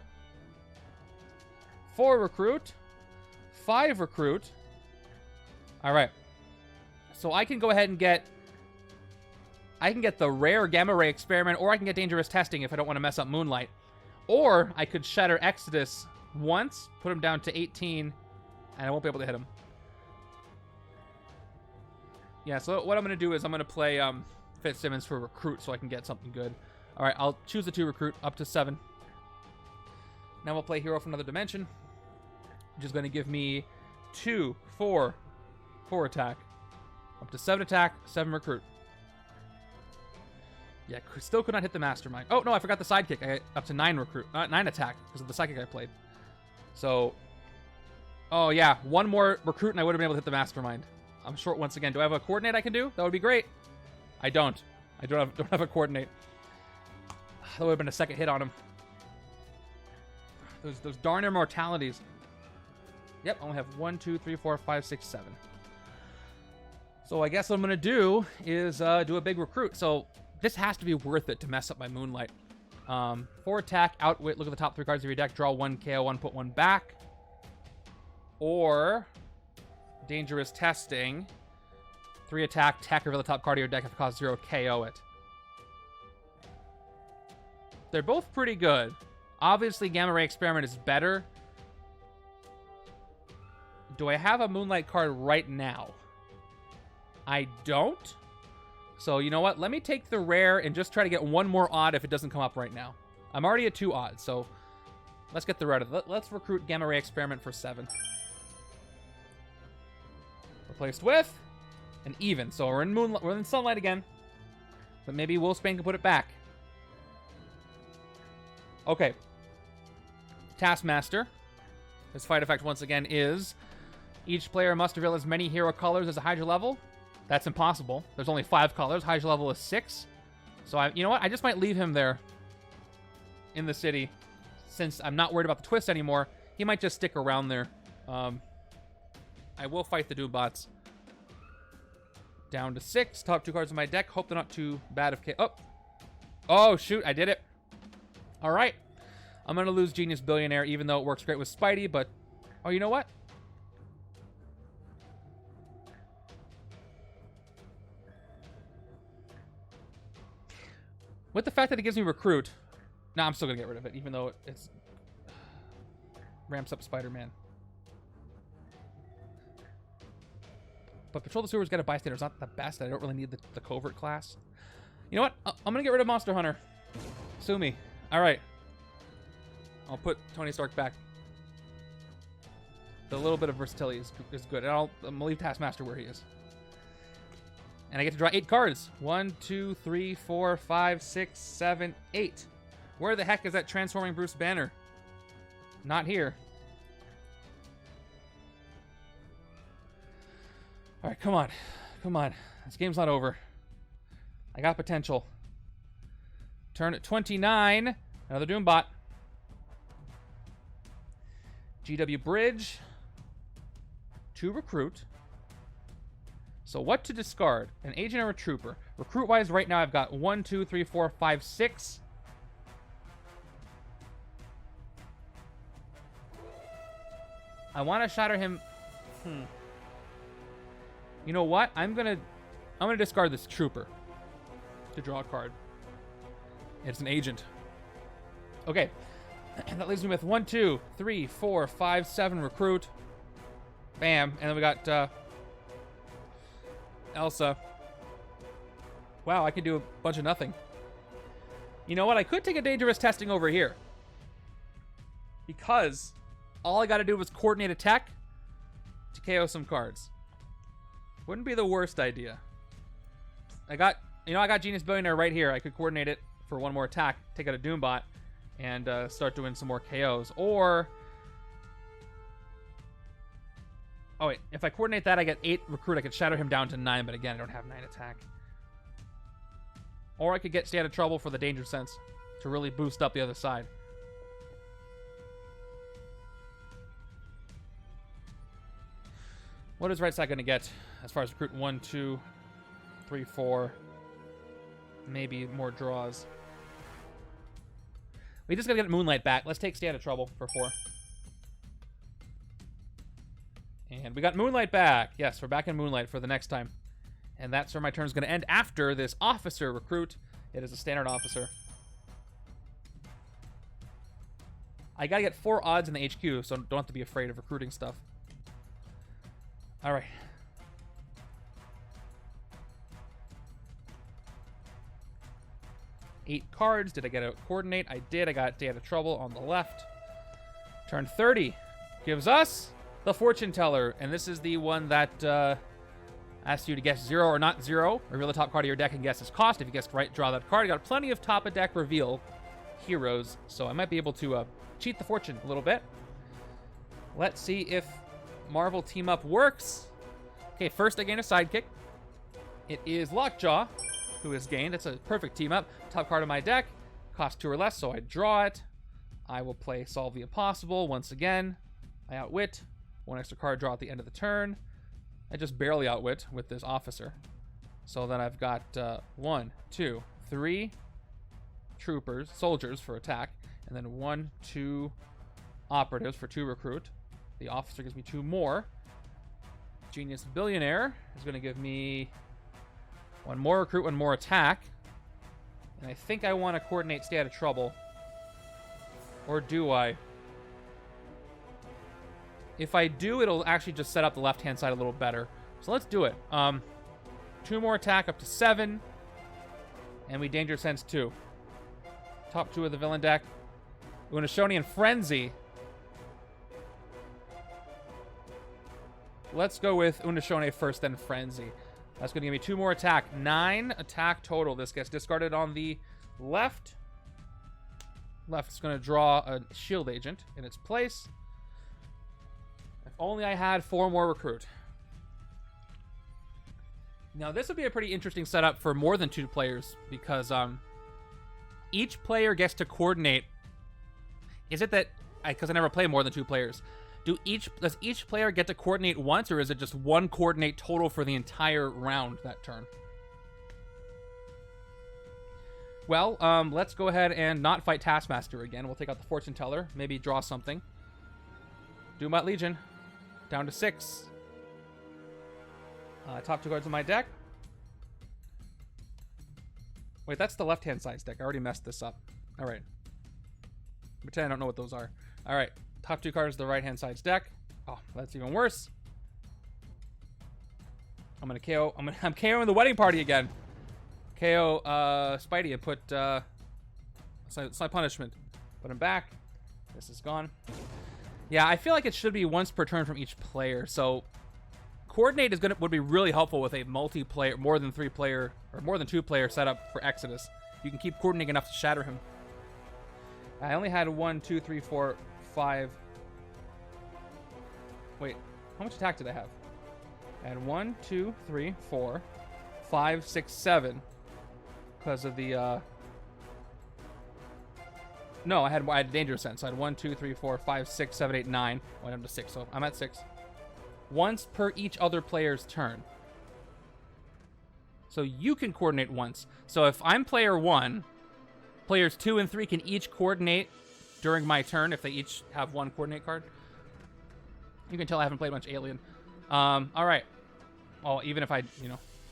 4 recruit, 5 recruit. All right. So I can go ahead and get the rare Gamma Ray Experiment, or I can get Dangerous Testing if I don't want to mess up Moonlight. Or I could Shatter Exodus once, put him down to 18, and I won't be able to hit him. Yeah, so what I'm going to do is I'm going to play Fitzsimmons for recruit so I can get something good. All right, I'll choose the 2 recruit up to 7. Now we'll play Hero from Another Dimension, which is going to give me 2, 4 attack, up to 7 attack, 7 recruit. Yeah, still could not hit the Mastermind. Oh, no, I forgot the sidekick. I got up to 9 recruit, 9 attack because of the sidekick I played. So, oh yeah, 1 more recruit and I would have been able to hit the Mastermind. I'm short once again. Do I have a coordinate I can do? That would be great. I don't. I don't have a coordinate. That would have been a second hit on him. Those darn immortalities. Yep, I only have 1, 2, 3, 4, 5, 6, 7. So I guess what I'm going to do is do a big recruit. So this has to be worth it to mess up my Moonlight. 4 attack, Outwit, look at the top 3 cards of your deck, draw 1, KO 1, put 1 back. Or Dangerous Testing, 3 attack, tech, reveal the top card of your deck if it costs 0, KO it. They're both pretty good. Obviously, Gamma Ray Experiment is better. Do I have a Moonlight card right now? I don't. So, you know what? Let me take the rare and just try to get 1 more odd if it doesn't come up right now. I'm already at 2 odds, so let's get the rare. Let's recruit Gamma Ray Experiment for 7. Replaced with an even. So we're in Moonlight. We're in Sunlight again. But maybe Wolfsbane can put it back. Okay. Taskmaster. His fight effect once again is each player must reveal as many hero colors as a Hydra level. That's impossible. There's only 5 colors. Hydra level is 6. So you know what? I just might leave him there in the city since I'm not worried about the twist anymore. He might just stick around there. I will fight the Doombots. Down to 6. Top 2 cards in my deck. Hope they're not too bad of Oh, shoot. I did it. All right. I'm going to lose Genius Billionaire, even though it works great with Spidey, but... Oh, you know what? With the fact that it gives me Recruit... Nah, I'm still going to get rid of it, even though it's... ramps up Spider-Man. But Patrol the Sewers get a Bystander is not the best. I don't really need the Covert class. You know what? I'm going to get rid of Monster Hunter. Sue me. All right. I'll put Tony Stark back. The little bit of versatility is good. And I'm going to leave Taskmaster where he is. And I get to draw 8 cards. 1, 2, 3, 4, 5, 6, 7, 8. Where the heck is that Transforming Bruce Banner? Not here. All right, come on. Come on. This game's not over. I got potential. Turn at 29. Another Doombot. GW Bridge. 2 recruit. So what to discard? An agent or a trooper? Recruit-wise, right now I've got 1, 2, 3, 4, 5, 6. I want to shatter him. You know what? I'm gonna discard this trooper to draw a card. It's an agent. Okay. That leaves me with 1, 2, 3, 4, 5, 7 recruit. Bam. And then we got Elsa. Wow, I could do a bunch of nothing. You know what? I could take a dangerous testing over here. Because all I got to do was coordinate attack to KO some cards. Wouldn't be the worst idea. I got Genius Billionaire right here. I could coordinate it for one more attack, take out a Doombot, and start doing some more KOs. Or... oh, wait. If I coordinate that, I get 8 recruit. I could shatter him down to 9, but again, I don't have 9 attack. Or I could stay out of trouble for the danger sense to really boost up the other side. What is right side going to get as far as recruit? 1, 2, 3, 4. Maybe more draws. We just got to get Moonlight back. Let's take stay out of trouble for 4. And we got Moonlight back. Yes, we're back in Moonlight for the next time. And that's where my turn is going to end after this officer recruit. It is a standard officer. I got to get 4 odds in the HQ, so don't have to be afraid of recruiting stuff. All right. Eight cards. Did I get a coordinate? I did. I got Day Out of Trouble on the left. Turn 30 gives us the Fortune Teller, and this is the one that asks you to guess 0 or not 0. Reveal the top card of your deck and guess its cost. If you guessed right, draw that card. I got plenty of top of deck reveal heroes, so I might be able to cheat the fortune a little bit. Let's see if Marvel Team Up works. Okay, first I gain a sidekick. It is Lockjaw, who is gained. It's a perfect team up. Top card of my deck, cost 2 or less, so I draw it. I will play Solve the Impossible once again. I outwit. 1 extra card draw at the end of the turn. I just barely outwit with this officer. So then I've got 1, 2, 3 soldiers for attack, and then 1, 2 operatives for 2 recruit. The officer gives me 2 more. Genius Billionaire is going to give me 1 more recruit, 1 more attack. And I think I want to coordinate Stay Out of Trouble. Or do I? If I do, it'll actually just set up the left-hand side a little better. So let's do it. 2 more attack up to 7. And we Danger Sense 2. Top 2 of the villain deck. Unishonian Frenzy. Let's go with Unishone first, then Frenzy. That's going to give me 2 more attack. 9 attack total. This gets discarded on the left. Left is going to draw a shield agent in its place. If only I had 4 more recruit. Now, this would be a pretty interesting setup for more than 2 players because each player gets to coordinate. Is it that... because I never play more than 2 players. Does each player get to coordinate once, or is it just 1 coordinate total for the entire round that turn? Well, let's go ahead and not fight Taskmaster again. We'll take out the Fortune Teller, maybe draw something. Doombot Legion, down to 6. Top 2 cards of my deck. Wait, that's the left-hand side's deck. I already messed this up. All right. Pretend I don't know what those are. All right. Top 2 cards of the right-hand side's deck. Oh, that's even worse. I'm gonna KO. I'm KOing the wedding party again. KO Spidey and put slight punishment. Put him back. This is gone. Yeah, I feel like it should be once per turn from each player. So coordinate would be really helpful with a multiplayer, more than 3 player or more than 2 player setup for Exodus. You can keep coordinating enough to shatter him. I only had 1, 2, 3, 4, 5. Wait, how much attack did I have? I had 1, 2, 3, 4, 5, 6, 7. Because of the no, I had Danger Sense. So I had 1, 2, 3, 4, 5, 6, 7, 8, 9. Went up to 6, so I'm at 6. Once per each other player's turn. So you can coordinate once. So if I'm player 1, players 2 and 3 can each coordinate during my turn if they each have 1 coordinate card. You can tell I haven't played much Alien. All right. Well, even if I,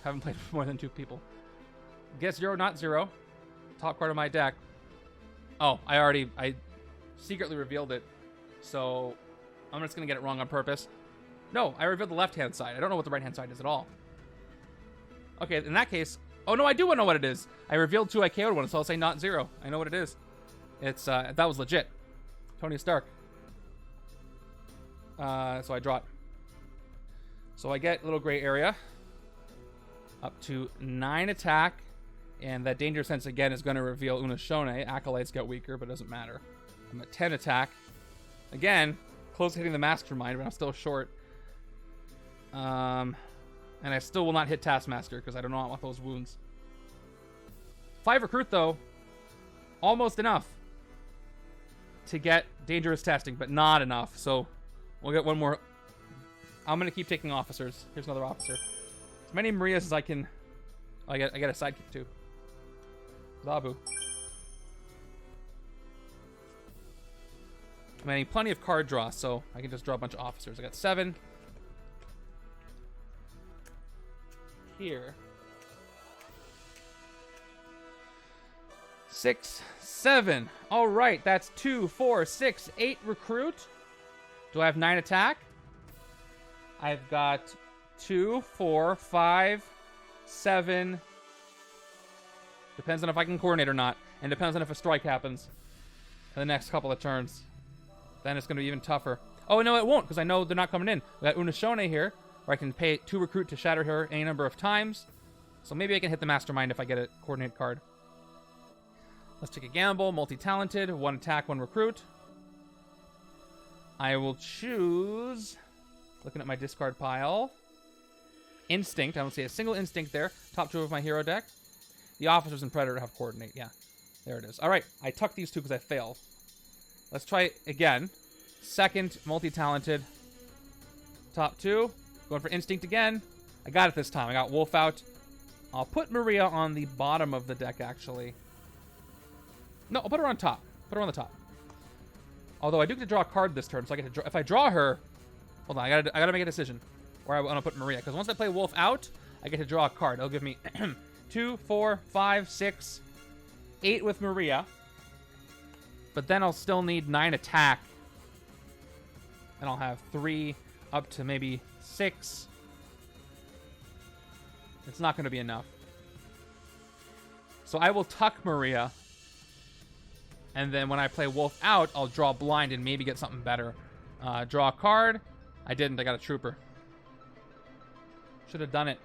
haven't played more than 2 people. Guess 0, not 0. Top card of my deck. Oh, I secretly revealed it. So I'm just going to get it wrong on purpose. No, I revealed the left-hand side. I don't know what the right-hand side is at all. Okay, in that case, Oh, no, I do know what it is. I revealed 2, I KO'd 1, so I'll say not 0. I know what it is. It's, that was legit. Tony Stark. So I draw it. So I get little gray area. Up to 9 attack. And that Danger Sense, again, is going to reveal Unashone. Acolytes get weaker, but it doesn't matter. I'm at 10 attack. Again, close to hitting the Mastermind, but I'm still short. And I still will not hit Taskmaster because I do not want those wounds. 5 recruit, though. Almost enough to get dangerous testing, but not enough. So we'll get one more. I'm going to keep taking officers. Here's another officer. As many Marias as I can. Oh, I get a sidekick, too. Zabu. I'm getting plenty of card draw, so I can just draw a bunch of officers. I got 7. Here. 6, 7. All right, that's 2, 4, 6, 8 recruit. Do I have 9 attack? I've got 2, 4, 5, 7. Depends on if I can coordinate or not, and depends on if a strike happens in the next couple of turns. Then it's going to be even tougher. Oh, no, it won't, because I know they're not coming in. We got Unashone here, where I can pay 2 recruit to shatter her any number of times. So maybe I can hit the Mastermind if I get a coordinate card. Let's take a gamble. Multi-talented. 1 attack, 1 recruit. I will choose... Looking at my discard pile. Instinct. I don't see a single Instinct there. Top 2 of my hero deck. The Officers and Predator have coordinate. Yeah. There it is. All right. I tucked these 2 because I failed. Let's try it again. Second, multi-talented. Top 2. Going for Instinct again. I got it this time. I got Wolf out. I'll put Maria on the bottom of the deck, actually. No, I'll put her on top. Put her on the top. Although I do get to draw a card this turn, so I get to draw. If I draw her, hold on, I gotta make a decision where I want to put Maria. Because once I play Wolf out, I get to draw a card. It'll give me 2, 4, 5, 6, 8 with Maria. But then I'll still need 9 attack. And I'll have 3 up to maybe 6. It's not going to be enough. So I will tuck Maria. And then when I play Wolf out, I'll draw blind and maybe get something better. Draw a card. I didn't. I got a Trooper. Should have done it.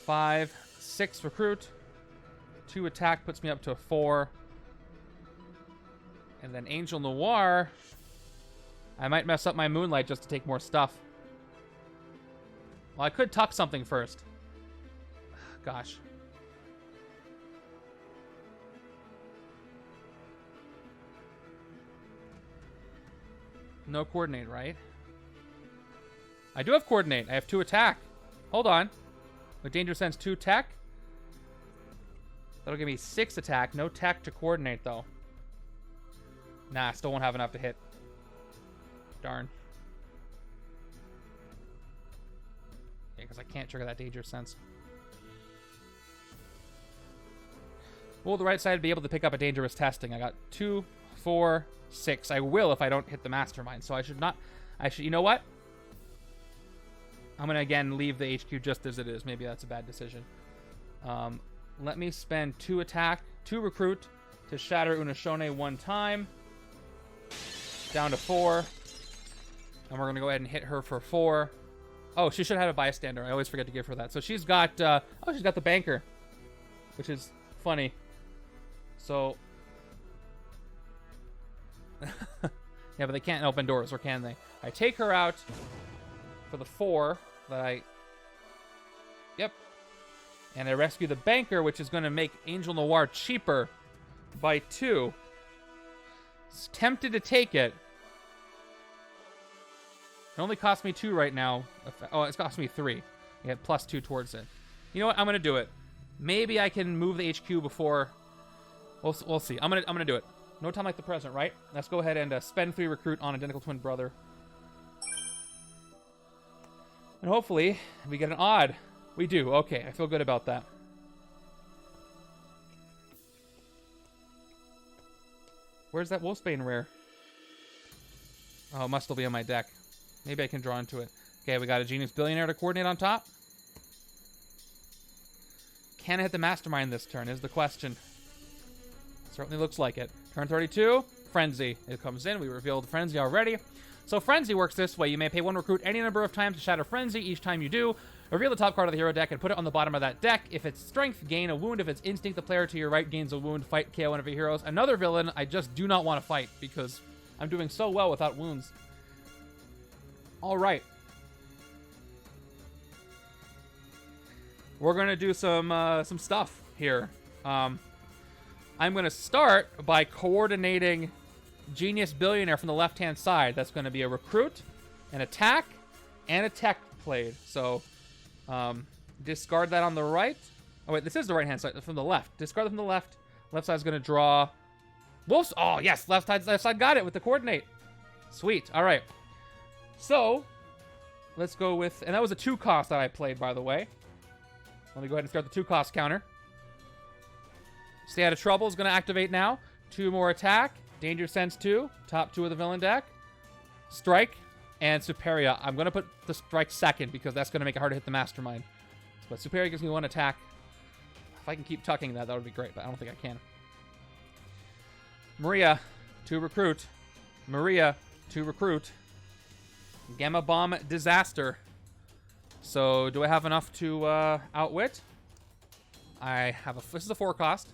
5, 6 recruit. 2 attack puts me up to a 4. And then Angel Noir. I might mess up my Moonlight just to take more stuff. Well, I could tuck something first. Gosh. No coordinate, right? I do have coordinate. I have 2 attack. Hold on. With Danger Sense 2 tech. That'll give me 6 attack. No tech to coordinate, though. Nah, still won't have enough to hit. Darn. Yeah, because I can't trigger that Danger Sense. Will the right side be able to pick up a dangerous testing? I got 2, 4, 6. I will if I don't hit the Mastermind. So I should not... You know what? I'm going to, again, leave the HQ just as it is. Maybe that's a bad decision. Let me spend 2 attack, 2 recruit to shatter Unashone 1 time. Down to 4. And we're going to go ahead and hit her for 4. Oh, she should have a bystander. I always forget to give her that. So she's got... she's got the banker. Which is funny. So... yeah, but they can't open doors, or can they? I take her out for the 4 that I... Yep. And I rescue the banker, which is going to make Angel Noir cheaper by 2. It's tempted to take it. It only costs me 2 right now. Oh, it's cost me 3. I get plus 2 towards it. You know what? I'm going to do it. Maybe I can move the HQ before... We'll see. I'm gonna do it. No time like the present, right? Let's go ahead and spend 3 recruit on Identical Twin Brother. And hopefully, we get an odd. We do. Okay, I feel good about that. Where's that Wolfsbane rare? Oh, it must still be on my deck. Maybe I can draw into it. Okay, we got a Genius Billionaire to coordinate on top. can I hit the Mastermind this turn is the question. Certainly looks like it. Turn 32, Frenzy. It comes in. We revealed Frenzy already. So Frenzy works this way. You may pay 1 recruit any number of times to shatter Frenzy. Each time you do, reveal the top card of the hero deck and put it on the bottom of that deck. If it's Strength, gain a wound. If it's Instinct, the player to your right gains a wound. Fight, KO one of your heroes. Another villain I just do not want to fight because I'm doing so well without wounds. All right. We're going to do some stuff here. I'm going to start by coordinating Genius Billionaire from the left-hand side. That's going to be a recruit, an attack, and a tech played. So discard that on the right. Oh, wait, this is the right-hand side. From the left. Discard it from the left. Left side's going to draw Wolves. Oh, yes. Left side got it with the coordinate. Sweet. All right. So let's go with... And that was a 2-cost that I played, by the way. Let me go ahead and start the 2-cost counter. Stay Out of Trouble is going to activate now. 2 more attack. Danger Sense 2. Top 2 of the villain deck. Strike. And Superior. I'm going to put the Strike second because that's going to make it hard to hit the Mastermind. But Superior gives me 1 attack. If I can keep tucking that would be great, but I don't think I can. Maria. 2 recruit. Maria. 2 recruit. Gamma Bomb Disaster. So, do I have enough to outwit? I have this is a 4-cost.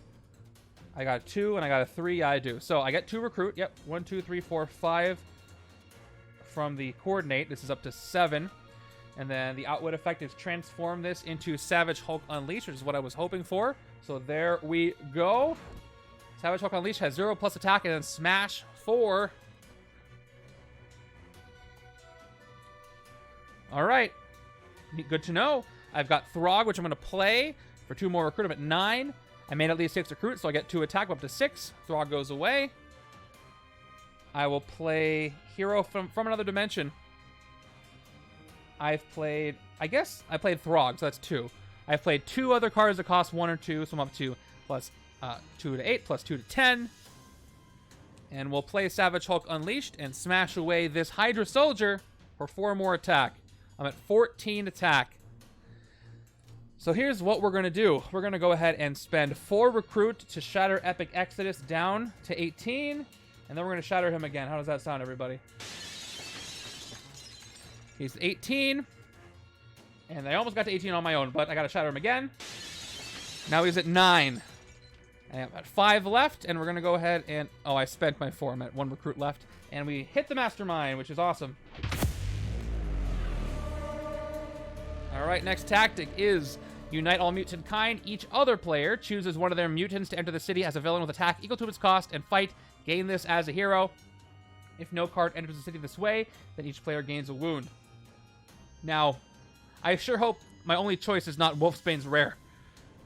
I got a 2 and I got a 3. Yeah, I do. So, I get 2 recruit. Yep. 1, 2, 3, 4, 5 from the coordinate. This is up to 7. And then the outwit effect is transform this into Savage Hulk Unleashed, which is what I was hoping for. So, there we go. Savage Hulk Unleashed has 0 plus attack and then smash 4. All right. Good to know. I've got Throg, which I'm going to play for 2 more recruit. I'm at 9. I made at least 6 recruits, so I get 2 attack up to 6. Throg goes away. I will play Hero from Another Dimension. I've played... I guess I played Throg, so that's 2. I've played 2 other cards that cost 1 or 2, so I'm up to plus 2 to 8, plus 2 to 10. And we'll play Savage Hulk Unleashed and smash away this Hydra Soldier for 4 more attack. I'm at 14 attack. So here's what we're going to do. We're going to go ahead and spend 4 recruit to shatter Epic Exodus down to 18. And then we're going to shatter him again. How does that sound, everybody? He's 18. And I almost got to 18 on my own, but I got to shatter him again. Now he's at 9. I have at 5 left, and we're going to go ahead and... Oh, I spent my 4. I'm at 1 recruit left. And we hit the Mastermind, which is awesome. Alright, next tactic is unite all mutant kind. Each other player chooses one of their mutants to enter the city as a villain with attack equal to its cost and fight. Gain this as a hero. If no card enters the city this way, then each player gains a wound. Now, I sure hope my only choice is not Wolfsbane's Rare.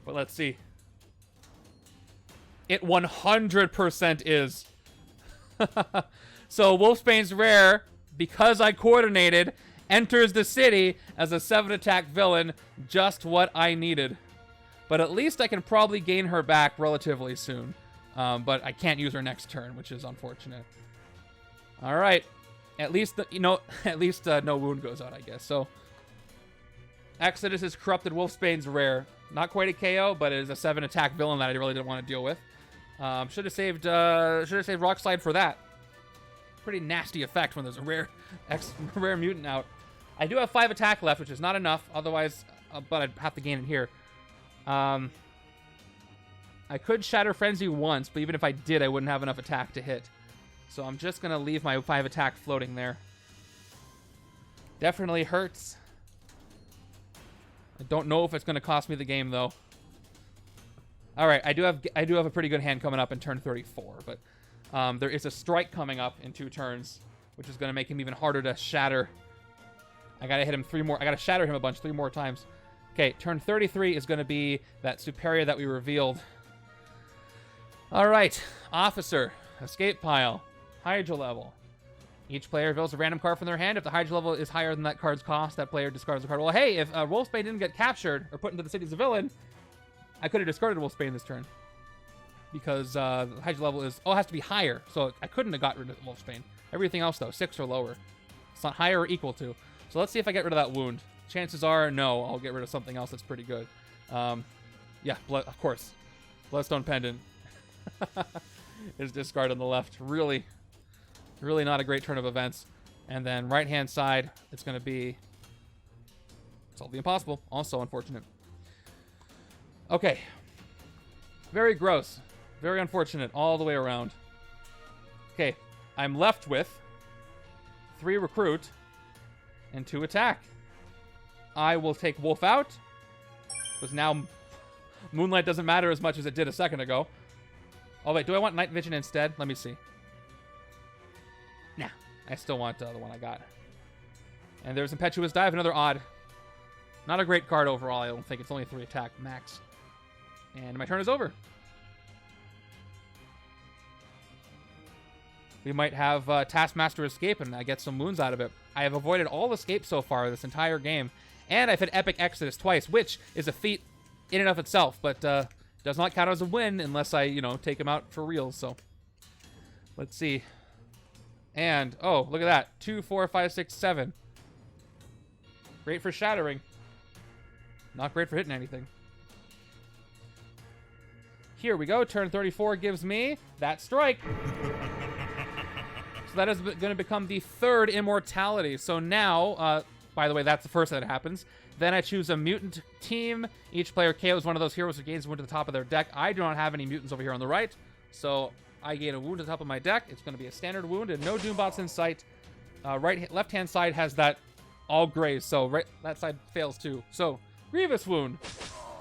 But let's see. It 100% is. So Wolfsbane's Rare, because I coordinated, enters the city as a 7-attack villain, just what I needed. But at least I can probably gain her back relatively soon. But I can't use her next turn, which is unfortunate. All right, at least no wound goes out, I guess. So Exodus is corrupted Wolfsbane's Rare, not quite a KO, but it is a 7-attack villain that I really didn't want to deal with. Should have saved Rock Slide for that. Pretty nasty effect when there's a rare mutant out. I do have 5 attack left, which is not enough. Otherwise, but I'd have to gain it here. I could Shatter Frenzy once, but even if I did, I wouldn't have enough attack to hit. So I'm just going to leave my 5 attack floating there. Definitely hurts. I don't know if it's going to cost me the game, though. All right, I do have a pretty good hand coming up in turn 34, but there is a strike coming up in 2 turns, which is going to make him even harder to shatter. I got to hit him 3 more. I got to shatter him a bunch 3 more times. Okay, turn 33 is going to be that Superior that we revealed. All right, Officer, Escape Pile, Hydra level. Each player reveals a random card from their hand. If the Hydra level is higher than that card's cost, that player discards the card. Well, hey, if Wolfsbane didn't get captured or put into the city as a villain, I could have discarded Wolfsbane this turn. Because the Hydra level is... Oh, it has to be higher. So I couldn't have got rid of Wolfsbane. Everything else, though, 6 or lower. It's not higher or equal to. So let's see if I get rid of that wound. Chances are, no, I'll get rid of something else that's pretty good. Yeah, of course. Bloodstone Pendant is discard on the left. Really, really not a great turn of events. And then right-hand side, it's going to be Solve the Impossible. Also unfortunate. Okay. Very gross. Very unfortunate all the way around. Okay. I'm left with 3 recruit and 2 attack. I will take Wolf out, because now Moonlight doesn't matter as much as it did a second ago. Oh, wait. Do I want Night Vision instead? Let me see. Nah. I still want the one I got. And there's Impetuous Dive, another odd. Not a great card overall, I don't think. It's only 3 attack max. And my turn is over. We might have Taskmaster escape, and I get some wounds out of it. I have avoided all escapes so far this entire game. And I've had Epic Exodus twice, which is a feat in and of itself, but does not count as a win unless I, take him out for real. So let's see. And, oh, look at that. 2, 4, 5, 6, 7. Great for shattering. Not great for hitting anything. Here we go. Turn 34 gives me that strike. So that is going to become the 3rd immortality. So now, by the way, that's the first that happens. Then I choose a mutant team. Each player KOs one of those heroes who gains a wound to the top of their deck. I do not have any mutants over here on the right. So I gain a wound to the top of my deck. It's going to be a standard wound and no Doombots in sight. Left-hand side has that all grays, so that side fails too. So, Grievous Wound.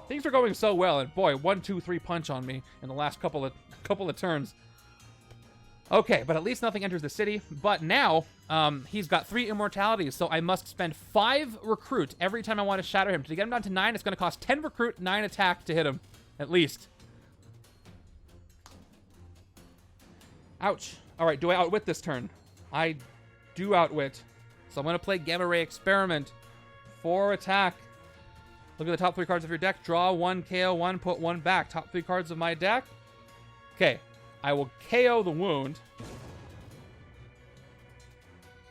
Things are going so well, and boy, 1, 2, 3 punch on me in the last couple of turns. Okay, but at least nothing enters the city. But now, he's got 3 immortalities, so I must spend 5 recruit every time I want to shatter him. To get him down to 9, it's going to cost 10 recruit, 9 attack to hit him, at least. Ouch. All right, do I outwit this turn? I do outwit. So I'm going to play Gamma Ray Experiment. 4 attack. Look at the top 3 cards of your deck. Draw 1, KO 1, put 1 back. Top 3 cards of my deck. Okay. I will KO the wound.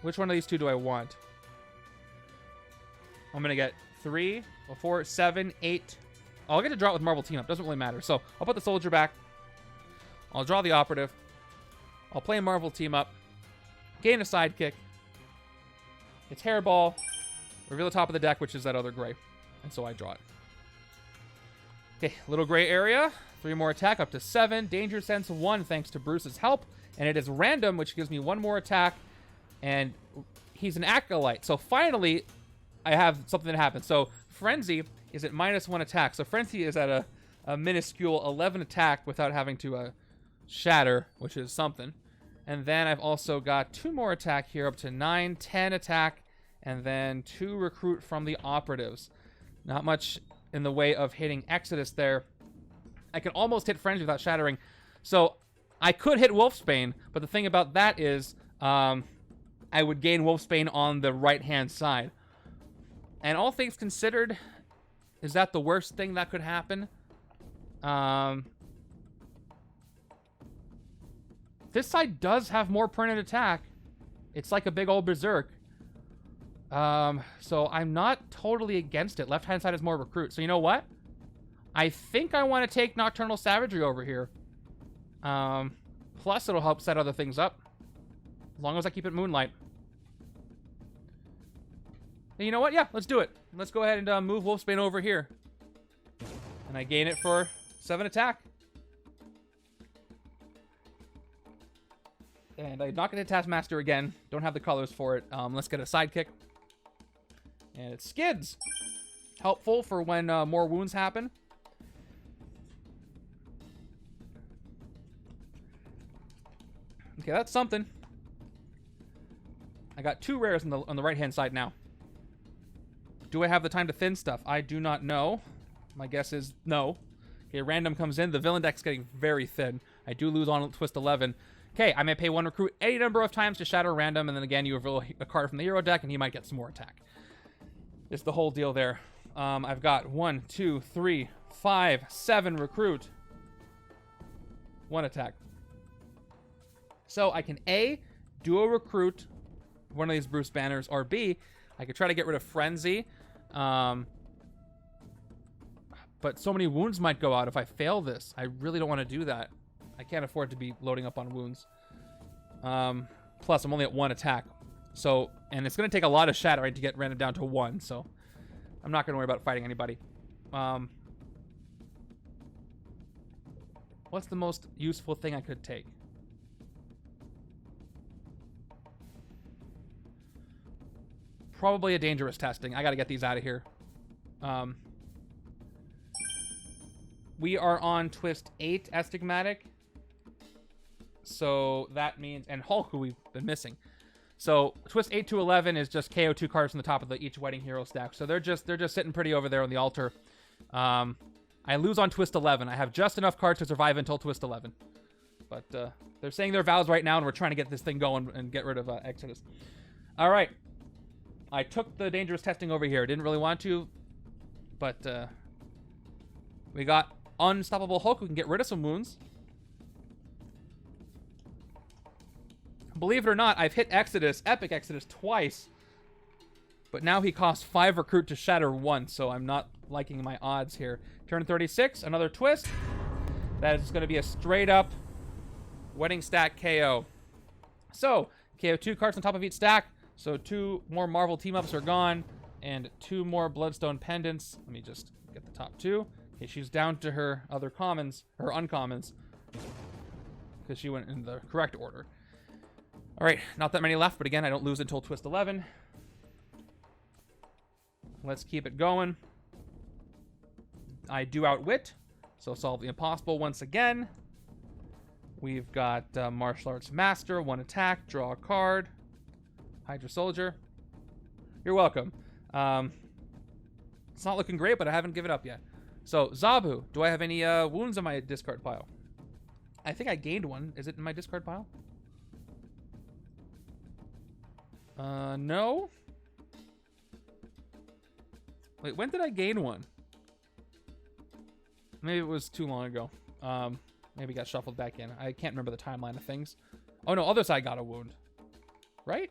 Which one of these 2 do I want? I'm going to get 3, 4, 7, 8. Oh, I'll get to draw it with Marvel Team Up. Doesn't really matter. So I'll put the soldier back. I'll draw the operative. I'll play Marvel Team Up. Gain a sidekick. It's Hairball. Reveal the top of the deck, which is that other gray. And so I draw it. Okay, little gray area. 3 more attack, up to 7. Danger Sense 1, thanks to Bruce's help. And it is random, which gives me 1 more attack. And he's an Acolyte. So finally, I have something that happens. So Frenzy is at -1 attack. So Frenzy is at a minuscule 11 attack without having to shatter, which is something. And then I've also got 2 more attack here, up to 9, 10 attack, and then 2 recruit from the operatives. Not much in the way of hitting Exodus there. I can almost hit Frenzy without shattering. So I could hit Wolfsbane, but the thing about that is I would gain Wolfsbane on the right-hand side. And all things considered, is that the worst thing that could happen? This side does have more printed attack. It's like a big old berserk. So I'm not totally against it. Left-hand side is more recruit. So you know what? I think I want to take Nocturnal Savagery over here. Plus, it'll help set other things up. As long as I keep it Moonlight. And you know what? Yeah, let's do it. Let's go ahead and move Wolfsbane over here. And I gain it for 7 attack. And I'm not going to Taskmaster again. Don't have the colors for it. Let's get a sidekick. And it's Skids. Helpful for when more wounds happen. Okay, that's something. I got 2 rares on the right-hand side now. Do I have the time to thin stuff? I do not know. My guess is no. Okay, random comes in. The villain deck's getting very thin. I do lose on Twist 11. Okay, I may pay 1 recruit any number of times to shatter random, and then again, you reveal a card from the hero deck, and he might get some more attack. It's the whole deal there. I've got 1, 2, 3, 5, 7 recruit. 1 attack. So I can A, do a recruit, one of these Bruce banners, or B, I could try to get rid of Frenzy. But so many wounds might go out if I fail this. I really don't want to do that. I can't afford to be loading up on wounds. Plus, I'm only at 1 attack. So, and it's going to take a lot of shattering to get random down to 1. So, I'm not going to worry about fighting anybody. What's the most useful thing I could take? Probably a dangerous testing. I got to get these out of here. We are on twist 8 Astigmatic. So that means, and Hulk, who we've been missing. So twist 8 to 11 is just KO 2 cards from the top of each Wedding Hero stack. So they're just sitting pretty over there on the altar. I lose on twist 11. I have just enough cards to survive until twist 11. But they're saying their vows right now, and we're trying to get this thing going and get rid of Exodus. All right. I took the dangerous testing over here. Didn't really want to, but we got Unstoppable Hulk who can get rid of some wounds. Believe it or not, I've hit Exodus, Epic Exodus, twice. But now he costs 5 recruit to shatter 1, so I'm not liking my odds here. Turn 36, another twist. That is going to be a straight up wedding stack KO. So, KO 2 cards on top of each stack. So 2 more Marvel team-ups are gone, and 2 more Bloodstone pendants. Let me just get the top 2. Okay, she's down to her other commons, her uncommons, because she went in the correct order. All right, not that many left, but again, I don't lose until twist 11. Let's keep it going. I do outwit, so solve the impossible once again. We've got Martial Arts Master, 1 attack, draw a card. Hydra Soldier. You're welcome. It's not looking great, but I haven't given up yet. So, Zabu. Do I have any wounds in my discard pile? I think I gained one. Is it in my discard pile? No. Wait, when did I gain one? Maybe it was too long ago. Maybe it got shuffled back in. I can't remember the timeline of things. Oh no, other side got a wound. Right?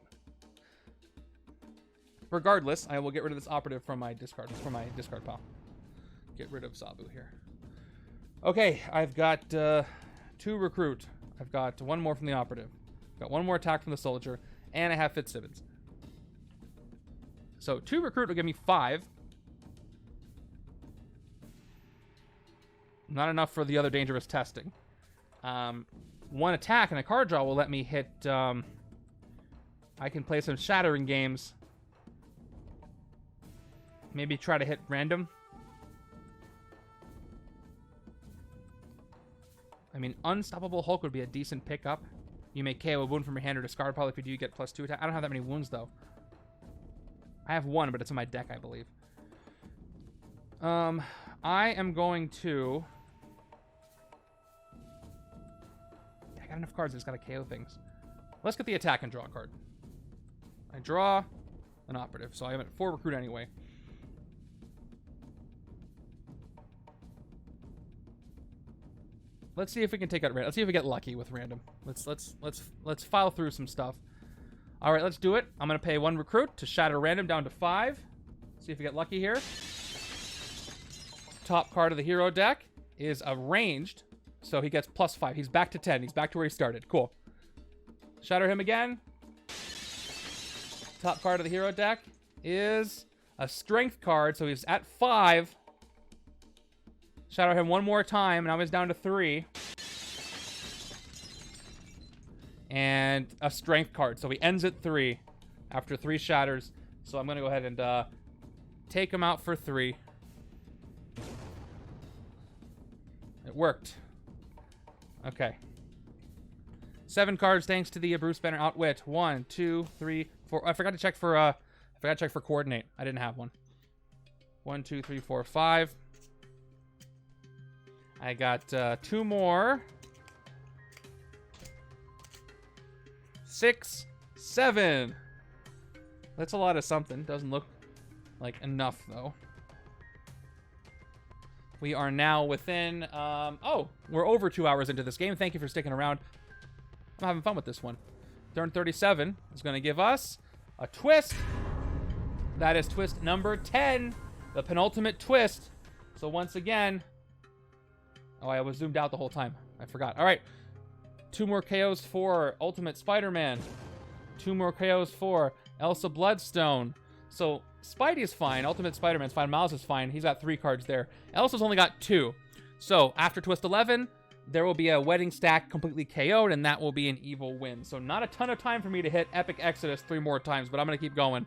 Regardless, I will get rid of this operative from my discard pile. Get rid of Zabu here. Okay, I've got 2 recruit. I've got 1 more from the operative. Got 1 more attack from the soldier, and I have Fitzsimmons. So 2 recruit will give me 5. Not enough for the other dangerous testing. 1 attack and a card draw will let me hit. I can play some shattering games. Maybe try to hit random. I mean, Unstoppable Hulk would be a decent pickup. You may KO a wound from your hand or discard pile. If you do, you get +2 attack. I don't have that many wounds, though. I have 1, but it's in my deck, I believe. I am going to... I got enough cards. I just got to KO things. Let's get the attack and draw a card. I draw an operative, so I am at 4 recruit anyway. Let's see if we can take out random. Let's see if we get lucky with random. Let's file through some stuff. All right, let's do it. I'm gonna pay 1 recruit to shatter random down to 5. See if we get lucky here. Top card of the hero deck is a ranged, so he gets +5. He's back to 10. He's back to where he started. Cool. Shatter him again. Top card of the hero deck is a strength card, so he's at 5. Shadow him 1 more time. Now he's down to 3. And a strength card. So he ends at 3 after 3 shatters. So I'm going to go ahead and take him out for 3. It worked. Okay. 7 cards thanks to the Bruce Banner Outwit. 1, 2, 3, 4. I forgot to check for coordinate. I didn't have one. 1, 2, 3, 4, 5. I got 2 more. 6, 7. That's a lot of something. Doesn't look like enough, though. We are now within... oh, we're over 2 hours into this game. Thank you for sticking around. I'm having fun with this one. Turn 37 is going to give us a twist. That is twist number 10. The penultimate twist. So once again... Oh, I was zoomed out the whole time. I forgot. All right. 2 more KOs for Ultimate Spider-Man. 2 more KOs for Elsa Bloodstone. So Spidey's fine. Ultimate Spider-Man's fine. Miles is fine. He's got 3 cards there. Elsa's only got 2. So after Twist 11, there will be a Wedding Stack completely KO'd, and that will be an evil win. So not a ton of time for me to hit Epic Exodus 3 more times, but I'm going to keep going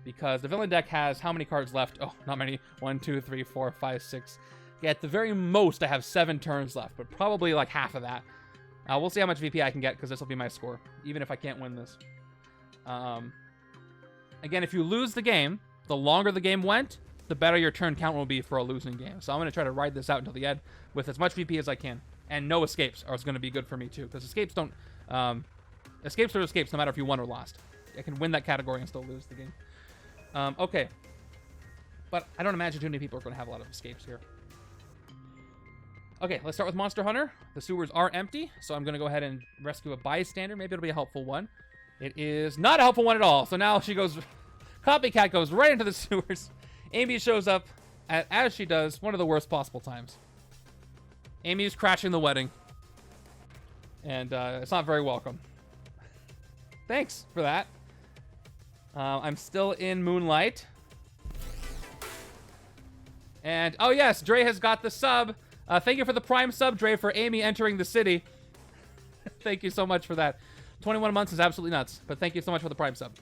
because the villain deck has how many cards left? Oh, not many. 1, 2, 3, 4, 5, 6. Yeah, at the very most, I have 7 turns left, but probably like half of that. We'll see how much VP I can get because this will be my score, even if I can't win this. Again, if you lose the game, the longer the game went, the better your turn count will be for a losing game. So I'm going to try to ride this out until the end with as much VP as I can. And no escapes are going to be good for me, too, because escapes don't... escapes are escapes no matter if you won or lost. I can win that category and still lose the game. Okay. But I don't imagine too many people are going to have a lot of escapes here. Okay, let's start with Monster Hunter. The sewers are empty, so I'm going to go ahead and rescue a bystander. Maybe it'll be a helpful one. It is not a helpful one at all. So now she goes... Copycat goes right into the sewers. Amy shows up, as she does, one of the worst possible times. Amy is crashing the wedding. And it's not very welcome. Thanks for that. I'm still in Moonlight. And, oh yes, Dre has got the sub. Thank you for the Prime sub, Dre, for Amy entering the city. Thank you so much for that. 21 months is absolutely nuts, but thank you so much for the Prime sub.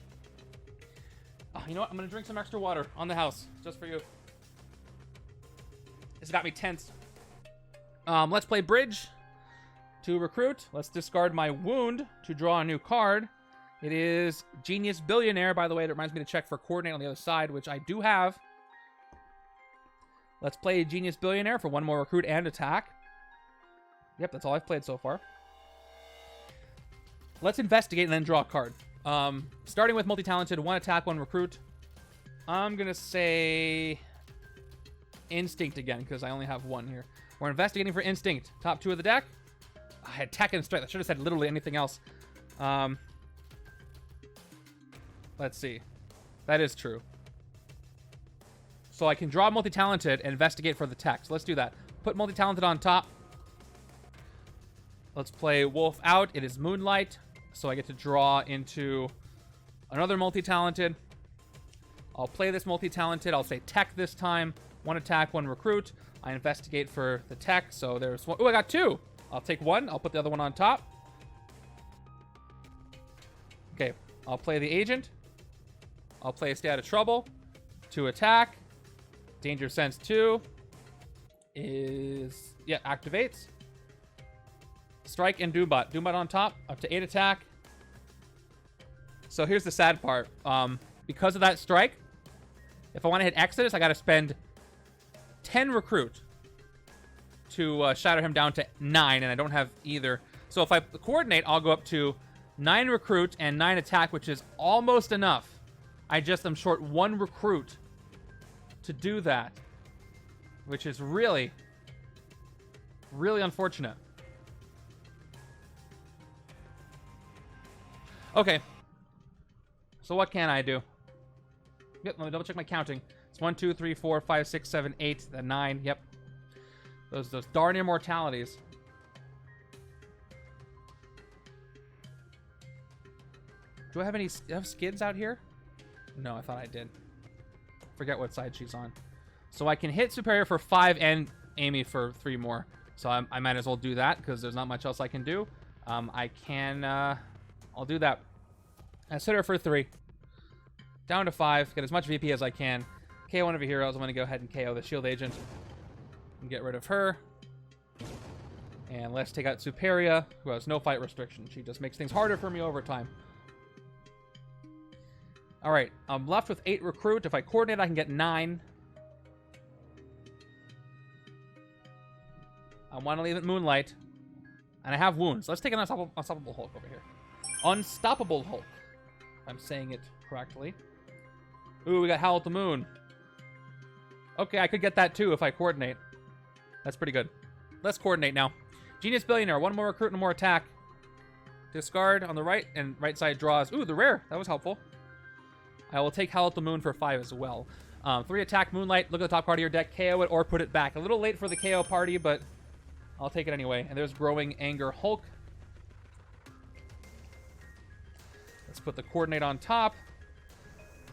Oh, you know what? I'm going to drink some extra water on the house, just for you. This got me tense. Let's play Bridge to recruit. Let's discard my Wound to draw a new card. It is Genius Billionaire, by the way. That reminds me to check for Coordinate on the other side, which I do have. Let's play Genius Billionaire for 1 more recruit and attack. Yep, that's all I've played so far. Let's investigate and then draw a card. Starting with Multi-Talented, 1 attack, 1 recruit. I'm going to say Instinct again, because I only have 1 here. We're investigating for Instinct. Top 2 of the deck. I had Tech and Strength. I should have said literally anything else. Let's see. That is true. So I can draw Multi-Talented and investigate for the tech. So let's do that. Put Multi-Talented on top. Let's play Wolf out. It is Moonlight. So I get to draw into another Multi-Talented. I'll play this Multi-Talented. I'll say Tech this time. 1 attack, 1 recruit. I investigate for the tech. So there's 1. Oh, I got 2. I'll take 1. I'll put the other one on top. Okay. I'll play the Agent. I'll play Stay Out of Trouble. 2 attack. Danger Sense 2 is... Yeah, activates. Strike and Doombot. Doombot on top. Up to 8 attack. So here's the sad part. Because of that strike, if I want to hit Exodus, I got to spend 10 recruit to shatter him down to 9, and I don't have either. So if I coordinate, I'll go up to 9 recruit and 9 attack, which is almost enough. I just am short 1 recruit to do that, which is really, really unfortunate. Okay. So what can I do? Yep, let me double check my counting. It's 1, 2, 3, 4, 5, 6, 7, 8, then 9. Yep. Those darn immortalities. Do I have any skids out here? No, I thought I did. Forget what side she's on. So I can hit Superior for 5 and Amy for 3 more. So I might as well do that because there's not much else I can do. I'll do that. Let's hit her for 3. Down to 5. Get as much VP as I can. KO one of your heroes. I'm going to go ahead and KO the Shield Agent. And get rid of her. And let's take out Superia, who has no fight restriction. She just makes things harder for me over time. Alright, I'm left with 8 recruit. If I coordinate, I can get 9. I want to leave it Moonlight. And I have wounds. Let's take an Unstoppable Hulk over here. Unstoppable Hulk. I'm saying it correctly. Ooh, we got Howl at the Moon. Okay, I could get that too if I coordinate. That's pretty good. Let's coordinate now. Genius Billionaire. 1 more recruit and 1 more attack. Discard on the right, and right side draws. Ooh, the rare. That was helpful. I will take Howl at the Moon for 5 as well. 3 attack Moonlight. Look at the top card of your deck. KO it or put it back. A little late for the KO party, but I'll take it anyway. And there's Growing Anger Hulk. Let's put the Coordinate on top.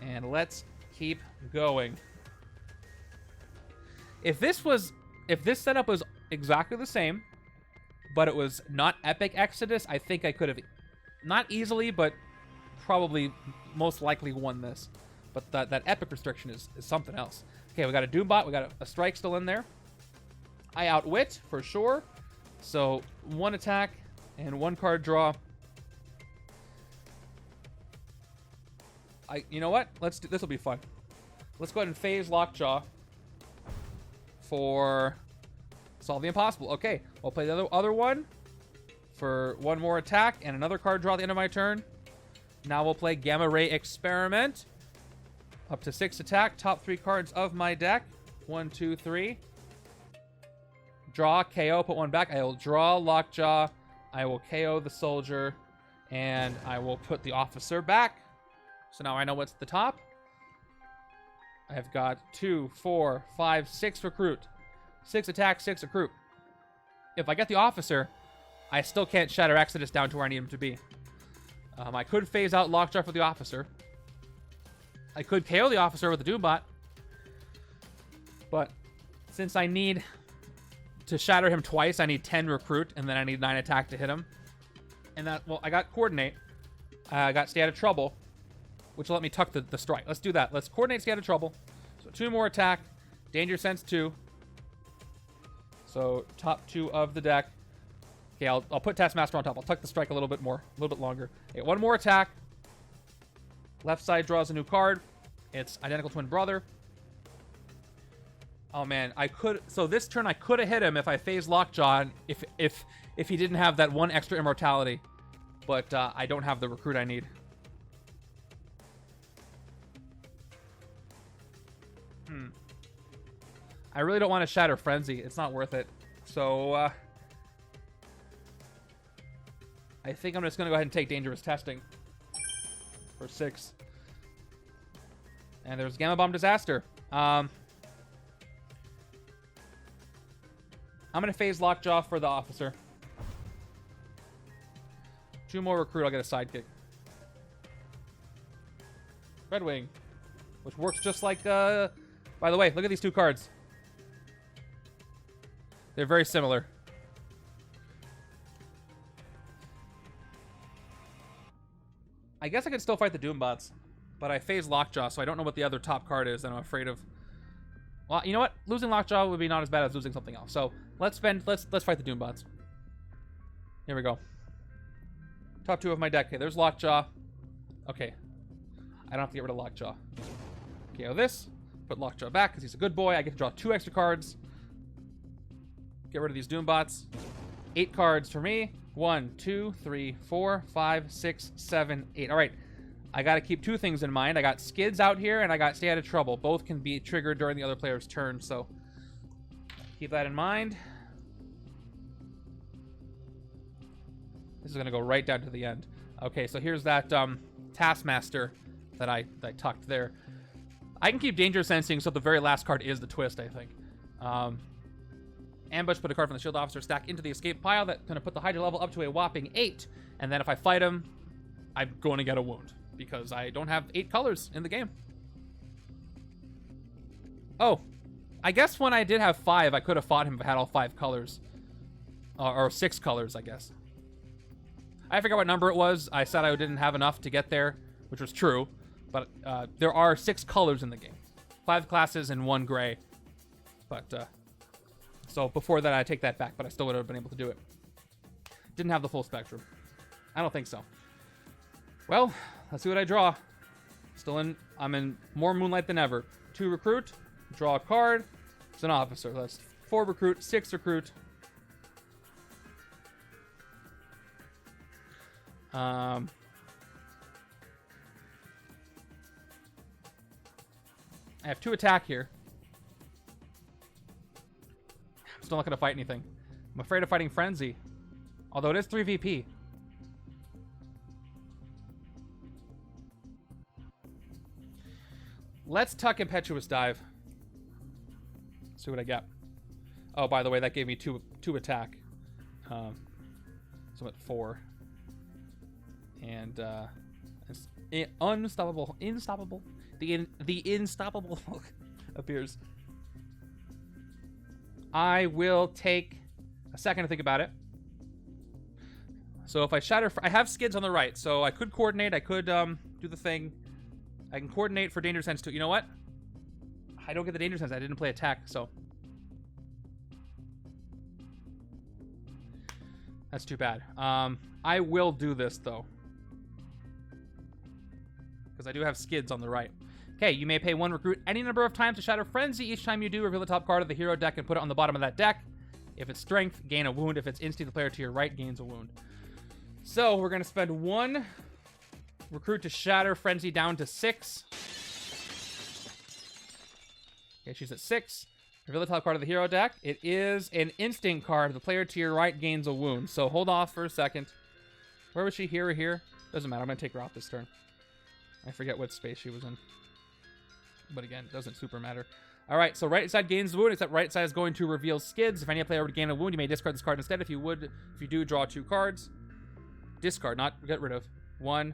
And let's keep going. If this setup was exactly the same, but it was not Epic Exodus, I think I could have, not easily, but probably most likely won this. But that Epic restriction is something else. Okay, we got a Doombot. We got a Strike still in there. I outwit, for sure. So, 1 attack and 1 card draw. You know what? This will be fun. Let's go ahead and phase Lockjaw for Solve the Impossible. Okay, I'll play the other one for 1 more attack and another card draw at the end of my turn. Now we'll play Gamma Ray Experiment. Up to 6 attack. Top 3 cards of my deck. 1, 2, 3. Draw, KO, put 1 back. I will draw Lockjaw. I will KO the Soldier. And I will put the Officer back. So now I know what's at the top. I've got 2, 4, 5, 6 Recruit. 6 attack, 6 Recruit. If I get the Officer, I still can't Shatter Exodus down to where I need him to be. I could phase out Lockjaw for the Officer. I could KO the Officer with the Doombot. But since I need to shatter him twice, I need 10 Recruit, and then I need 9 attack to hit him. And that, well, I got Coordinate. I got Stay Out of Trouble, which will let me tuck the Strike. Let's do that. Let's Coordinate, Stay Out of Trouble. So 2 more attack. Danger Sense 2. So top 2 of the deck. Okay, I'll put Taskmaster on top. I'll tuck the Strike a little bit more, a little bit longer. Okay, 1 more attack. Left side draws a new card. It's Identical Twin Brother. Oh man, so this turn I could have hit him if I phased Lockjaw, if he didn't have that 1 extra immortality. But I don't have the Recruit I need. I really don't want to Shatter Frenzy. It's not worth it. So I think I'm just going to go ahead and take Dangerous Testing for 6. And there's Gamma Bomb Disaster. I'm going to phase Lockjaw for the Officer. 2 more Recruit, I'll get a Sidekick. Red Wing, which works just like, by the way, look at these 2 cards. They're very similar. I guess I could still fight the Doombots, but I phase Lockjaw, so I don't know what the other top card is, and I'm afraid of. Well, you know what? Losing Lockjaw would be not as bad as losing something else. So let's fight the Doombots. Here we go. Top 2 of my deck. Okay, there's Lockjaw. Okay, I don't have to get rid of Lockjaw. KO this. Put Lockjaw back because he's a good boy. I get to draw 2 extra cards. Get rid of these Doombots. 8 cards for me. 1, 2, 3, 4, 5, 6, 7, 8. All right. I got to keep 2 things in mind. I got Skids out here, and I got Stay Out of Trouble. Both can be triggered during the other player's turn, so keep that in mind. This is going to go right down to the end. Okay, so here's that Taskmaster that I tucked there. I can keep Danger Sensing, so the very last card is the twist, I think. Ambush, put a card from the Shield Officer stack into the escape pile. That's going to put the Hydra level up to a whopping 8. And then if I fight him, I'm going to get a wound, because I don't have 8 colors in the game. Oh, I guess when I did have 5, I could have fought him if I had all 5 colors. Or 6 colors, I guess. I forgot what number it was. I said I didn't have enough to get there, which was true. But there are 6 colors in the game. 5 classes and 1 gray. But, so before that, I take that back, but I still would have been able to do it. Didn't have the full spectrum. I don't think so. Well, let's see what I draw. I'm in more Moonlight than ever. 2 Recruit, draw a card. It's an Officer. That's 4 Recruit, 6 Recruit. I have 2 attack here. I'm still not going to fight anything. I'm afraid of fighting Frenzy. Although it is 3 VP. Let's tuck Impetuous Dive. See what I get. Oh, by the way, that gave me two attack. So I'm at 4. And unstoppable. The unstoppable Hulk appears. I will take a second to think about it. So if I shatter, I have skids on the right, so I could coordinate. I could do the thing. I can coordinate for danger sense too. You know what? I don't get the danger sense. I didn't play attack, so that's too bad. I will do this though, because I do have skids on the right. Okay, you may pay 1 recruit any number of times to Shatter Frenzy. Each time you do, reveal the top card of the hero deck and put it on the bottom of that deck. If it's strength, gain a wound. If it's instinct, the player to your right gains a wound. So we're going to spend 1 recruit to Shatter Frenzy down to 6. Okay, she's at 6. Reveal the top card of the hero deck. It is an instinct card. The player to your right gains a wound. So hold off for a second. Where was she? Here or here? Doesn't matter. I'm going to take her off this turn. I forget what space she was in. But again, it doesn't super matter. All right, so right side gains the wound, except right side is going to reveal skids. If any player would gain a wound, you may discard this card instead. If you do, draw 2 cards. Discard, not get rid of. 1,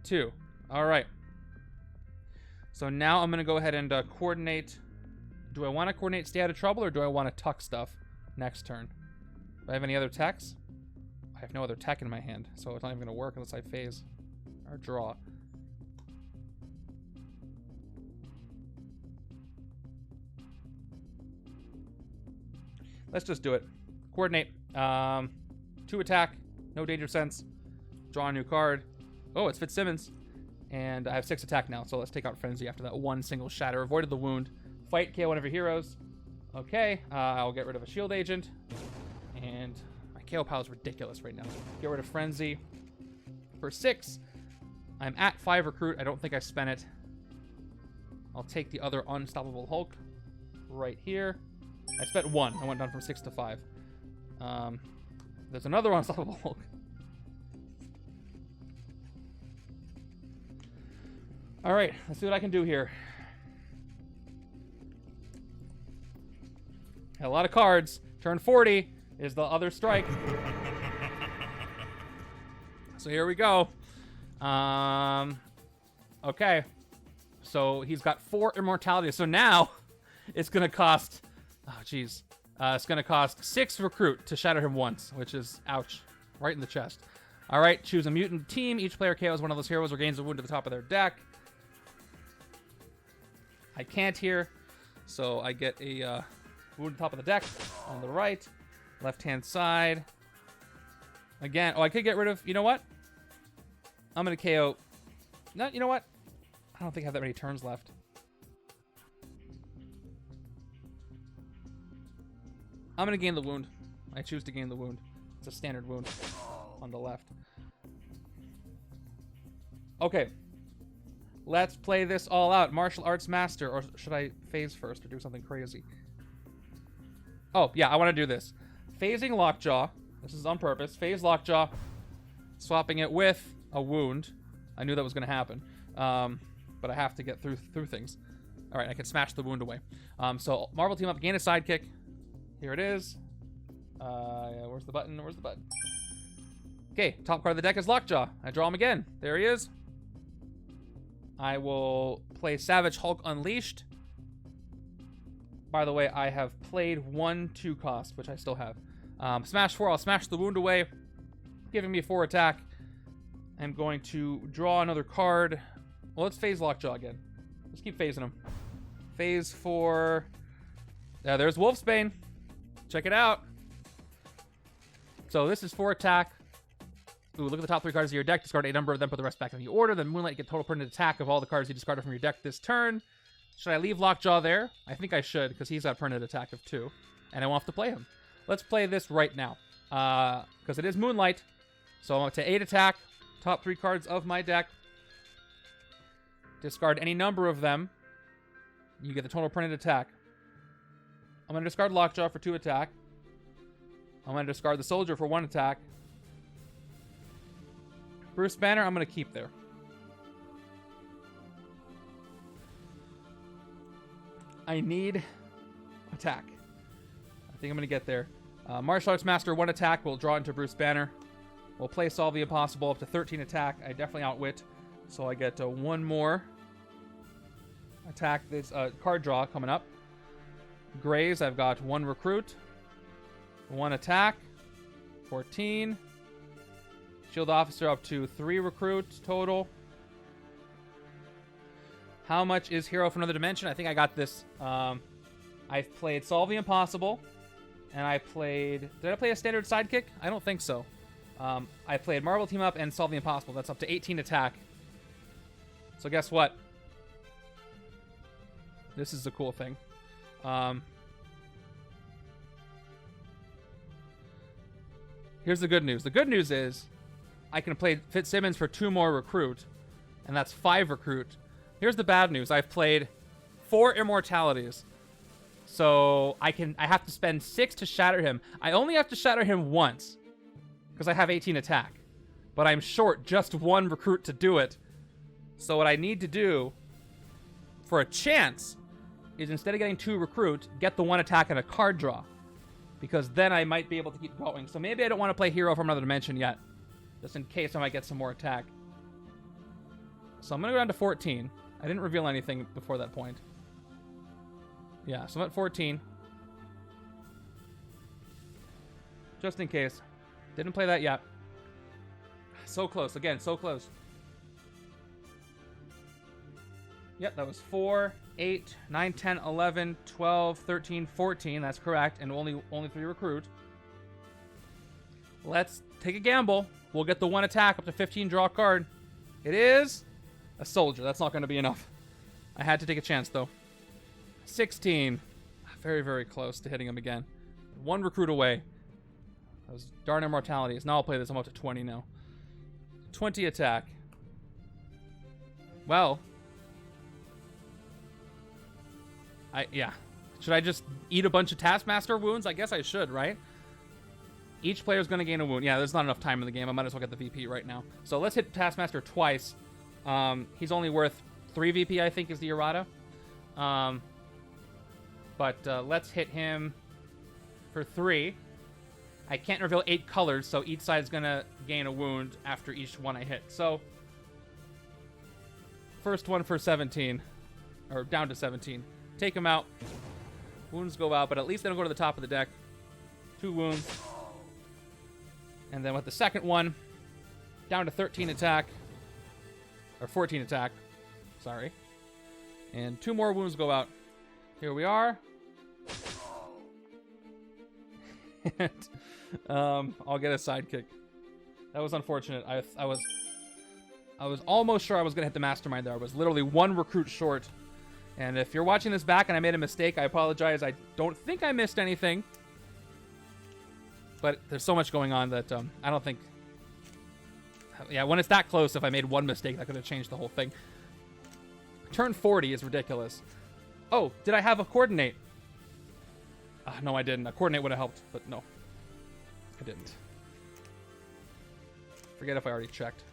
2. All right. So now I'm going to go ahead and coordinate. Do I want to coordinate stay out of trouble, or do I want to tuck stuff next turn? Do I have any other techs? I have no other tech in my hand, so it's not even going to work unless I phase or draw. Let's just do it. Coordinate. 2 attack. No danger sense. Draw a new card. Oh, it's Fitzsimmons. And I have 6 attack now, so let's take out Frenzy after that 1 single shatter. Avoided the wound. Fight, KO one of your heroes. Okay, I'll get rid of a shield agent. And my KO pile is ridiculous right now. Get rid of Frenzy. For 6, I'm at 5 recruit. I don't think I spent it. I'll take the other Unstoppable Hulk right here. I spent 1. I went down from 6 to 5. There's another Unstoppable Hulk. All right, let's see what I can do here. A lot of cards. Turn 40 is the other strike. So here we go. Okay. So he's got 4 immortality. So now it's going to cost... Oh, jeez. It's going to cost 6 recruit to shatter him once, which is, ouch, right in the chest. All right, choose a mutant team. Each player KOs one of those heroes or gains a wound to the top of their deck. I can't here, so I get a wound at the top of the deck on the right, left-hand side. Again, oh, I could get rid of, you know what? I'm going to KO. No, you know what? I don't think I have that many turns left. I'm going to gain the wound. I choose to gain the wound. It's a standard wound on the left. Okay. Let's play this all out. Martial Arts Master. Or should I phase first or do something crazy? Oh, yeah, I want to do this. Phasing Lockjaw. This is on purpose. Phase Lockjaw. Swapping it with a wound. I knew that was going to happen. But I have to get through things. All right, I can smash the wound away. So Marvel team up. Gain a sidekick. Here it is. Where's the button? Where's the button? Okay, top card of the deck is Lockjaw. I draw him again. There he is. I will play Savage Hulk Unleashed. By the way, I have played 1 2 cost, which I still have. Smash 4, I'll smash the wound away, giving me 4 attack. I'm going to draw another card. Well, let's phase Lockjaw again. Let's keep phasing him. Phase 4. There's Wolfsbane. Check it out. So this is 4 attack. Ooh, look at the top 3 cards of your deck. Discard a number of them, put the rest back in the order. Then Moonlight, get total permanent attack of all the cards you discarded from your deck this turn. Should I leave Lockjaw there? I think I should, because he's got permanent attack of 2. And I won't have to play him. Let's play this right now. Because it is Moonlight. So I'm up to 8 attack. Top 3 cards of my deck. Discard any number of them. You get the total permanent attack. I'm going to discard Lockjaw for 2 attack. I'm going to discard the Soldier for 1 attack. Bruce Banner, I'm going to keep there. I need attack. I think I'm going to get there. Martial Arts Master, 1 attack. We'll draw into Bruce Banner. We'll play Solve the Impossible up to 13 attack. I definitely outwit. So I get 1 more attack. This card draw coming up. Grays, I've got 1 recruit. 1 attack. 14. Shield Officer up to 3 recruits total. How much is Hero from Another Dimension? I think I got this. I've played Solve the Impossible. And I played... Did I play a standard sidekick? I don't think so. I played Marvel Team Up and Solve the Impossible. That's up to 18 attack. So guess what? This is the cool thing. Here's the good news. The good news is I can play Fitzsimmons for 2 more recruit. And that's 5 recruit. Here's the bad news. I've played 4 immortalities. So I have to spend 6 to shatter him. I only have to shatter him once because I have 18 attack. But I'm short just 1 recruit to do it. So what I need to do for a chance is instead of getting 2 recruit, get the 1 attack and a card draw. Because then I might be able to keep going. So maybe I don't want to play Hero from Another Dimension yet. Just in case I might get some more attack. So I'm going to go down to 14. I didn't reveal anything before that point. Yeah, so I'm at 14. Just in case. Didn't play that yet. So close. Again, so close. Yep, that was 4, 8, 9, 10, 11, 12, 13, 14. That's correct. And only 3 recruit. Let's take a gamble. We'll get the 1 attack up to 15, draw a card. It is a soldier. That's not going to be enough. I had to take a chance, though. 16. Very, very close to hitting him again. 1 recruit away. Those darn immortalities. Now I'll play this. I'm up to 20 now. 20 attack. Well. Yeah. Should I just eat a bunch of Taskmaster wounds? I guess I should, right? Each player is going to gain a wound. Yeah, there's not enough time in the game. I might as well get the VP right now. So let's hit Taskmaster twice. He's only worth 3 VP, I think, is the errata. But let's hit him for 3. I can't reveal 8 colors, so each side's going to gain a wound after each one I hit. So, first one for 17. Or down to 17. Take him out. Wounds go out, but at least they don't go to the top of the deck. 2 wounds. And then with the second one, down to 13 attack. Or 14 attack. Sorry. And 2 more wounds go out. Here we are. And, I'll get a sidekick. That was unfortunate. I was almost sure I was gonna hit the Mastermind there. I was literally 1 recruit short. And if you're watching this back and I made a mistake, I apologize. I don't think I missed anything. But there's so much going on that I don't think... Yeah, when it's that close, if I made 1 mistake, that could have changed the whole thing. Turn 40 is ridiculous. Oh, did I have a coordinate? No, I didn't. A coordinate would have helped, but no. I didn't. Forget if I already checked.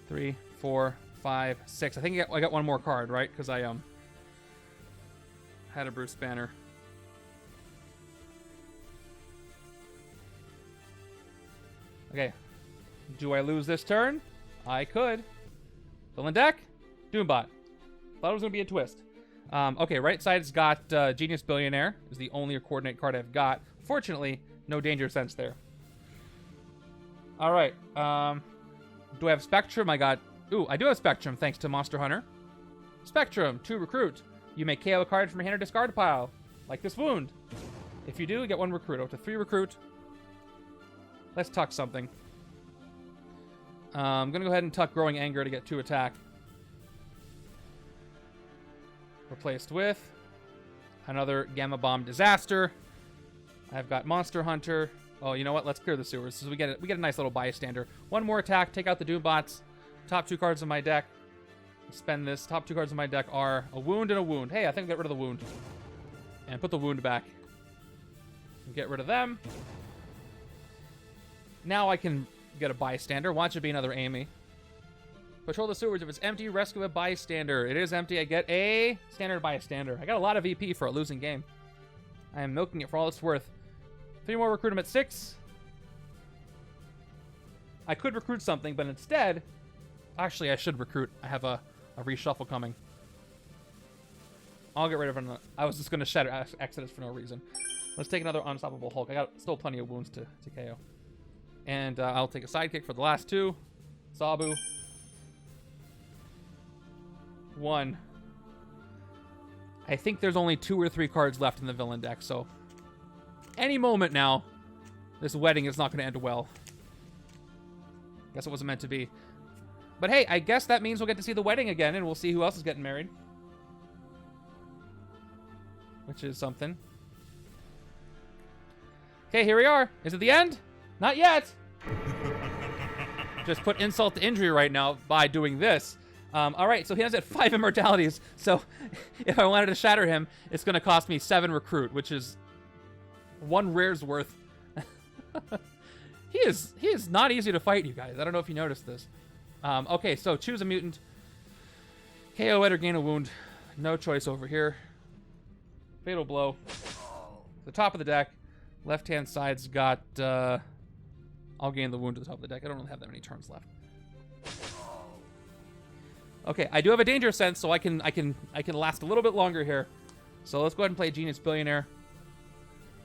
3, 4, 5, 6. I think I got 1 more card, right? Because I had a Bruce Banner. Okay. Do I lose this turn? I could. Fill in deck. Doombot. Thought it was going to be a twist. Okay, right side's got Genius Billionaire. Is the only coordinate card I've got. Fortunately, no danger sense there. Alright. Do I have Spectrum? I got... Ooh, I do have Spectrum, thanks to Monster Hunter. Spectrum, 2 recruit. You may KO a card from your hand or discard pile. Like this wound. If you do, you get 1 recruit. Up to 3 recruit. Let's tuck something. I'm going to go ahead and tuck Growing Anger to get 2 attack. Replaced with another Gamma Bomb Disaster. I've got Monster Hunter. Oh, you know what? Let's clear the sewers. So we get a nice little bystander. 1 more attack. Take out the Doombots. Top 2 cards of my deck. Spend this. Top 2 cards of my deck are a wound and a wound. Hey, I think I'll get rid of the wound. And put the wound back. Get rid of them. Now I can get a bystander. Watch it be another Amy. Patrol the sewers. If it's empty, rescue a bystander. It is empty. I get a standard bystander. I got a lot of VP for a losing game. I am milking it for all it's worth. 3 more, recruit him at 6. I could recruit something, but instead... Actually, I should recruit. I have a reshuffle coming. I'll get rid of him. I was just going to shatter Exodus for no reason. Let's take another Unstoppable Hulk. I got still plenty of wounds to KO. And I'll take a sidekick for the last 2. Sabu. 1. I think there's only 2 or 3 cards left in the villain deck, so... Any moment now, this wedding is not going to end well. Guess it wasn't meant to be. But hey, I guess that means we'll get to see the wedding again, and we'll see who else is getting married. Which is something. Okay, here we are. Is it the end? Not yet. Just put insult to injury right now by doing this. All right, so he has at 5 immortalities. So if I wanted to shatter him, it's going to cost me 7 recruit, which is 1 rare's worth. He is not easy to fight, you guys. I don't know if you noticed this. Okay, so choose a mutant. KO it or gain a wound. No choice over here. Fatal blow. The top of the deck. Left-hand side's got... I'll gain the wound to the top of the deck. I don't really have that many turns left. Okay, I do have a danger sense, so I can last a little bit longer here. So let's go ahead and play Genius Billionaire.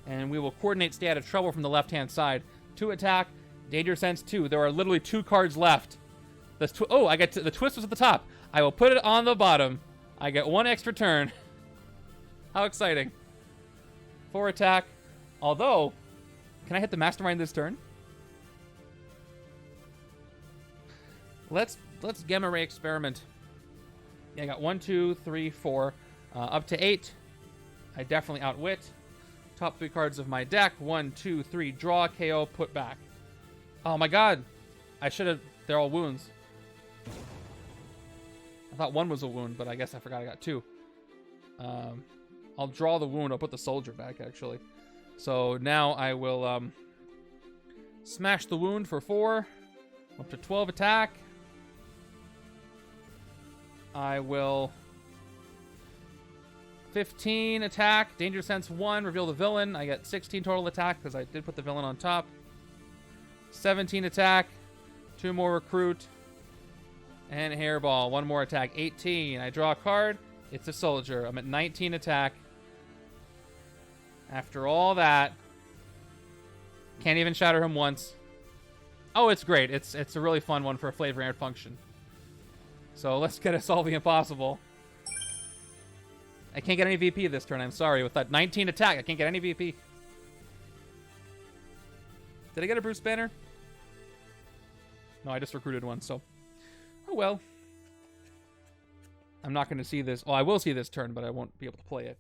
And we will coordinate stay out of trouble from the left-hand side. 2 attack, danger sense 2. There are literally 2 cards left. Oh, I get the twist was at the top. I will put it on the bottom. I get 1 extra turn. How exciting. 4 attack. Although, can I hit the Mastermind this turn? Let's Gamma Ray experiment. Yeah, I got 1, 2, 3, 4, up to 8. I definitely outwit. Top 3 cards of my deck. 1, 2, 3, draw, KO, put back. Oh my god. I should have... They're all wounds. I thought 1 was a wound, but I guess I forgot I got 2. I'll draw the wound. I'll put the soldier back, actually. So now I will smash the wound for 4. Up to 12 attack. I will 15 attack, danger sense 1, reveal the villain. I get 16 total attack because I did put the villain on top. 17 attack, 2 more recruit, and hairball, 1 more attack. 18. I draw a card. It's a soldier. I'm at 19 attack. After all that, can't even shatter him once. Oh, it's great. It's a really fun one for a flavor and function. So let's get a Solve the Impossible. I can't get any VP this turn. I'm sorry. With that 19 attack, I can't get any VP. Did I get a Bruce Banner? No, I just recruited 1, so... Oh, well. I'm not going to see this. Oh, I will see this turn, but I won't be able to play it.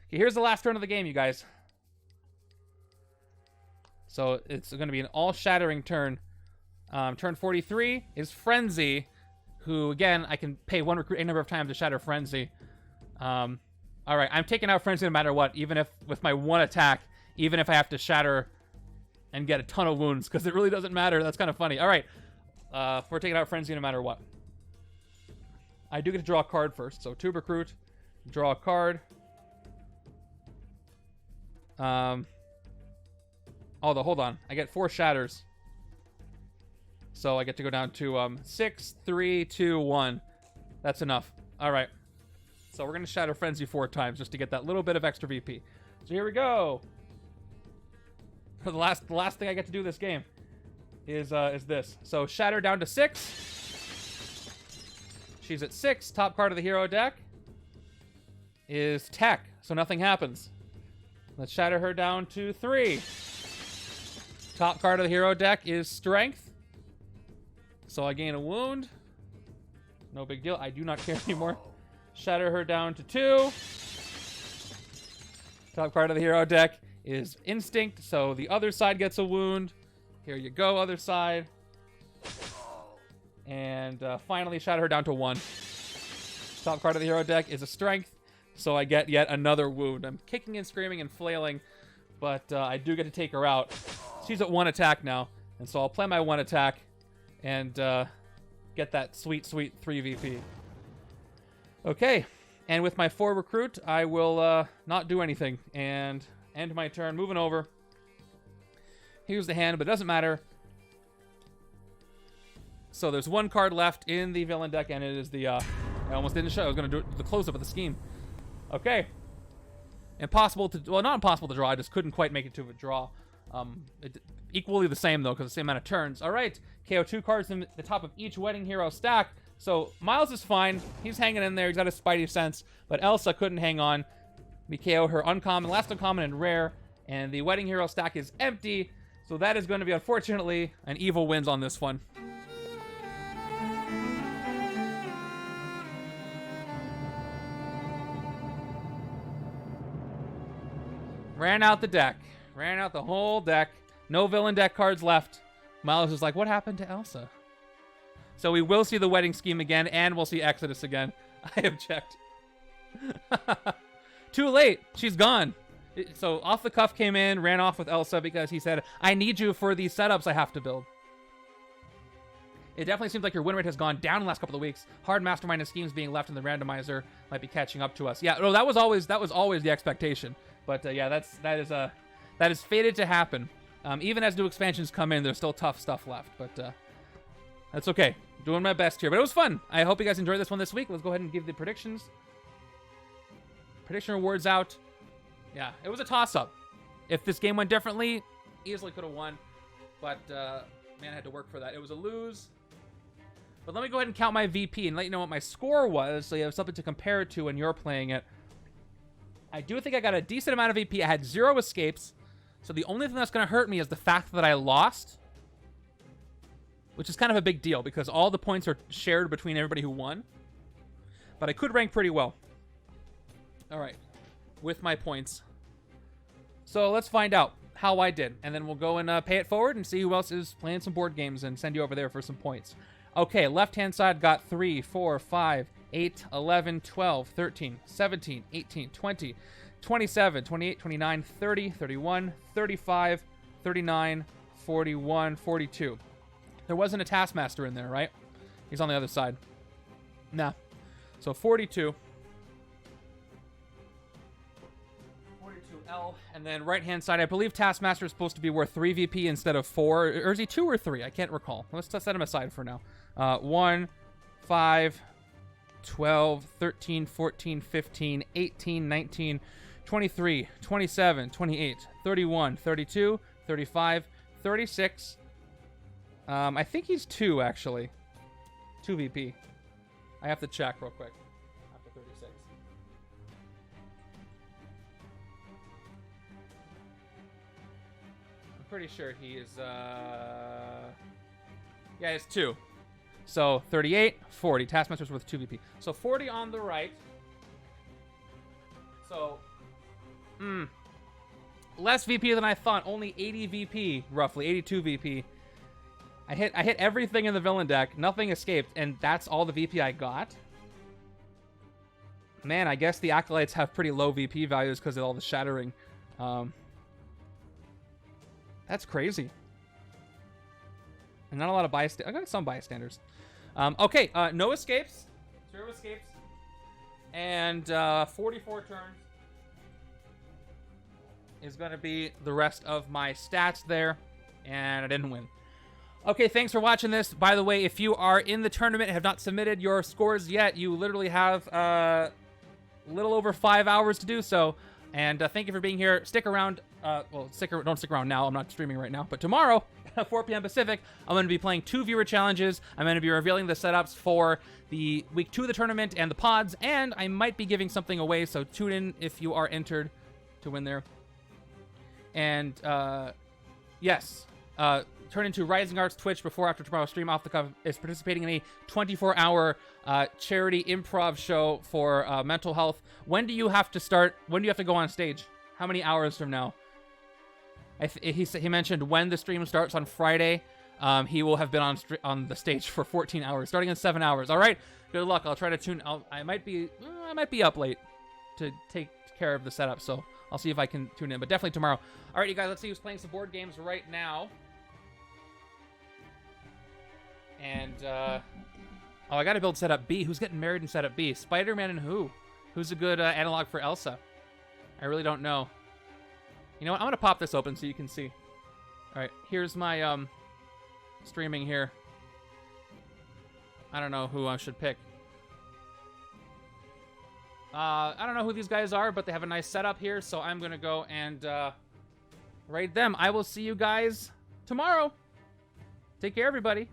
Okay, here's the last turn of the game, you guys. So it's going to be an all-shattering turn. Turn 43 is Frenzy, who, again, I can pay 1 recruit a number of times to shatter Frenzy. All right, I'm taking out Frenzy no matter what, even if with my 1 attack, even if I have to shatter and get a ton of wounds, because it really doesn't matter. That's kind of funny. All right, we're taking out Frenzy no matter what. I do get to draw a card first, so 2 recruit, draw a card. Although, hold on, I get 4 shatters. So I get to go down to 6, 3, 2, 1. That's enough. All right. So we're going to shatter Frenzy 4 times just to get that little bit of extra VP. So here we go. For the last thing I get to do this game is this. So shatter down to 6. She's at 6. Top card of the hero deck is Tech, so nothing happens. Let's shatter her down to 3. Top card of the hero deck is Strength, so I gain a wound. No big deal. I do not care anymore. Shatter her down to 2. Top card of the hero deck is Instinct, so the other side gets a wound. Here you go, other side. And finally shatter her down to 1. Top card of the hero deck is a Strength, so I get yet another wound. I'm kicking and screaming and flailing, but I do get to take her out. She's at 1 attack now, and so I'll play my 1 attack, and get that sweet, sweet 3 VP. Okay, and with my 4 recruit, I will not do anything and end my turn. Moving over. Here's the hand, but it doesn't matter. So there's 1 card left in the villain deck, and it is the, I almost didn't show. I was going to do the close-up of the scheme. Okay. Impossible to, well, not impossible to draw. I just couldn't quite make it to a draw. Equally the same, though, because the same amount of turns. All right. KO 2 cards in the top of each Wedding Hero stack. So Miles is fine. He's hanging in there. He's got his Spidey sense. But Elsa couldn't hang on. We KO her uncommon, last uncommon, and rare. And the Wedding Hero stack is empty. So that is going to be, unfortunately, an evil wins on this one. Ran out the deck. Ran out the whole deck. No villain deck cards left. Miles is like, what happened to Elsa? So we will see the wedding scheme again, and we'll see Exodus again. I object. Too late. She's gone. So off the cuff came in, ran off with Elsa because he said, I need you for these setups I have to build. It definitely seems like your win rate has gone down in the last couple of weeks. Hard Mastermind and schemes being left in the randomizer might be catching up to us. Yeah, no, that was always the expectation. But yeah, that is fated to happen. Even as new expansions come in, there's still tough stuff left. But that's okay. Doing my best here. But it was fun. I hope you guys enjoyed this one this week. Let's go ahead and give the predictions. Prediction rewards out. Yeah, it was a toss-up. If this game went differently, easily could have won. But man, I had to work for that. It was a lose. But let me go ahead and count my VP and let you know what my score was, so you have something to compare it to when you're playing it. I do think I got a decent amount of VP. I had 0 escapes. So the only thing that's going to hurt me is the fact that I lost, which is kind of a big deal because all the points are shared between everybody who won. But I could rank pretty well. All right, with my points. So let's find out how I did, and then we'll go and pay it forward and see who else is playing some board games and send you over there for some points. Okay, left-hand side got 3, 4, 5, 8, 11, 12, 13, 17, 18, 20, 27, 28, 29, 30, 31, 35, 39, 41, 42. There wasn't a Taskmaster in there, right? He's on the other side. Nah. So 42. 42L. And then right-hand side, I believe Taskmaster is supposed to be worth 3 VP instead of 4. Or is he 2 or 3? I can't recall. Let's set him aside for now. 1, 5, 12, 13, 14, 15, 18, 19, 23, 27, 28, 31, 32, 35, 36. I think he's 2, actually. 2 VP. I have to check real quick. After 36. I'm pretty sure he is, yeah, it's 2. So 38, 40. Taskmaster's worth 2 VP. So 40 on the right. So, less VP than I thought. Only 80 VP, roughly 82 VP. I hit everything in the villain deck. Nothing escaped, and that's all the VP I got. Man, I guess the Acolytes have pretty low VP values because of all the shattering. That's crazy. And not a lot of bystanders. I got some bystanders. Okay, no escapes. 0 escapes. And 44 turns is going to be the rest of my stats there. And I didn't win. Okay, thanks for watching this. By the way, if you are in the tournament and have not submitted your scores yet, you literally have a little over 5 hours to do so. And thank you for being here. Stick around. Well, don't stick around now. I'm not streaming right now. But tomorrow, 4 p.m. Pacific, I'm going to be playing 2 viewer challenges. I'm going to be revealing the setups for the week 2 of the tournament and the pods. And I might be giving something away. So tune in if you are entered to win there. And yes, turn into Rising Arts Twitch before after tomorrow's stream. Off the Cuff is participating in a 24-hour charity improv show for mental health. When do you have to start? When do you have to go on stage? How many hours from now? He mentioned when the stream starts on Friday. He will have been on the stage for 14 hours, starting in 7 hours. All right, good luck. I'll try to tune. I might be up late to take care of the setup, so I'll see if I can tune in. But definitely tomorrow. All right, you guys. Let's see who's playing some board games right now. And Oh, I gotta build setup B. Who's getting married in setup B? Spider-Man and who? Who's a good analog for Elsa? I really don't know. You know what? I'm gonna pop this open so you can see. All right, here's my streaming here. I don't know who I should pick. I don't know who these guys are, but they have a nice setup here, so I'm gonna go and raid them. I will see you guys tomorrow. Take care, everybody.